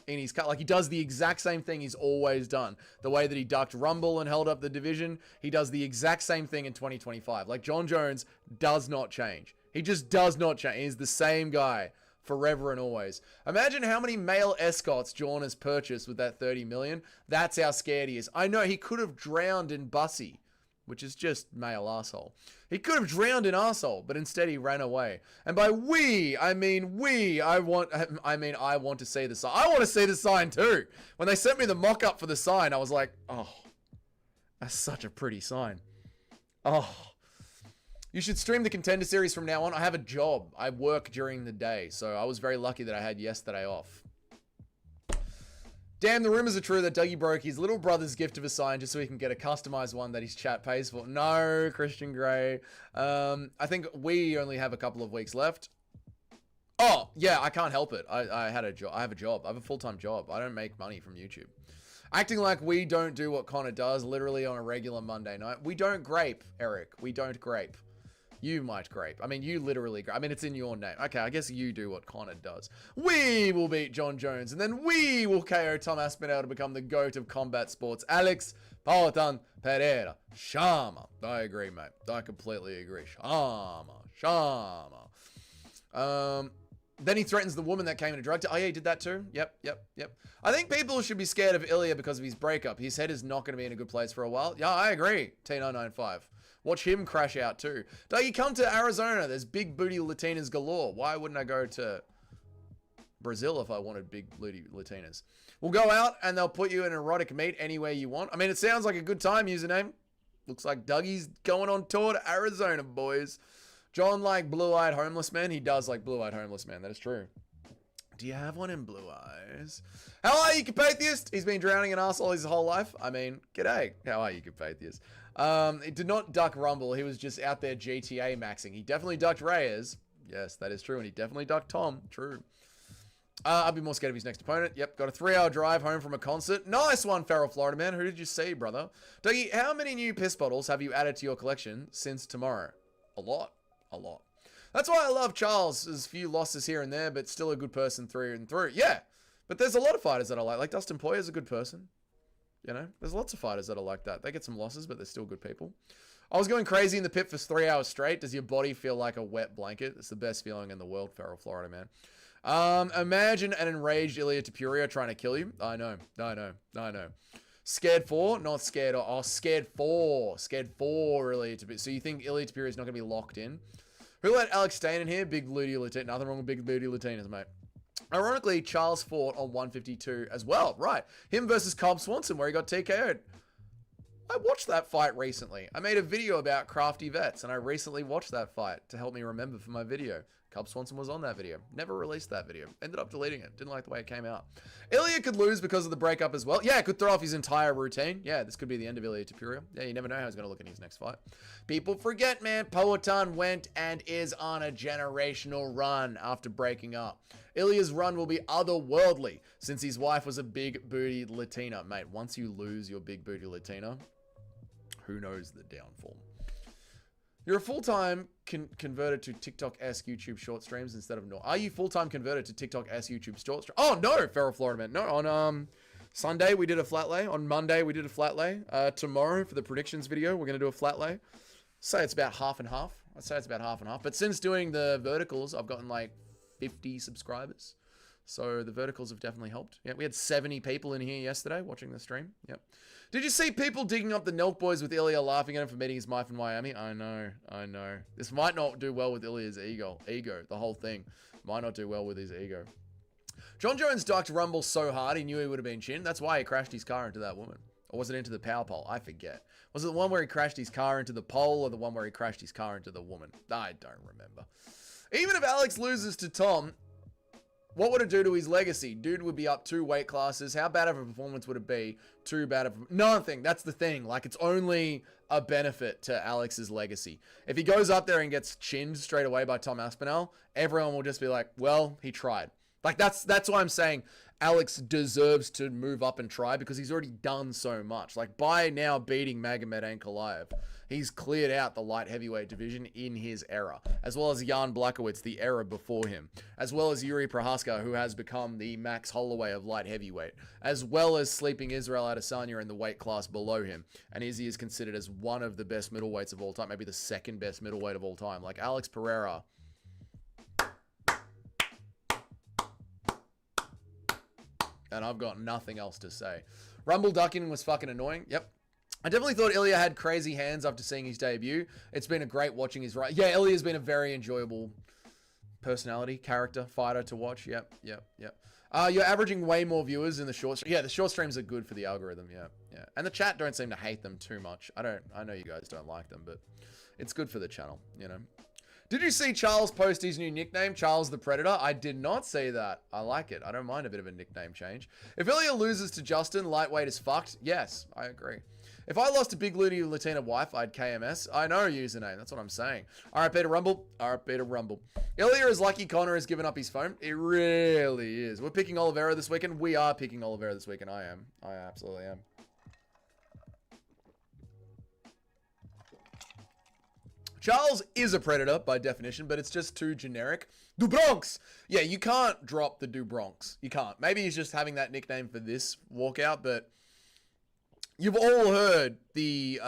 in his cut. Like, he does the exact same thing he's always done. The way that he ducked Rumble and held up the division, he does the exact same thing in 2025. Like, Jon Jones does not change. He just does not change. He's the same guy forever and always. Imagine how many male escorts Jon has purchased with that 30 million. That's how scared he is. I know he could have drowned in Bussy, which is just male asshole. He could have drowned in arsehole, but instead he ran away. And by we, I mean we. I want to see the sign. I want to see the sign too. When they sent me the mock-up for the sign, I was like, oh, that's such a pretty sign. Oh, you should stream the Contender Series from now on. I have a job. I work during the day, so I was very lucky that I had yesterday off. Damn, the rumors are true that Dougie broke his little brother's gift of a sign just so he can get a customized one that his chat pays for. No, Christian Grey. I think we only have a couple of weeks left. Oh, yeah, I can't help it. I have a job. I have a full-time job. I don't make money from YouTube. Acting like we don't do what Connor does literally on a regular Monday night. We don't grape, Eric. We don't grape. You might grape. I mean, you literally grape. I mean, it's in your name. Okay, I guess you do what Connor does. We will beat Jon Jones, and then we will KO Tom Aspinall to become the GOAT of combat sports. Alex Pautan Pereira. Shama. I agree, mate. I completely agree. Shama. Then he threatens the woman that came in a drug test. Oh, yeah, he did that too? Yep. I think people should be scared of Ilya because of his breakup. His head is not going to be in a good place for a while. Yeah, I agree. T995. Watch him crash out too. Dougie, come to Arizona. There's big booty Latinas galore. Why wouldn't I go to Brazil if I wanted big booty Latinas? We'll go out and they'll put you in erotic meat anywhere you want. I mean, it sounds like a good time, username. Looks like Dougie's going on tour to Arizona, boys. John like blue-eyed homeless man. He does like blue-eyed homeless man. That is true. Do you have one in blue eyes? How are you, Capatheist? He's been drowning in arsehole his whole life. I mean, g'day. How are you, Capatheist? He did not duck Rumble. He was just out there GTA maxing. He definitely ducked Reyes. Yes, that is true. And he definitely ducked Tom. True. I'd be more scared of his next opponent. Yep, got a 3-hour drive home from a concert. Nice one, Feral Florida man. Who did you see, brother? Dougie, how many new piss bottles have you added to your collection since tomorrow? A lot. That's why I love Charles. There's a few losses here and there, but still a good person through and through. Yeah, but there's a lot of fighters that I like. Like Dustin Poirier's a good person. You know, there's lots of fighters that are like that. They get some losses, but they're still good people. I was going crazy in the pit for 3 hours straight. Does your body feel like a wet blanket? It's the best feeling in the world, Feral Florida man. Imagine an enraged Ilya Tapuria trying to kill you. I know. Scared for, not scared. Oh, scared for Ilya Tapuria. So you think Ilya Tapuria is not going to be locked in? Who let Alex stay in here? Big booty Latina. Nothing wrong with big booty Latinas, mate. Ironically, Charles fought on 152 as well. Right. Him versus Cobb Swanson, where he got TKO'd. I watched that fight recently. I made a video about crafty vets, and I recently watched that fight to help me remember for my video. Cobb Swanson was on that video. Never released that video. Ended up deleting it. Didn't like the way it came out. Ilya could lose because of the breakup as well. Yeah, it could throw off his entire routine. Yeah, this could be the end of Ilya Tapuria. Yeah, you never know how he's going to look in his next fight. People forget, man. Poatan went and is on a generational run after breaking up. Ilya's run will be otherworldly since his wife was a big booty Latina. Mate, once you lose your big booty Latina, who knows the downfall? You're a full-time converted to TikTok-esque YouTube short streams instead of no. Are you full-time converted to TikTok-esque YouTube short stream? Oh, no, Feral Florida man. No, on Sunday we did a flat lay. On Monday we did a flat lay. Tomorrow for the predictions video we're going to do a flat lay. Say it's about half and half. I'd say it's about half and half. But since doing the verticals, I've gotten like 50 subscribers. So the verticals have definitely helped. Yeah, we had 70 people in here yesterday watching the stream. Yep. Did you see people digging up the Nelk boys with Ilya laughing at him for meeting his wife in Miami? I know. This might not do well with Ilya's ego. The whole thing might not do well with his ego. Jon Jones ducked Rumble so hard he knew he would have been chinned. That's why he crashed his car into that woman. Or was it into the power pole? I forget. Was it the one where he crashed his car into the pole or the one where he crashed his car into the woman? I don't remember. Even if Alex loses to Tom, what would it do to his legacy? Dude would be up 2 weight classes. How bad of a performance would it be? Too bad of nothing. That's the thing. Like, it's only a benefit to Alex's legacy. If he goes up there and gets chinned straight away by Tom Aspinall, everyone will just be like, well, he tried. Like, that's why I'm saying Alex deserves to move up and try, because he's already done so much. Like, by now beating Magomed Ankalaev, he's cleared out the light heavyweight division in his era, as well as Jan Blachowicz, the era before him, as well as Yuri Prohaska, who has become the Max Holloway of light heavyweight, as well as sleeping Israel Adesanya in the weight class below him. And Izzy is considered as one of the best middleweights of all time, maybe the second best middleweight of all time. Like Alex Pereira. And I've got nothing else to say. Rumble ducking was fucking annoying. Yep. I definitely thought Ilya had crazy hands after seeing his debut. It's been a great watching his right. Yeah, Ilya's been a very enjoyable personality, character, fighter to watch. Yep. You're averaging way more viewers in the short stream. Yeah, the short streams are good for the algorithm. Yeah, yeah. And the chat don't seem to hate them too much. I know you guys don't like them, but it's good for the channel, you know. Did you see Charles post his new nickname, Charles the Predator? I did not see that. I like it. I don't mind a bit of a nickname change. If Ilya loses to Justin, lightweight is fucked. Yes, I agree. If I lost a big loony Latina wife, I'd KMS. I know username. That's what I'm saying. RIP to Rumble. RIP to Rumble. Ilya is lucky Connor has given up his phone. It really is. We're picking Oliveira this weekend. We are picking Oliveira this weekend. I am. I absolutely am. Charles is a predator by definition, but it's just too generic. Du Bronx! Yeah, you can't drop the Du Bronx. You can't. Maybe he's just having that nickname for this walkout, but you've all heard the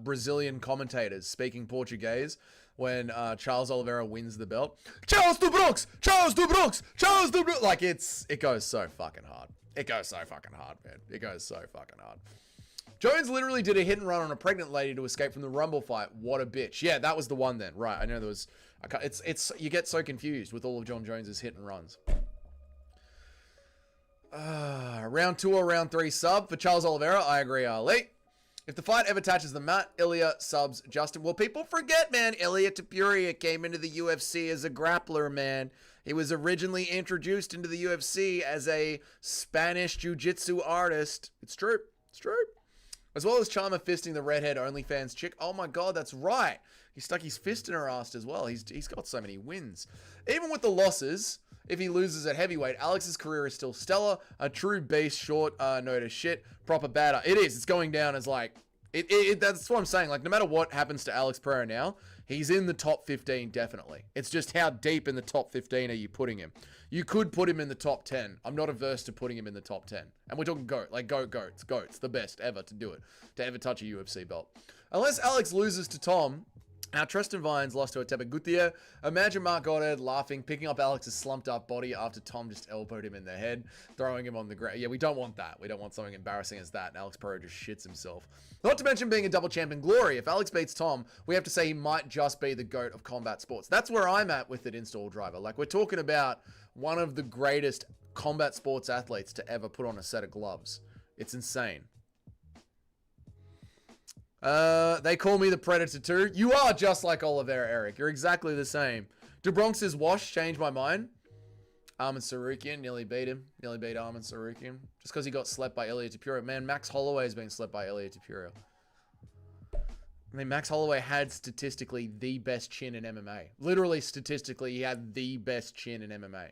Brazilian commentators speaking Portuguese when Charles Oliveira wins the belt. Charles Du Bronx! Charles Du Bronx! Charles Du Bronx! Like, it goes so fucking hard. It goes so fucking hard, man. It goes so fucking hard. Jones literally did a hit and run on a pregnant lady to escape from the Rumble fight. What a bitch. Yeah, that was the one then. Right, I know there was... you get so confused with all of Jon Jones's hit and runs. Round 2 or round 3 sub for Charles Oliveira. I agree, Ali. If the fight ever touches the mat, Ilya subs Justin. Well, people forget, man. Ilya Pereira came into the UFC as a grappler, man. He was originally introduced into the UFC as a Spanish jiu-jitsu artist. It's true. It's true. As well as Charmer fisting the redhead OnlyFans chick. Oh my god, that's right. He stuck his fist in her ass as well. He's got so many wins. Even with the losses, if he loses at heavyweight, Alex's career is still stellar. A true beast, short notice shit. Proper batter. It is. It's going down as like... that's what I'm saying. Like, no matter what happens to Alex Pereira now, he's in the top 15 definitely. It's just how deep in the top 15 are you putting him? You could put him in the top 10. I'm not averse to putting him in the top 10. And we're talking GOAT. Like, GOATs. the best ever to do it. To ever touch a UFC belt. Unless Alex loses to Tom... Now, Tristan Vines lost to Atepa Gutierrez. Imagine Mark Goddard laughing, picking up Alex's slumped up body after Tom just elbowed him in the head, throwing him on the ground. Yeah, we don't want that. We don't want something embarrassing as that. And Alex Pereira just shits himself. Not to mention being a double champ in glory. If Alex beats Tom, we have to say he might just be the GOAT of combat sports. That's where I'm at with it, Install Driver. Like, we're talking about one of the greatest combat sports athletes to ever put on a set of gloves. It's insane. They call me the Predator too. You are just like Oliveira, Eric. You're exactly the same. Du Bronx's wash changed my mind. Armin Sarukian nearly beat him. Nearly beat Armin Sarukian. Just because he got slept by Ilya Pereira. Man, Max Holloway's been slept by Ilya Pereira. I mean, Max Holloway had statistically the best chin in MMA. Literally, statistically, he had the best chin in MMA.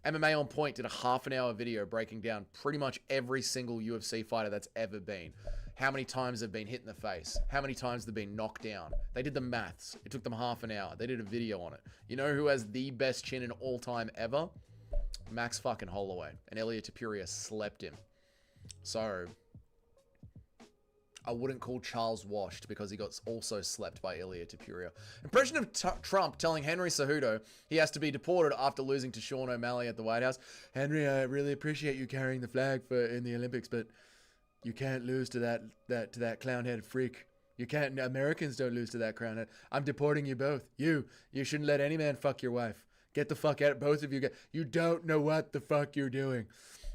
MMA On Point did a half-an-hour video breaking down pretty much every single UFC fighter that's ever been. How many times they've been hit in the face. How many times they've been knocked down. They did the maths. It took them half an hour. They did a video on it. You know who has the best chin in all time ever? Max fucking Holloway. And Ilya Pereira slept him. So, I wouldn't call Charles washed because he got also slept by Ilya Pereira. Impression of Trump telling Henry Cejudo he has to be deported after losing to Sean O'Malley at the White House. Henry, I really appreciate you carrying the flag in the Olympics, but you can't lose to that clown-headed freak. You can't. Americans don't lose to that clown-head. I'm deporting you both. You shouldn't let any man fuck your wife. Get the fuck out. Both of you. You don't know what the fuck you're doing.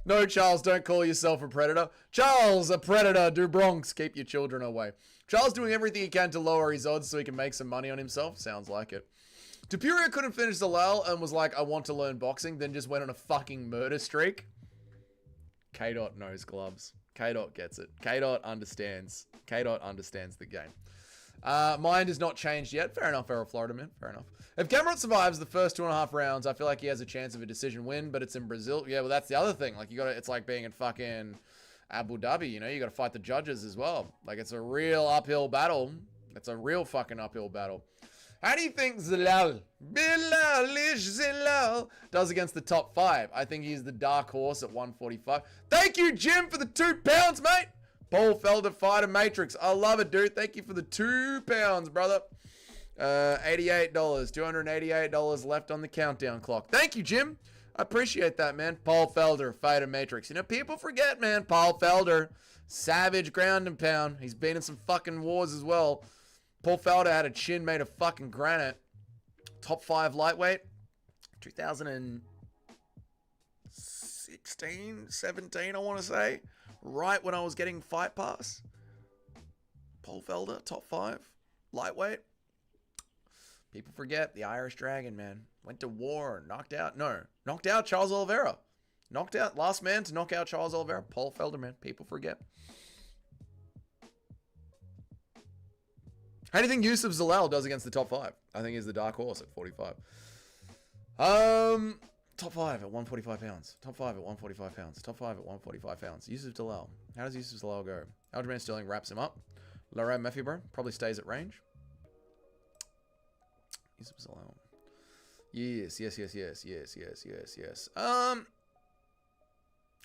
No, Charles, don't call yourself a predator. Charles, a predator. Du Bronx. Keep your children away. Charles doing everything he can to lower his odds so he can make some money on himself. Sounds like it. Pereira couldn't finish the lull and was like, I want to learn boxing, then just went on a fucking murder streak. K-Dot knows gloves. K-Dot gets it. K-Dot understands. K-Dot understands the game. Mind has not changed yet. Fair enough, Errol Florida, man. Fair enough. If Cameron survives the first 2.5 rounds, I feel like he has a chance of a decision win, but it's in Brazil. Yeah, well, that's the other thing. Like, it's like being in fucking Abu Dhabi, you know? You gotta fight the judges as well. Like, it's a real uphill battle. It's a real fucking uphill battle. How do you think Zalal does against the top 5? I think he's the dark horse at 145. Thank you, Jim, for the 2 pounds, mate. Paul Felder Fighter Matrix. I love it, dude. Thank you for the 2 pounds, brother. $88. $288 left on the countdown clock. Thank you, Jim. I appreciate that, man. Paul Felder Fighter Matrix. You know, people forget, man. Paul Felder. Savage ground and pound. He's been in some fucking wars as well. Paul Felder had a chin made of fucking granite. Top 5 lightweight. 2006, 16, 17, I want to say. Right when I was getting Fight Pass. Paul Felder, top 5. Lightweight. People forget the Irish Dragon, man. Went to war, knocked out Charles Oliveira. Knocked out, last man to knock out Charles Oliveira. Paul Felder, man. People forget. How do you think Yusuf Zalal does against the top 5? I think he's the dark horse at 45. Top 5 at 145 pounds. Top 5 at 145 pounds. Top 5 at 145 pounds. Yusuf Zalal. How does Yusuf Zalal go? Aljamain Sterling wraps him up. Laurent Mefibro probably stays at range. Yusuf Zalal. Yes. I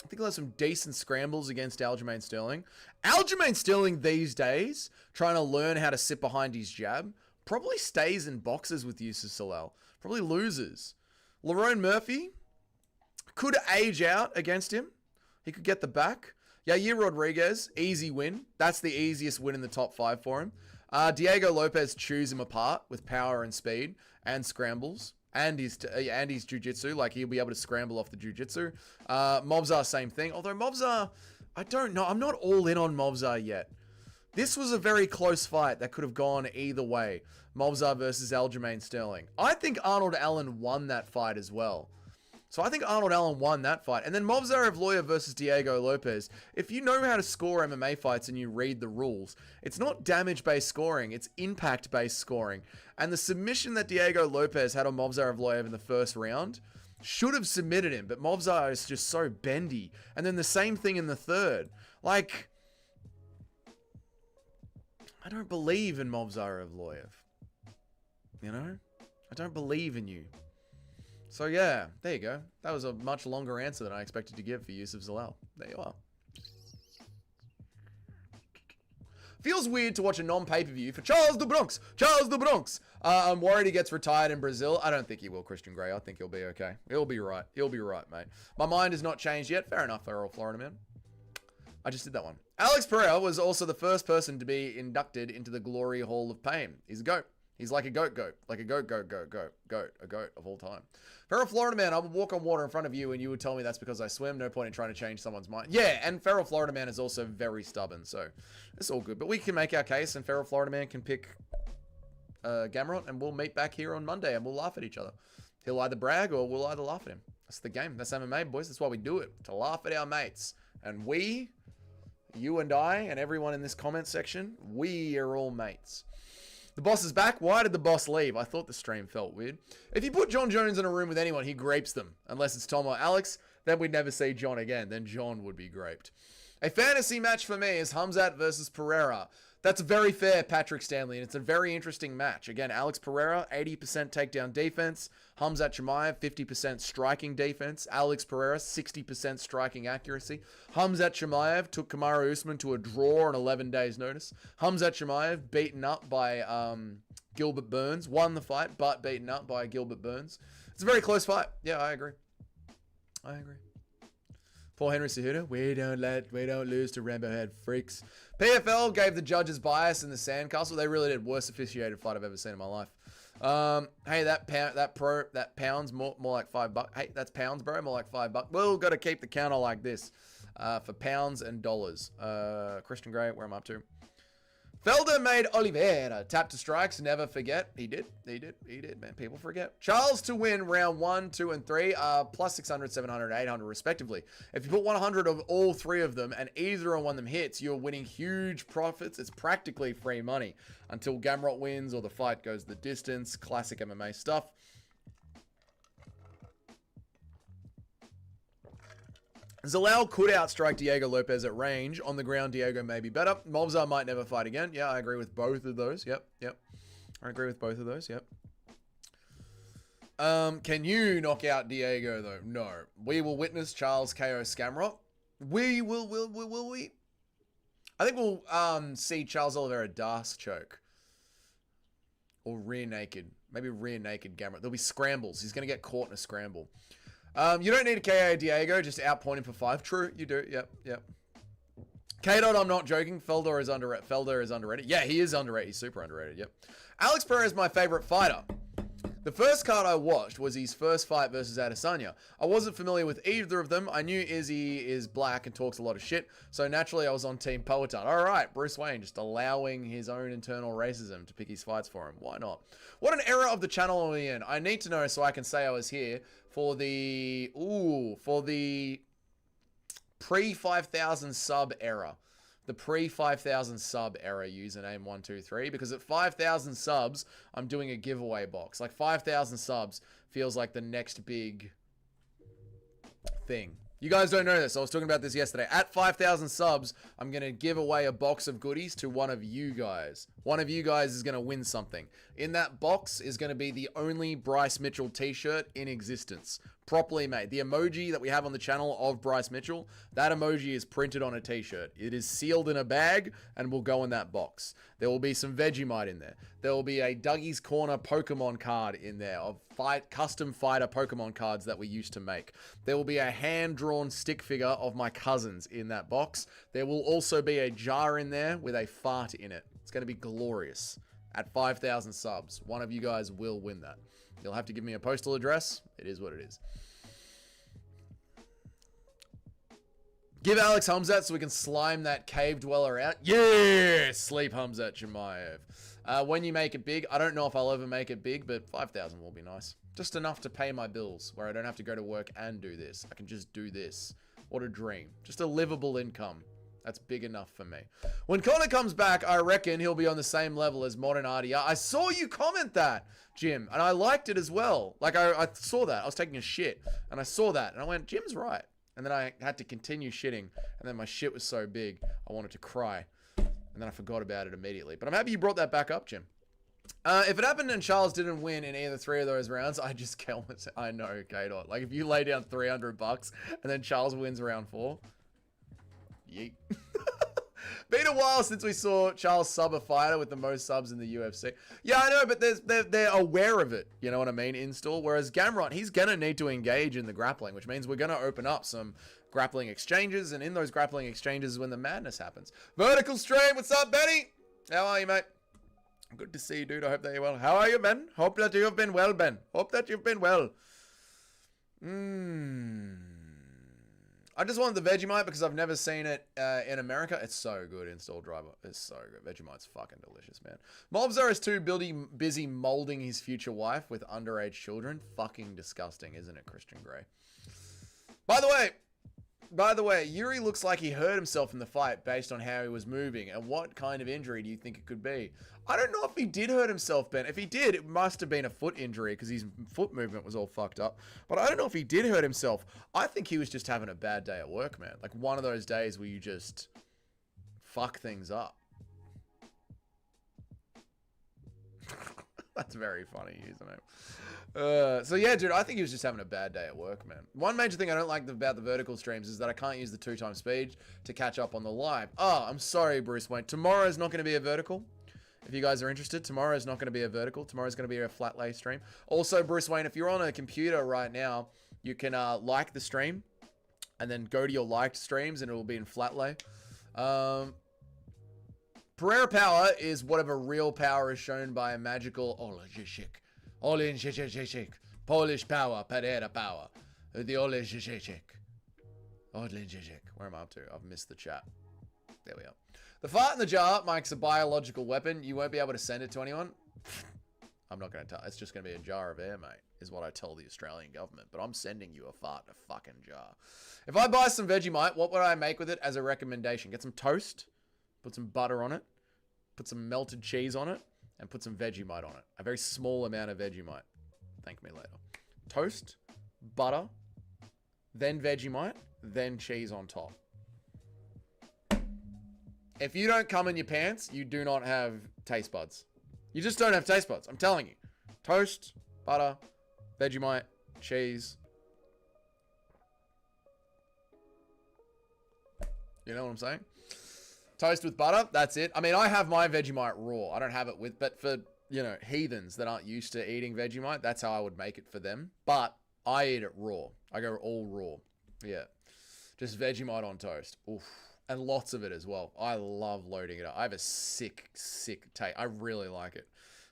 think he'll have some decent scrambles against Aljamain Sterling. Aljamain Sterling these days, trying to learn how to sit behind his jab, probably stays in boxes with Yusuf Zalal. Probably loses. Lerone Murphy could age out against him. He could get the back. Yair Rodriguez, easy win. That's the easiest win in the top 5 for him. Diego Lopez chews him apart with power and speed and scrambles. And his jiu-jitsu. Like, he'll be able to scramble off the jiu-jitsu. Mobzar, same thing. Although Mobzar, I don't know. I'm not all in on Mobzar yet. This was a very close fight that could have gone either way. Mobzar versus Aljamain Sterling. I think Arnold Allen won that fight as well. So I think Arnold Allen won that fight. And then Mobzar Evloev versus Diego Lopez. If you know how to score MMA fights and you read the rules, it's not damage-based scoring. It's impact-based scoring. And the submission that Diego Lopez had on Mobzar Evloev in the first round should have submitted him. But Mobzar is just so bendy. And then the same thing in the third. Like, I don't believe in Mobzar Evloev. You know? I don't believe in you. So yeah, there you go. That was a much longer answer than I expected to give for Yusuf Zalal. There you are. Feels weird to watch a non-pay-per-view for Charles the Bronx. Charles the Bronx. I'm worried he gets retired in Brazil. I don't think he will, Christian Grey. I think he'll be okay. He'll be right. He'll be right, mate. My mind has not changed yet. Fair enough, Florida man. I just did that one. Alex Pereira was also the first person to be inducted into the Glory Hall of Pain. He's a goat. He's like a goat. Like a goat of all time. Feral Florida Man, I would walk on water in front of you and you would tell me that's because I swim. No point in trying to change someone's mind. Yeah, and Feral Florida Man is also very stubborn, so it's all good. But we can make our case and Feral Florida Man can pick Gamrot and we'll meet back here on Monday and we'll laugh at each other. He'll either brag or we'll either laugh at him. That's the game. That's MMA, boys. That's why we do it. To laugh at our mates. And we, you and I, and everyone in this comment section, we are all mates. The boss is back. Why did the boss leave? I thought the stream felt weird. If you put Jon Jones in a room with anyone, he grapes them. Unless it's Tom or Alex, then we'd never see Jon again. Then Jon would be graped. A fantasy match for me is Khamzat versus Pereira. That's very fair, Patrick Stanley, and it's a very interesting match. Again, Alex Pereira, 80% takedown defense. Khamzat Chimaev, 50% striking defense. Alex Pereira, 60% striking accuracy. Khamzat Chimaev took Kamaru Usman to a draw on 11 days' notice. Khamzat Chimaev, beaten up by Gilbert Burns. Won the fight, but beaten up by Gilbert Burns. It's a very close fight. Yeah, I agree. Paul Henry Cejudo, we don't lose to Rambo Head freaks. PFL gave the judges bias in the sandcastle. They really did. Worst officiated fight I've ever seen in my life. Hey, that pounds more like $5. Hey, that's pounds, bro. More like $5. Well, got to keep the counter like this for pounds and dollars. Christian Grey, where am I up to? Felder made Oliveira tap to strikes. Never forget. He did, man. People forget. Charles to win round 1, 2, and 3 plus 600, 700, 800 respectively. If you put 100 of all 3 of them and either one of them hits, you're winning huge profits. It's practically free money until Gamrot wins or the fight goes the distance. Classic MMA stuff. Zalal could outstrike Diego Lopez at range. On the ground, Diego may be better. Mobzar might never fight again. Yeah, I agree with both of those. Yep. I agree with both of those. Yep. Can you knock out Diego, though? No. We will witness Charles KO Scamrock. Will we? I think we'll see Charles Oliveira Darce choke. Or rear naked. Maybe rear naked Gamrot. There'll be scrambles. He's going to get caught in a scramble. You don't need a KO Diego, just outpoint him for 5. True, you do. Yep. K-Dot, I'm not joking. Felder is underrated. Yeah, he is underrated. He's super underrated. Yep. Alex Pereira is my favorite fighter. The first card I watched was his first fight versus Adesanya. I wasn't familiar with either of them. I knew Izzy is black and talks a lot of shit, so naturally I was on Team Poetan. Alright, Bruce Wayne just allowing his own internal racism to pick his fights for him. Why not? What an era of the channel are we in? I need to know so I can say I was here for the... for the pre-5,000 sub era. The pre-5,000 sub era username 123, because at 5,000 subs, I'm doing a giveaway box. Like 5,000 subs feels like the next big thing. You guys don't know this. I was talking about this yesterday. At 5,000 subs, I'm going to give away a box of goodies to one of you guys. One of you guys is going to win something. In that box is going to be the only Bryce Mitchell t-shirt in existence. Properly made. The emoji that we have on the channel of Bryce Mitchell, that emoji is printed on a t-shirt. It is sealed in a bag and will go in that box. There will be some Vegemite in there. There will be a Dougie's Corner Pokemon card in there of custom fighter Pokemon cards that we used to make. There will be a hand-drawn stick figure of my cousins in that box. There will also be a jar in there with a fart in it. It's going to be glorious. At 5,000 subs, one of you guys will win that. You'll have to give me a postal address. It is what it is. Give Alex Humzat so we can slime that cave dweller out. Yeah! Sleep Humzat Jemayev. When you make it big, I don't know if I'll ever make it big, but 5,000 will be nice. Just enough to pay my bills, where I don't have to go to work and do this. I can just do this. What a dream. Just a livable income. That's big enough for me. When Conor comes back, I reckon he'll be on the same level as Modern RDR. I saw you comment that, Jim, and I liked it as well. Like, I saw that. I was taking a shit, and I saw that, and I went, Jim's right. And then I had to continue shitting, and then my shit was so big, I wanted to cry. And then I forgot about it immediately. But I'm happy you brought that back up, Jim. If it happened and Charles didn't win in either 3 of those rounds, I just kill it. I know, K-Dot. Like, if you lay down $300 and then Charles wins round 4, yeet. Been a while since we saw Charles sub a fighter with the most subs in the UFC. Yeah, I know, but they're aware of it, you know what I mean, in-store. Whereas Gamrot, he's going to need to engage in the grappling, which means we're going to open up some grappling exchanges, and in those grappling exchanges is when the madness happens. Vertical Stream, what's up, Benny? How are you, mate? Good to see you, dude. I hope that you're well. How are you, Ben? Hope that you've been well, Ben. Hope that you've been well. I just wanted the Vegemite because I've never seen it in America. It's so good, install driver. It's so good. Vegemite's fucking delicious, man. Mobzar is too busy molding his future wife with underage children. Fucking disgusting, isn't it, Christian Grey? By the way, Yuri looks like he hurt himself in the fight based on how he was moving. And what kind of injury do you think it could be? I don't know if he did hurt himself, Ben. If he did, it must have been a foot injury because his foot movement was all fucked up. But I don't know if he did hurt himself. I think he was just having a bad day at work, man. Like one of those days where you just fuck things up. That's very funny, username. So yeah, dude, I think he was just having a bad day at work, man. One major thing I don't like about the vertical streams is that I can't use the 2x speed to catch up on the live. Oh, I'm sorry, Bruce Wayne. Tomorrow's not going to be a vertical. If you guys are interested, tomorrow's not going to be a vertical. Tomorrow's going to be a flat lay stream. Also, Bruce Wayne, if you're on a computer right now, you can like the stream and then go to your liked streams and it will be in flat lay. Pereira power is whatever real power is shown by a magical Olejczyk. Polish power, Pereira power. The Olejczyk. Where am I up to? I've missed the chat. There we are. The fart in the jar makes a biological weapon. You won't be able to send it to anyone. I'm not going to tell. It's just going to be a jar of air, mate, is what I tell the Australian government. But I'm sending you a fart in a fucking jar. If I buy some Vegemite, what would I make with it as a recommendation? Get some toast, put some butter on it, put some melted cheese on it, and put some Vegemite on it. A very small amount of Vegemite. Thank me later. Toast, butter, then Vegemite, then cheese on top. If you don't come in your pants, you do not have taste buds. You just don't have taste buds. I'm telling you. Toast, butter, Vegemite, cheese. You know what I'm saying? Toast with butter, that's it. I mean, I have my Vegemite raw. I don't have it with, but for, you know, heathens that aren't used to eating Vegemite, that's how I would make it for them. But I eat it raw. I go all raw. Yeah. Just Vegemite on toast. Oof. And lots of it as well. I love loading it up. I have a sick taste. I really like it.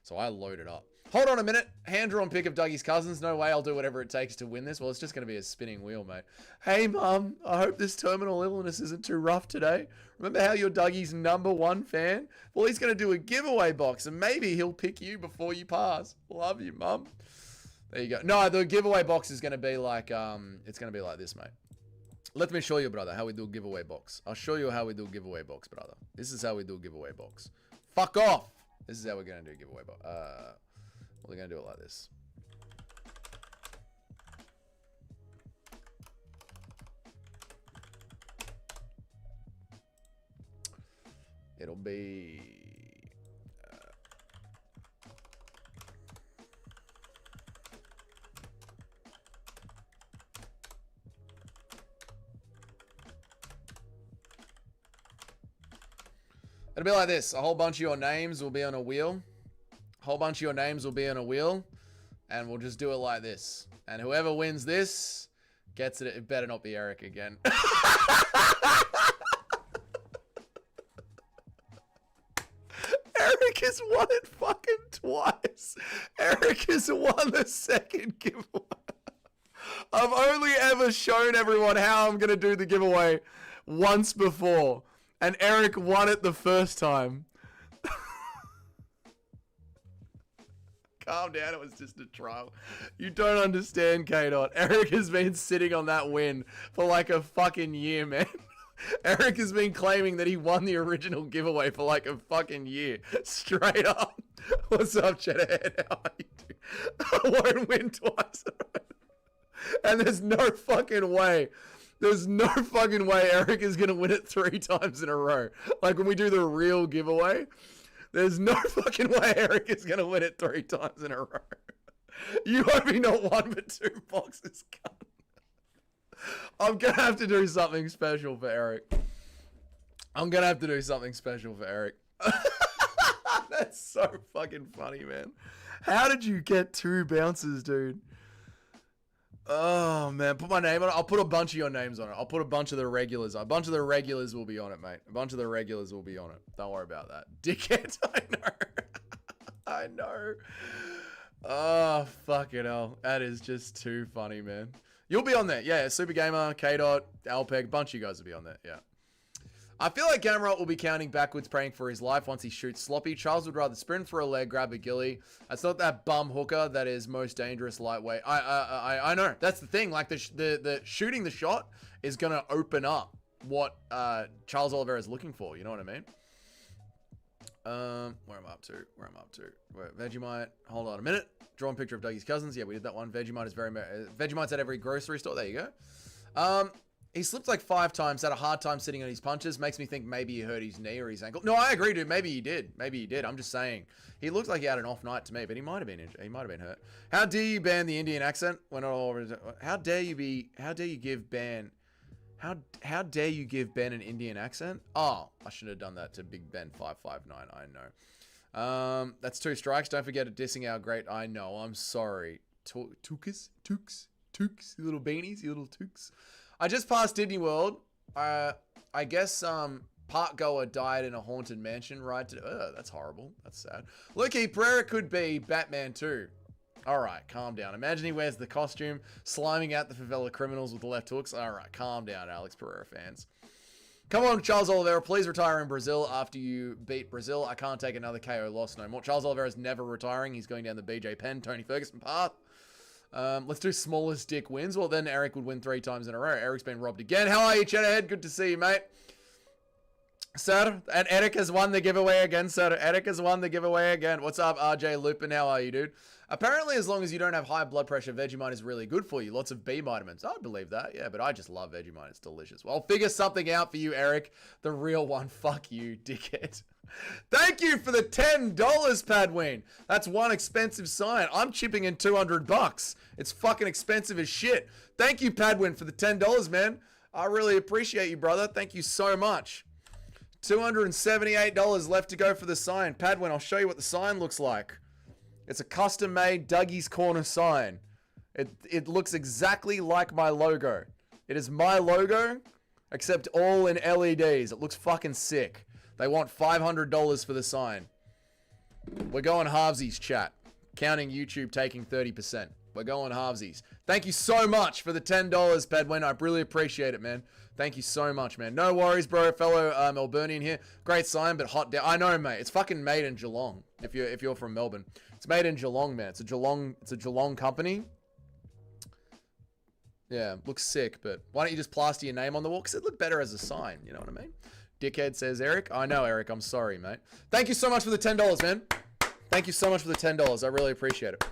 So I load it up. Hold on a minute. Hand-drawn pick of Dougie's cousins. No way I'll do whatever it takes to win this. Well, it's just going to be a spinning wheel, mate. Hey, Mum. I hope this terminal illness isn't too rough today. Remember how you're Dougie's #1 fan? Well, he's going to do a giveaway box, and maybe he'll pick you before you pass. Love you, Mum. There you go. No, the giveaway box is going to be like, it's going to be like this, mate. Let me show you, brother, how we do a giveaway box. I'll show you how we do a giveaway box, brother. This is how we do a giveaway box. Fuck off. This is how we're going to do a giveaway box. We're going to do it like this. It'll be... it'll be like this. A whole bunch of your names will be on a wheel. A whole bunch of your names will be on a wheel. And we'll just do it like this. And whoever wins this gets it. It better not be Eric again. Eric has won it fucking twice. Eric has won the second giveaway. I've only ever shown everyone how I'm going to do the giveaway once before. And Eric won it the first time. Calm down, it was just a trial. You don't understand, K-Dot. Eric has been sitting on that win for like a fucking year, man. Eric has been claiming that he won the original giveaway for like a fucking year. Straight up. What's up, Cheddarhead? How are you doing? I won't win twice. And there's no fucking way. There's no fucking way Eric is going to win it 3 times in a row. Like when we do the real giveaway, there's no fucking way Eric is going to win it 3 times in a row. You owe me not 1 but 2 boxes, cunt. I'm going to have to do something special for Eric. I'm going to have to do something special for Eric. That's so fucking funny, man. How did you get 2 bounces, dude? Oh, man. Put my name on it. I'll put a bunch of your names on it. I'll put a bunch of the regulars. A bunch of the regulars will be on it, mate. A bunch of the regulars will be on it. Don't worry about that. Dickhead. I know. I know. Oh, fucking hell. That is just too funny, man. You'll be on there. Yeah, Super Gamer, K-Dot, Alpeg. A bunch of you guys will be on there. Yeah. I feel like Gamrot will be counting backwards, praying for his life once he shoots sloppy. Charles would rather sprint for a leg, grab a gilly. That's not that bum hooker that is most dangerous lightweight. I know. That's the thing. Like the shooting the shot is gonna open up what Charles Oliveira is looking for. You know what I mean? Where am I up to? Where, Vegemite. Hold on a minute. Drawn picture of Dougie's cousins. Yeah, we did that one. Vegemite is Vegemite's at every grocery store. There you go. He slipped like 5 times, had a hard time sitting on his punches. Makes me think maybe he hurt his knee or his ankle. No, I agree, dude. Maybe he did. I'm just saying. He looked like he had an off night to me, but he might have been injured. He might have been hurt. How dare you ban the Indian accent? How dare you give Ben an Indian accent? Oh, I should have done that to Big Ben 559. I know. That's 2 strikes. Don't forget dissing our great. I know. I'm sorry. Tooks, you little beanies, you little tooks. I just passed Disney World. I guess park goer died in a haunted mansion right today. That's horrible. That's sad. Look-y, Pereira could be Batman too. Alright, calm down. Imagine he wears the costume, sliming out the favela criminals with the left hooks. Alright, calm down, Alex Pereira fans. Come on, Charles Oliveira. Please retire in Brazil after you beat Brazil. I can't take another KO loss no more. Charles Oliveira is never retiring. He's going down the BJ Penn, Tony Ferguson path. Let's do smallest dick wins. Well, then Eric would win 3 times in a row. Eric's been robbed again. How are you, Cheddarhead? Good to see you, mate. Sir, and Eric has won the giveaway again, sir. Eric has won the giveaway again. What's up, RJ Lupin? How are you, dude? Apparently, as long as you don't have high blood pressure, Vegemite is really good for you. Lots of B vitamins. I believe that, yeah, but I just love Vegemite. It's delicious. Well, I'll figure something out for you, Eric. The real one. Fuck you, dickhead. Thank you for the $10, Padween. That's one expensive sign. I'm chipping in $200. It's fucking expensive as shit. Thank you, Padwin, for the $10, man. I really appreciate you, brother. Thank you so much. $278 left to go for the sign. Padwin, I'll show you what the sign looks like. It's a custom-made Dougie's Corner sign. It looks exactly like my logo. It is my logo, except all in LEDs. It looks fucking sick. They want $500 for the sign. We're going halvesies, chat. Counting YouTube taking 30%. We're going halvesies. Thank you so much for the $10, Pedwin. I really appreciate it, man. Thank you so much, man. No worries, bro. Fellow Melburnian here. Great sign, but hot down. I know, mate. It's fucking made in Geelong. If you're from Melbourne, it's made in Geelong, man. It's a Geelong company. Yeah, looks sick, but why don't you just plaster your name on the wall? Because it'd look better as a sign, you know what I mean? Dickhead, says Eric. I know, Eric. I'm sorry, mate. Thank you so much for the $10, man. Thank you so much for the $10. I really appreciate it.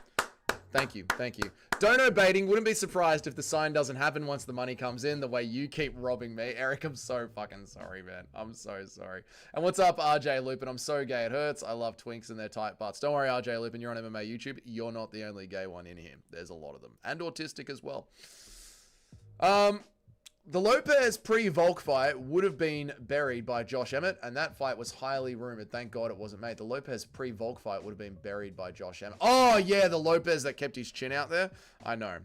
Thank you. Thank you. Dono baiting. Wouldn't be surprised if the sign doesn't happen once the money comes in, the way you keep robbing me. Eric, I'm so fucking sorry, man. I'm so sorry. And what's up, RJ Lupin? I'm so gay it hurts. I love twinks and their tight butts. Don't worry, RJ Lupin. You're on MMA YouTube. You're not the only gay one in here. There's a lot of them. And autistic as well. The Lopez pre-Volk fight would have been buried by Josh Emmett, and that fight was highly rumored. Thank God it wasn't made. The Lopez pre-Volk fight would have been buried by Josh Emmett. Oh, yeah, the Lopez that kept his chin out there. I know.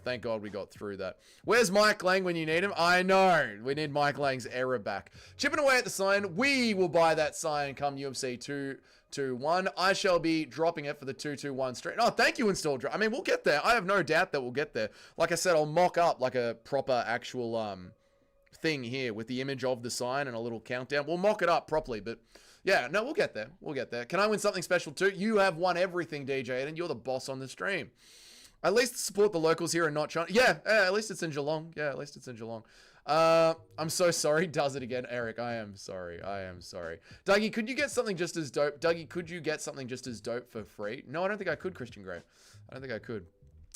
Thank God we got through that. Where's Mike Lang when you need him? I know. We need Mike Lang's era back. Chipping away at the sign. We will buy that sign come UFC 221. I shall be dropping it for the 221 stream. Oh, thank you, Install. I mean, we'll get there. I have no doubt that we'll get there. Like I said, I'll mock up like a proper actual thing here with the image of the sign and a little countdown. We'll mock it up properly, but yeah, no, we'll get there. We'll get there. Can I win something special too? You have won everything, DJ, and you're the boss on the stream. At least support the locals here and not China. Yeah, at least it's in Geelong. Yeah, at least it's in Geelong. I'm so sorry. Does it again, Eric? I am sorry. Dougie, could you get something just as dope? Dougie, could you get something just as dope for free? No, I don't think I could, Christian Grey. I don't think I could.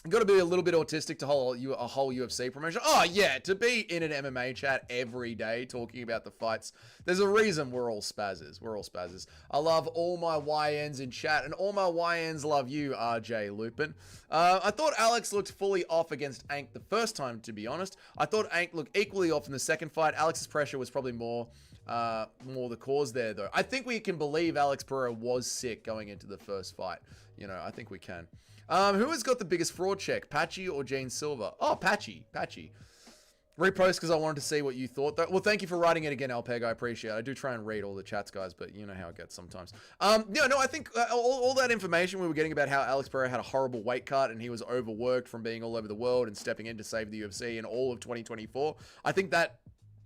You've got to be a little bit autistic to hold a whole UFC promotion. Oh, yeah, to be in an MMA chat every day talking about the fights. There's a reason we're all spazzers. We're all spazzers. I love all my YNs in chat, and all my YNs love you, RJ Lupin. I thought Alex looked fully off against Ank the first time, to be honest. I thought Ank looked equally off in the second fight. Alex's pressure was probably more the cause there, though. I think we can believe Alex Pereira was sick going into the first fight. You know, I think we can. Who has got the biggest fraud check, Patchy or Gene Silver? Oh, Patchy. Repost because I wanted to see what you thought. Well, thank you for writing it again, Alpeg. I appreciate it. I do try and read all the chats, guys, but you know how it gets sometimes. Yeah, no, I think all that information we were getting about how Alex Pereira had a horrible weight cut and he was overworked from being all over the world and stepping in to save the UFC in all of 2024, I think that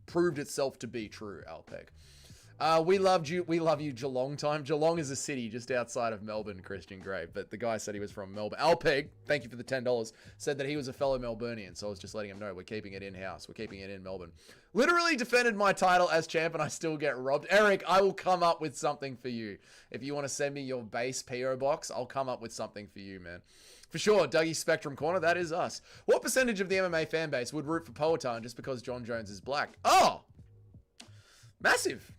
proved itself to be true, Alpeg. We loved you. We love you, Geelong time. Geelong is a city just outside of Melbourne, Christian Grey. But the guy said he was from Melbourne. Alpeg, thank you for the $10, said that he was a fellow Melburnian. So I was just letting him know we're keeping it in-house. We're keeping it in Melbourne. Literally defended my title as champ and I still get robbed. Eric, I will come up with something for you. If you want to send me your base PO box, I'll come up with something for you, man. For sure, Dougie Spectrum Corner, that is us. What percentage of the MMA fan base would root for Poatan just because Jon Jones is black? Oh! Massive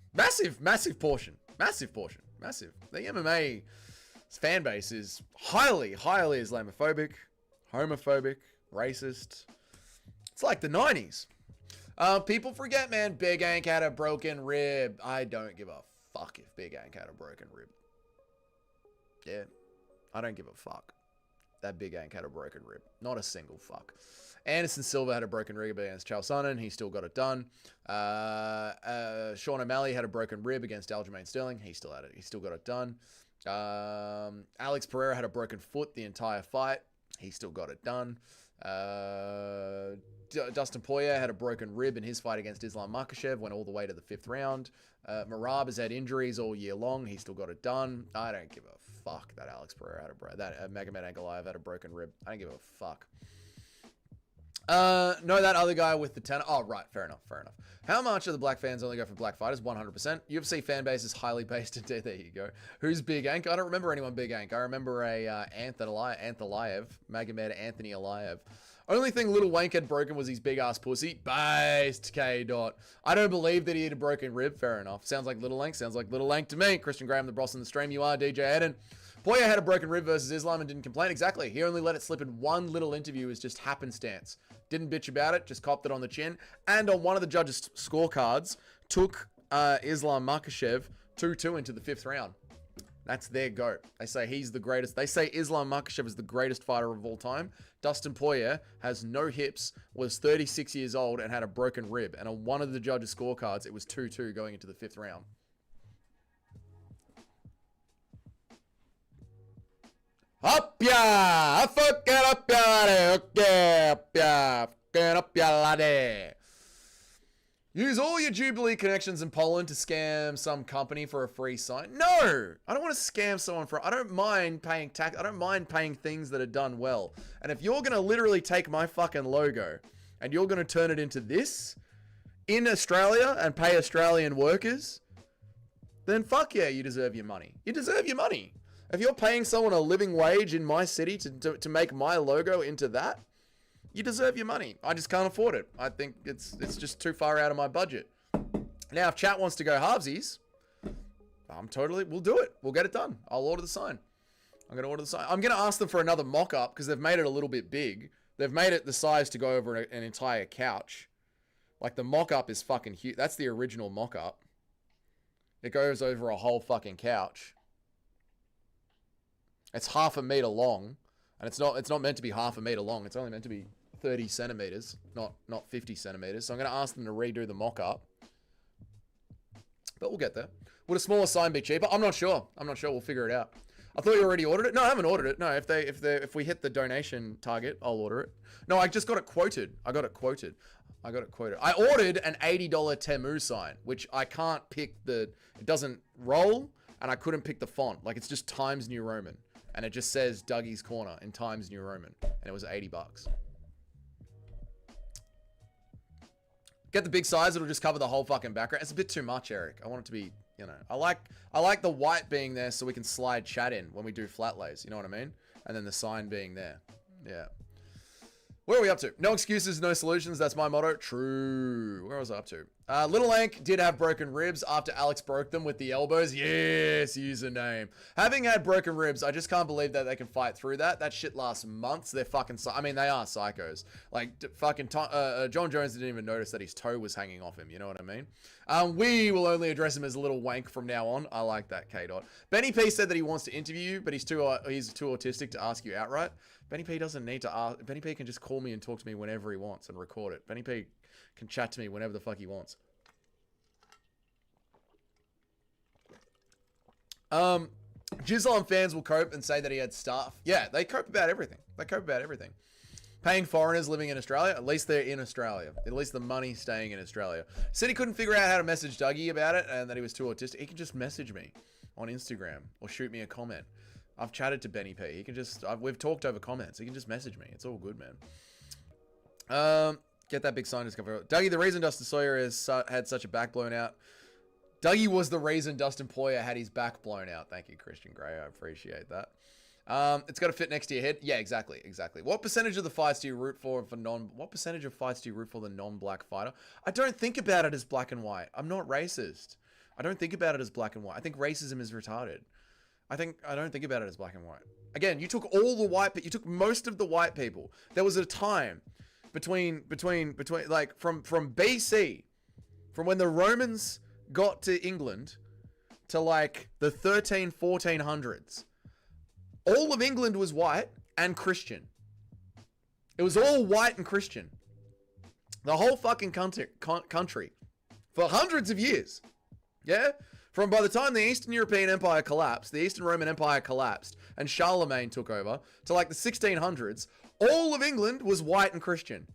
portion. The MMA fan base is highly Islamophobic, homophobic, racist. It's like the 90s. People forget, man, Big Ank had a broken rib. I don't give a fuck if Big Ank had a broken rib. Yeah, I don't give a fuck. That Big Ank had a broken rib. Not a single fuck. Anderson Silva had a broken rib against Chael Sonnen. He still got it done. Sean O'Malley had a broken rib against Aljamain Sterling. He still had it. He still got it done. Alex Pereira had a broken foot the entire fight. He still got it done. Dustin Poirier had a broken rib in his fight against Islam Makhachev. Went all the way to the 5th round. Merab has had injuries all year long. He still got it done. I don't give a fuck that Alex Pereira had that Magomed Ankalaev had a broken rib. I don't give a fuck. No, that other guy with the 10. Oh, right. Fair enough. How much of the black fans only go for black fighters? 100%. UFC fan base is highly based in there. There you go. Who's Big Ank? I don't remember anyone Big Ank. I remember a Anthalaev, Magomed Anthony Alaev. Only thing Little Wank had broken was his big ass pussy. Based K. Dot. I don't believe that he had a broken rib. Fair enough. Sounds like Little Lank. Sounds like Little Lank to me. Christian Graham, the boss in the stream. You are DJ Eden. Poirier had a broken rib versus Islam and didn't complain. Exactly. He only let it slip in one little interview as just happenstance. Didn't bitch about it. Just copped it on the chin. And on one of the judges' scorecards, took Islam Makhachev 2-2 into the 5th round. That's their GOAT. They say he's the greatest. They say Islam Makhachev is the greatest fighter of all time. Dustin Poirier has no hips, was 36 years old, and had a broken rib. And on one of the judges' scorecards, it was 2-2 going into the 5th round. Up ya! Fucking up ya! Okay, up ya! Fucking up ya, laddie! Use all your Jubilee connections in Poland to scam some company for a free sign. No! I don't want to scam someone for... I don't mind paying tax. I don't mind paying things that are done well. And if you're going to literally take my fucking logo and you're going to turn it into this in Australia and pay Australian workers, then fuck yeah, you deserve your money. You deserve your money. If you're paying someone a living wage in my city to make my logo into that, you deserve your money. I just can't afford it. I think it's just too far out of my budget. Now, if chat wants to go halvesies, we'll do it. We'll get it done. I'll order the sign. I'm going to order the sign. I'm going to ask them for another mock-up because they've made it a little bit big. They've made it the size to go over an entire couch. Like, the mock-up is fucking huge. That's the original mock-up. It goes over a whole fucking couch. It's 1/2 meter long, and it's not meant to be 1/2 meter long. It's only meant to be 30 centimeters, not 50 centimeters. So I'm going to ask them to redo the mock-up. But we'll get there. Would a smaller sign be cheaper? I'm not sure. We'll figure it out. I thought you already ordered it. No, I haven't ordered it. No, if we hit the donation target, I'll order it. No, I just got it quoted. I ordered an $80 Temu sign, which I can't pick it doesn't roll, and I couldn't pick the font. Like, it's just Times New Roman. And it just says Dougie's Corner in Times New Roman. And it was $80. Get the big size, it'll just cover the whole fucking background. It's a bit too much, Eric. I want it to be, you know, I like the white being there so we can slide chat in when we do flat lays, you know what I mean? And then the sign being there. Yeah. Where are we up to? No excuses, no solutions. That's my motto. True. Where was I up to? Little Ank did have broken ribs after Alex broke them with the elbows. Yes, username. Having had broken ribs, I just can't believe that they can fight through that. That shit lasts months. They're fucking... I mean, they are psychos. Like, fucking... Jon Jones didn't even notice that his toe was hanging off him. You know what I mean? We will only address him as a little wank from now on. I like that, K-Dot. Benny P said that he wants to interview you, but he's too autistic to ask you outright. Benny P doesn't need to ask. Benny P can just call me and talk to me whenever he wants and record it. Benny P can chat to me whenever the fuck he wants. Jizzlon fans will cope and say that he had staff. Yeah, they cope about everything. Paying foreigners living in Australia, at least they're in Australia. At least the money's staying in Australia. Said he couldn't figure out how to message Dougie about it and that he was too autistic. He can just message me on Instagram or shoot me a comment. I've chatted to Benny P. He can just... we've talked over comments. He can just message me. It's all good, man. Get that big sign just cover. Dougie, the reason Dustin Sawyer had such a back blown out. Dougie was the reason Dustin Poirier had his back blown out. Thank you, Christian Grey. I appreciate that. It's got to fit next to your head. Yeah, exactly. What percentage of the fights do you root for What percentage of fights do you root for the non-black fighter? I don't think about it as black and white. I'm not racist. I don't think about it as black and white. I think racism is retarded. I don't think about it as black and white. Again, you took all the white, but you took most of the white people. There was a time between like from BC, from when the Romans got to England to like the 1400s. All of England was white and Christian. It was all white and Christian. The whole fucking country for hundreds of years. Yeah? From by the time the Eastern European Empire collapsed, the Eastern Roman Empire collapsed, and Charlemagne took over, to like the 1600s, all of England was white and Christian.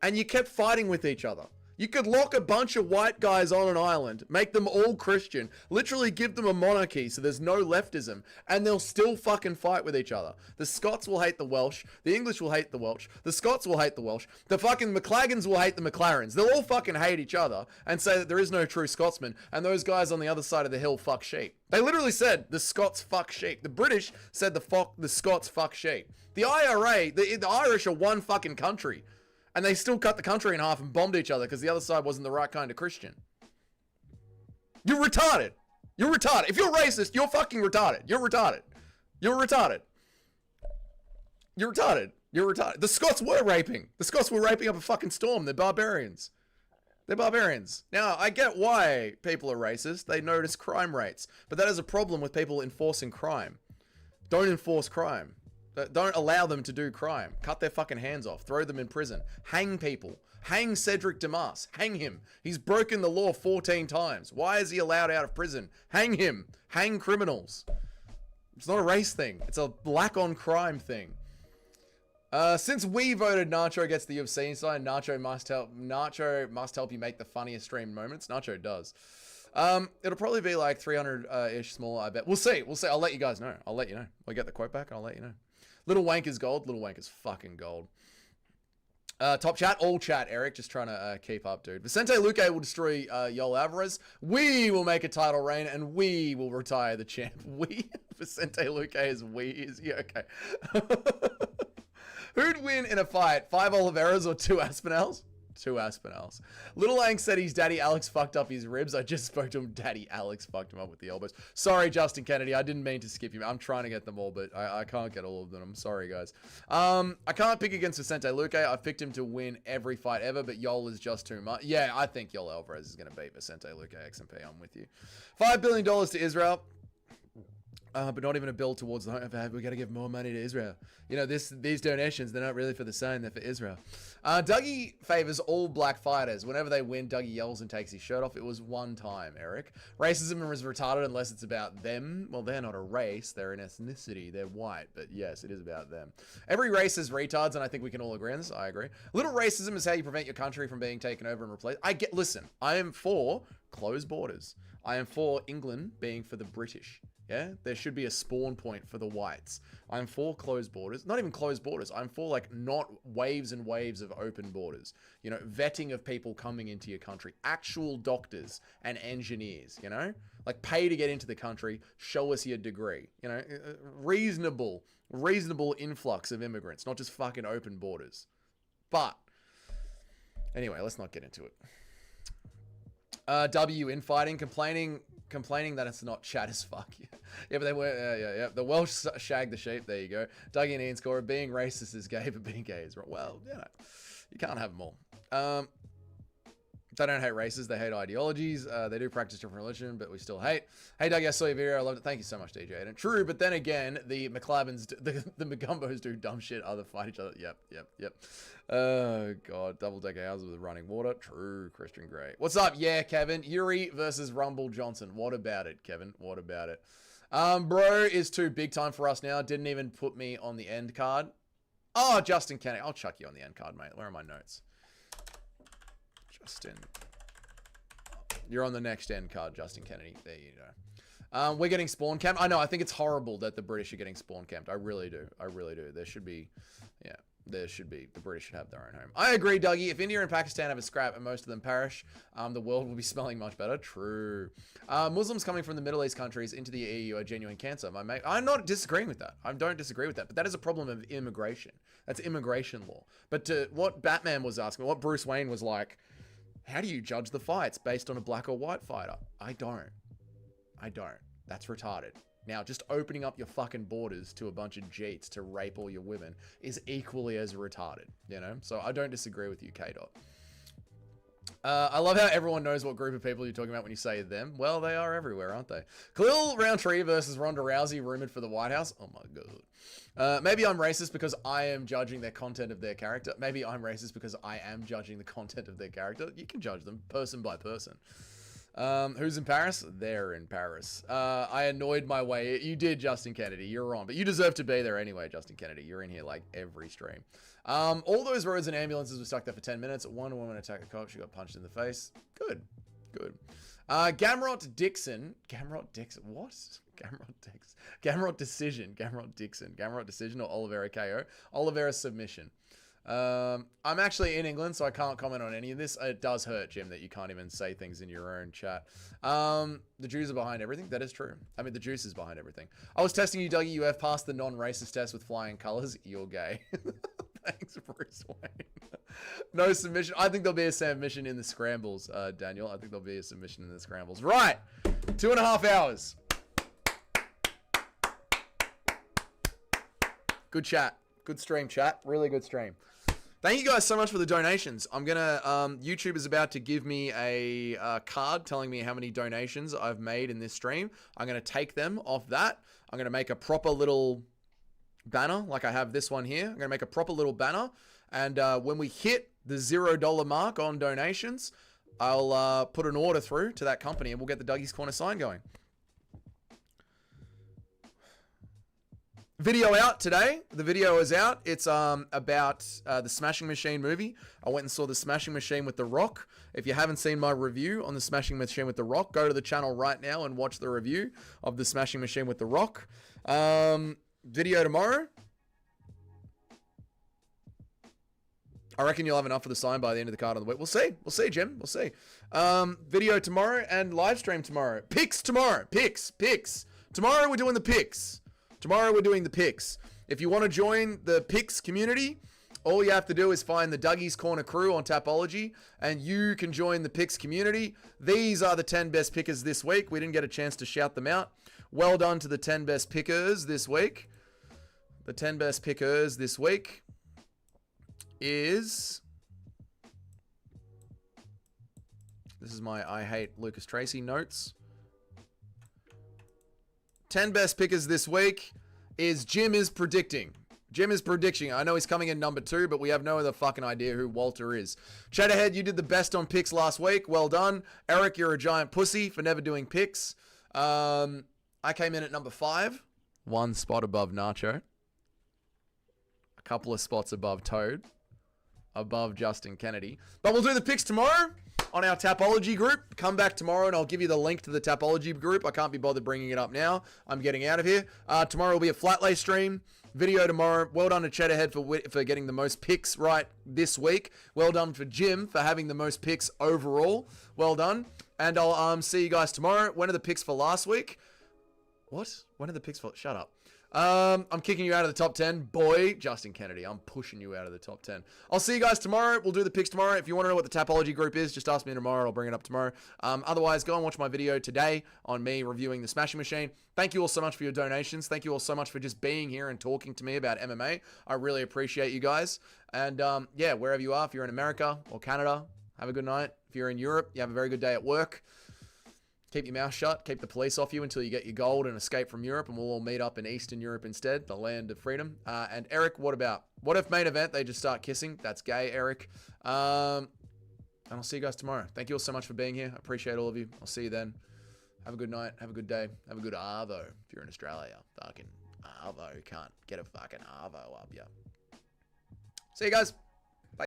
And you kept fighting with each other. You could lock a bunch of white guys on an island, make them all Christian, literally give them a monarchy so there's no leftism, and they'll still fucking fight with each other. The Scots will hate the Welsh, the English will hate the Welsh, the Scots will hate the Welsh, the fucking McLagans will hate the McLarens. They'll all fucking hate each other and say that there is no true Scotsman, and those guys on the other side of the hill fuck sheep. They literally said the Scots fuck sheep. The British said the Scots fuck sheep. The IRA, the Irish are one fucking country. And they still cut the country in half and bombed each other because the other side wasn't the right kind of Christian. You're retarded. You're retarded. If you're racist, you're fucking retarded. You're retarded. You're retarded. You're retarded. You're retarded. The Scots were raping. The Scots were raping up a fucking storm. They're barbarians. They're barbarians. Now, I get why people are racist. They notice crime rates. But that is a problem with people enforcing crime. Don't enforce crime. Don't allow them to do crime. Cut their fucking hands off. Throw them in prison. Hang people. Hang Cedric Damas. Hang him. He's broken the law 14 times. Why is he allowed out of prison? Hang him. Hang criminals. It's not a race thing. It's a black on crime thing. Since we voted Nacho gets the UFC sign, Nacho must help you make the funniest stream moments. Nacho does. It'll probably be like 300-ish small, I bet. We'll see. I'll let you guys know. I'll let you know. We'll get the quote back and I'll let you know. Little Wank is gold. Little Wank is fucking gold. Top chat, all chat, Eric. Just trying to keep up, dude. Vicente Luque will destroy Yoel Alvarez. We will make a title reign and we will retire the champ. We? Vicente Luque is we? Is yeah, okay. Who'd win in a fight? 5 Oliveras or 2 Aspinalls? 2 Aspinalls. Little Lang said his daddy Alex fucked up his ribs. I just spoke to him. Daddy Alex fucked him up with the elbows. Sorry, Justin Kennedy. I didn't mean to skip you. I'm trying to get them all, but I can't get all of them. I'm sorry, guys. I can't pick against Vicente Luque. I've picked him to win every fight ever, but Yoel is just too much. Yeah, I think Yoel Alvarez is going to beat Vicente Luque XMP. I'm with you. $5 billion to Israel. But not even a bill towards the home. We got to give more money to Israel. You know, these donations, they're not really for the same, they're for Israel. Dougie favors all black fighters. Whenever they win, Dougie yells and takes his shirt off. It was one time, Eric. Racism is retarded unless it's about them. Well, they're not a race. They're an ethnicity. They're white. But yes, it is about them. Every race is retards, and I think we can all agree on this. I agree. Little racism is how you prevent your country from being taken over and replaced. Listen, I am for closed borders. I am for England being for the British. Yeah, there should be a spawn point for the whites. I'm for closed borders. Not even closed borders. I'm for like not waves and waves of open borders. You know, vetting of people coming into your country. Actual doctors and engineers, you know? Like pay to get into the country. Show us your degree. You know, reasonable influx of immigrants. Not just fucking open borders. But, anyway, let's not get into it. W infighting, complaining that it's not chat as fuck. Yeah, but they were, yeah. The Welsh shagged the sheep. There you go. Dougie and Ian score. Being racist is gay, but being gay is right. Well, you know, you can't have them all. They don't hate races. They hate ideologies. They do practice different religion, but we still hate. Hey, Dougie, I saw your video. I loved it. Thank you so much, DJ. And true, but then again, the McLavins, the McGumbos do dumb shit. Other fight each other. Yep. Oh, God. Double-decker houses with running water. True, Christian Grey. What's up? Yeah, Kevin. Yuri versus Rumble Johnson. What about it, Kevin? What about it? Bro is too big time for us now. Didn't even put me on the end card. Oh, Justin Kennedy. I'll chuck you on the end card, mate. Where are my notes? Justin. You're on the next end card, Justin Kennedy. There you go. We're getting spawn camped. I know. I think it's horrible that the British are getting spawn camped. I really do. There should be, yeah, there should be. The British should have their own home. I agree, Dougie. If India and Pakistan have a scrap and most of them perish, the world will be smelling much better. True. Muslims coming from the Middle East countries into the EU are genuine cancer. My mate, I'm not disagreeing with that. I don't disagree with that. But that is a problem of immigration. That's immigration law. But to what Batman was asking, what Bruce Wayne was like, how do you judge the fights based on a black or white fighter? I don't. That's retarded. Now, just opening up your fucking borders to a bunch of jeets to rape all your women is equally as retarded, you know? So I don't disagree with you, K-Dot. I love how everyone knows what group of people you're talking about when you say them. Well, they are everywhere, aren't they? Khalil Roundtree versus Ronda Rousey, rumored for the White House. Oh my God. Maybe I'm racist because I am judging their content of their character. Maybe I'm racist because I am judging the content of their character. You can judge them person by person. Who's in Paris? They're in Paris. I annoyed my way. You did, Justin Kennedy. You're wrong. But you deserve to be there anyway, Justin Kennedy. You're in here like every stream. All those roads and ambulances were stuck there for 10 minutes. One woman attacked a cop. She got punched in the face. Good. Gamrot Dixon. What? Gamrot Decision. Gamrot Decision or Oliveira KO. Oliveira submission. I'm actually in England, so I can't comment on any of this. It does hurt, Jim, that you can't even say things in your own chat. The Jews are behind everything. That is true. I mean, the juice is behind everything. I was testing you, Dougie. You have passed the non-racist test with flying colors. You're gay. Thanks, Bruce Wayne. No submission. I think there'll be a submission in the scrambles, Daniel. I think there'll be a submission in the scrambles. Right. 2.5 hours. Good chat. Good stream, chat. Really good stream. Thank you guys so much for the donations. I'm gonna, YouTube is about to give me a card telling me how many donations I've made in this stream. I'm gonna take them off that. I'm gonna make a proper little banner, like I have this one here. I'm gonna make a proper little banner. And when we hit the $0 mark on donations, I'll put an order through to that company and we'll get the Dougie's Corner sign going. Video out today. The video is out. It's about the Smashing Machine movie. I went and saw the Smashing Machine with The Rock. If you haven't seen my review on the Smashing Machine with The Rock, go to the channel right now and watch the review of the Smashing Machine with The Rock. Video tomorrow. I reckon you'll have enough for the sign by the end of the card of the week. We'll see. We'll see, Jim. We'll see. Video tomorrow and live stream tomorrow. Picks tomorrow. Picks. Tomorrow we're doing the picks. Tomorrow we're doing the picks. If you want to join the picks community, all you have to do is find the Dougie's Corner crew on Tapology, and you can join the picks community. These are the 10 best pickers this week. We didn't get a chance to shout them out. Well done to the 10 best pickers this week. The 10 best pickers this week is... This is my I Hate Lucas Tracy notes. 10 best pickers this week is Jim is predicting. Jim is predicting. I know he's coming in number 2, but we have no other fucking idea who Walter is. Chatterhead, you did the best on picks last week. Well done. Eric, you're a giant pussy for never doing picks. I came in at number 5. 1 spot above Nacho. A couple of spots above Toad. Above Justin Kennedy. But we'll do the picks tomorrow on our Tapology group. Come back tomorrow and I'll give you the link to the Tapology group. I can't be bothered bringing it up now. I'm getting out of here. Tomorrow will be a flat lay stream. Video tomorrow. Well done to Chatterhead for getting the most picks right this week. Well done for Jim for having the most picks overall. Well done. And I'll see you guys tomorrow. When are the picks for last week? What? When are the picks for... Shut up. I'm kicking you out of the top 10. Boy, Justin Kennedy, I'm pushing you out of the top 10. I'll see you guys tomorrow. We'll do the picks tomorrow. If you want to know what the Tapology group is, just ask me tomorrow. I'll bring it up tomorrow. Otherwise, go and watch my video today on me reviewing the Smashing Machine. Thank you all so much for your donations. Thank you all so much for just being here and talking to me about MMA. I really appreciate you guys. And yeah, wherever you are, if you're in America or Canada, have a good night. If you're in Europe, you have a very good day at work. Keep your mouth shut. Keep the police off you until you get your gold and escape from Europe, and we'll all meet up in Eastern Europe instead, the land of freedom. And Eric, what if main event they just start kissing? That's gay, Eric. And I'll see you guys tomorrow. Thank you all so much for being here. I appreciate all of you. I'll see you then. Have a good night. Have a good day. Have a good arvo if you're in Australia. Fucking arvo. Can't get a fucking arvo up, yeah. See you guys.